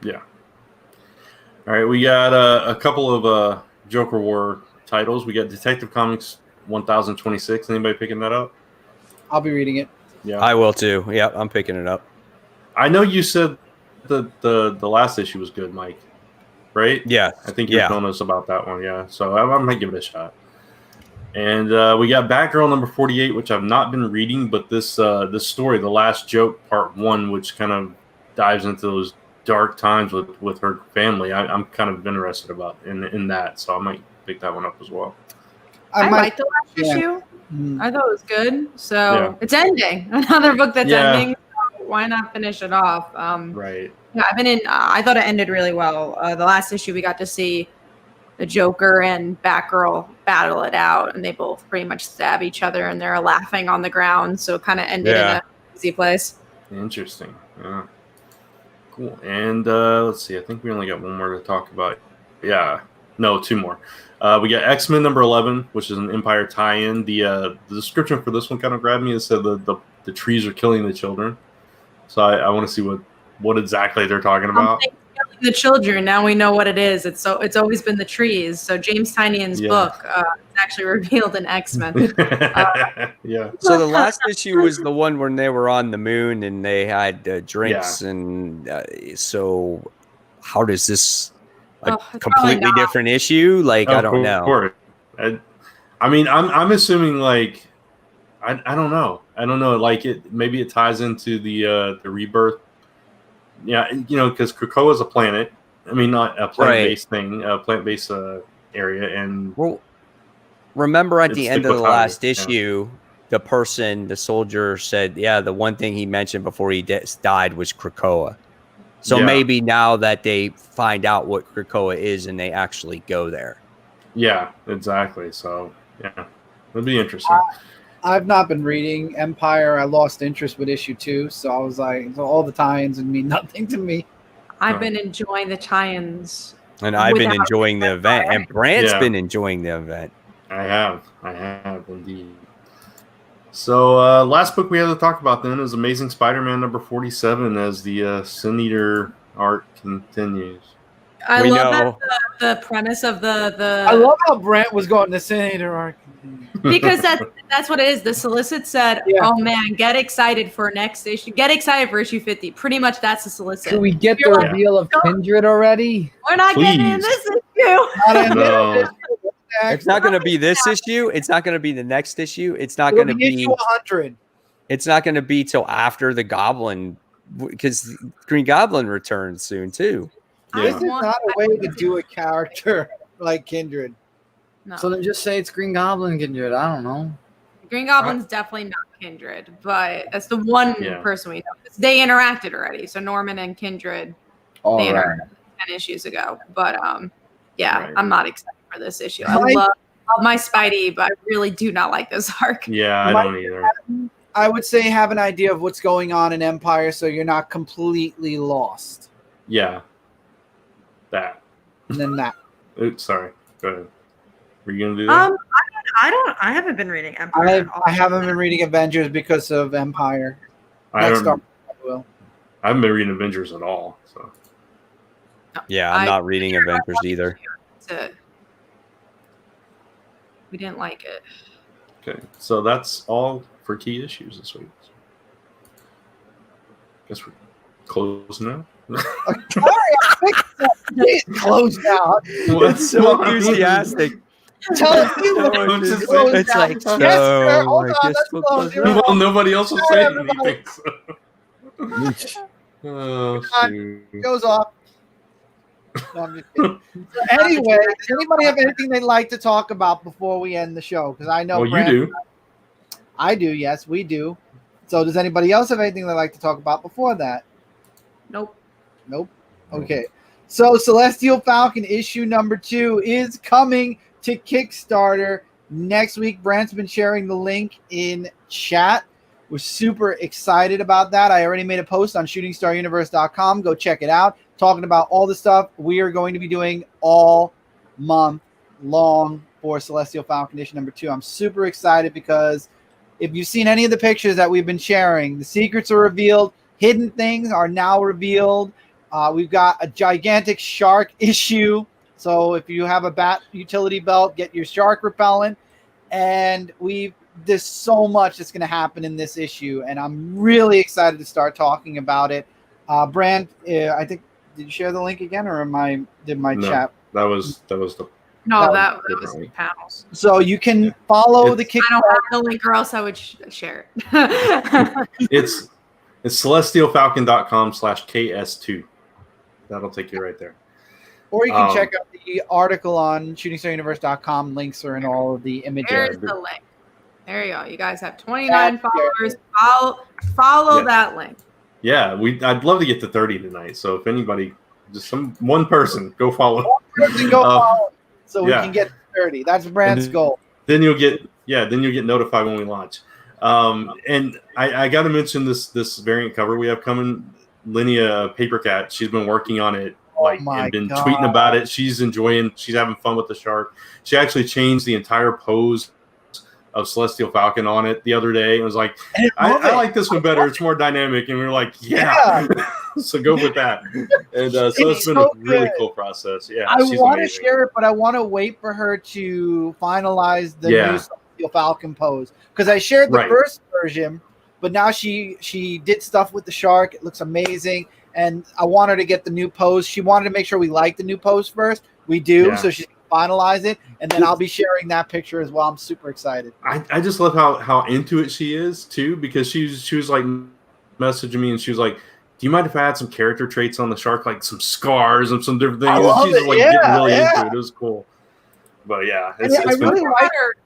Yeah. All right, we got a couple of Joker War titles. We got Detective Comics 1026. Anybody picking that up? I'll be reading it. Yeah, I will too. Yeah, I'm picking it up. I know you said the last issue was good, Mike. Right? Yeah, I think you're telling us about that one. Yeah, so I might give it a shot. And we got Batgirl number 48, which I've not been reading, but this story, The Last Joke, Part 1, which kind of dives into those dark times with her family. I'm kind of interested about in that, so I might pick that one up as well. I liked the last issue. I thought it was good. So it's ending. Another book that's ending. So why not finish it off? Right. Yeah, I've been in. I thought it ended really well. The last issue we got to see the Joker and Batgirl battle it out, and they both pretty much stab each other, and they're laughing on the ground. So it kind of ended in a easy place. Interesting. Yeah. Cool. And let's see. I think we only got one more to talk about. Yeah. No, two more. We got X-Men number 11, which is an Empire tie-in. The description for this one kind of grabbed me. It said the trees are killing the children. So I want to see what exactly they're talking about. Killing the children. Now we know what it is. It's always been the trees. So James Tynion's book is actually revealed in X-Men. Yeah. So the last issue was the one when they were on the moon and they had drinks, and so how does this? A completely different issue? Like, I don't know. I mean, I'm assuming like I don't know. I don't know. Like maybe it ties into the rebirth. Yeah, because Krakoa is a planet. I mean, not a plant-based thing, a plant-based area. And well, remember at the end of the last issue, the soldier said, the one thing he mentioned before he died was Krakoa. So maybe now that they find out what Krakoa is and they actually go there. Yeah, exactly. So, it'd be interesting. I've not been reading Empire. I lost interest with issue 2, so I was like, all the tie-ins mean nothing to me. I've been enjoying the tie-ins. And I've been enjoying the event. And Brant's been enjoying the event. I have indeed. So last book we have to talk about then is Amazing Spider-Man number 47 as the Sin Eater arc continues. I love the premise of the. I love how Brant was going to Sin Eater arc. Because that's what it is. The solicit said, "Oh man, get excited for next issue. Get excited for issue 50." Pretty much that's the solicit. Can we get the reveal of Kindred already? We're not getting in this issue. No. It's not going to be this issue. It's not going to be the next issue. It's not going to be issue 100. It's not going to be till after the Goblin, because Green Goblin returns soon too. This is not a way to do a character like Kindred. No. So then just say it's Green Goblin Kindred. I don't know. Green Goblin's definitely not Kindred, but that's the one person we know. They interacted already. So Norman and Kindred, they interacted 10 issues ago. But I'm not excited for this issue. I love my Spidey, but I really do not like this arc. Yeah, I don't either. I would say have an idea of what's going on in Empire so you're not completely lost. Yeah. That. And then that. Oops, sorry. Go ahead. Were you gonna do that? I haven't been reading Empire. I haven't been reading Avengers because of Empire. I haven't been reading Avengers at all. So. Yeah, I'm not reading Avengers either. We didn't like it. Okay, so that's all for key issues this week. Guess we're closing now. Close now. It's so enthusiastic. Tell me it's like so. Yes, sir. Hold on, let's close. Well, nobody else will say anything. So. Oh, shoot. Goes off. Anyway, does anybody have anything they'd like to talk about before we end the show? Because I know you do. I do. Yes, we do. So, does anybody else have anything they'd like to talk about before that? Nope. Okay. So, Celestial Falcon issue number 2 is coming to Kickstarter next week. Brant's been sharing the link in chat. We're super excited about that. I already made a post on shootingstaruniverse.com. Go check it out. Talking about all the stuff we are going to be doing all month long for Celestial Falcon issue number 2. I'm super excited because if you've seen any of the pictures that we've been sharing, the secrets are revealed. Hidden things are now revealed. We've got a gigantic shark issue. So if you have a bat utility belt, get your shark repellent. And we've there's so much that's going to happen in this issue, and I'm really excited to start talking about it. Brand, I think, did you share the link again, or did my chat? That was the. No, that was panels. So you can follow the Kickstarter. I don't have the link, or else I would share it. It's celestialfalcon.com/KS2. That'll take you right there. Or you can check out the article on shootingstaruniverse.com. Links are in all of the images. There's the link. There you go. You guys have 29 followers. Follow that link. Yeah, I'd love to get to 30 tonight. So if anybody, just one person, go follow. One person go follow. So we can get to 30. That's Brand's goal. Then you'll get notified when we launch. And I got to mention this variant cover we have coming. Linnea Papercat, she's been working on it and been tweeting about it. She's having fun with the shark. She actually changed the entire pose of Celestial Falcon on it the other day. It was like, I like this one better. It's more dynamic. And we were like, yeah. So go with that. And so it's been a really cool process. Yeah, I want to share it, but I want to wait for her to finalize the new Celestial Falcon pose. Because I shared the first version, but now she did stuff with the shark. It looks amazing. And I want her to get the new pose. She wanted to make sure we like the new pose first. We do. So she's finalize it, and then I'll be sharing that picture as well. I'm super excited. I just love how into it she is too, because she was like messaging me and she was like, do you mind if I add some character traits on the shark, like some scars and some different things? She's like getting really into it. It was cool. But yeah, I really like her.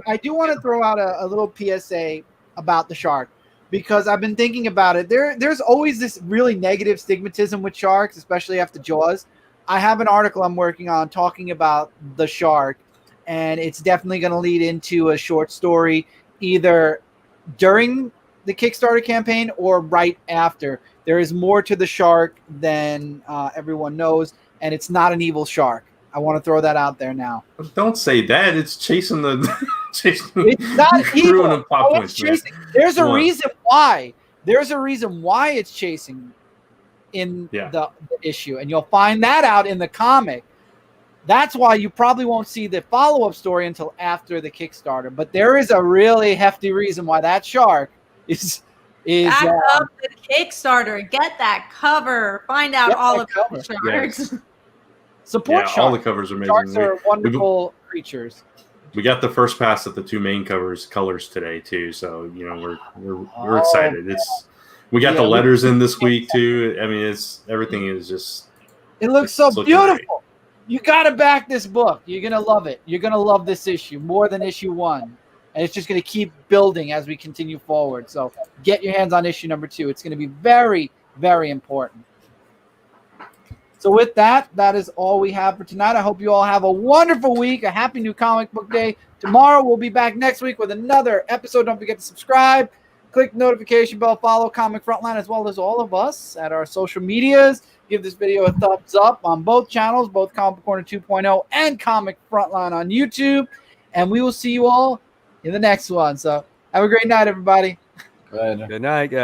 I do want to throw out a little PSA about the shark, because I've been thinking about it. There's always this really negative stigmatism with sharks, especially after Jaws. I have an article I'm working on talking about the shark, and it's definitely going to lead into a short story either during the Kickstarter campaign or right after. There is more to the shark than everyone knows, and it's not an evil shark. I want to throw that out there now. Don't say that. It's chasing the it's not evil. It's chasing. There's a reason why. There's a reason why it's chasing in the issue, and you'll find that out in the comic. That's why you probably won't see the follow-up story until after the Kickstarter, but there is a really hefty reason why that shark is back up the Kickstarter, get that cover, find out all about the sharks. Support sharks. All the covers are amazing. Sharks are wonderful creatures. We got the first pass at the two main colors today too, so we're excited. We got the letters in this week too. I mean, everything is just. It looks so beautiful. Great. You got to back this book. You're gonna love it. You're gonna love this issue more than issue 1, and it's just gonna keep building as we continue forward. So get your hands on issue number 2. It's gonna be very, very important. So with that is all we have for tonight. I hope you all have a wonderful week. A happy new comic book day. Tomorrow we'll be back next week with another episode. Don't forget to subscribe. Click the notification bell, follow Comic Frontline as well as all of us at our social medias. Give this video a thumbs up on both channels, both Comic Book Corner 2.0 and Comic Frontline on YouTube. And we will see you all in the next one. So have a great night, everybody. Good night, guys.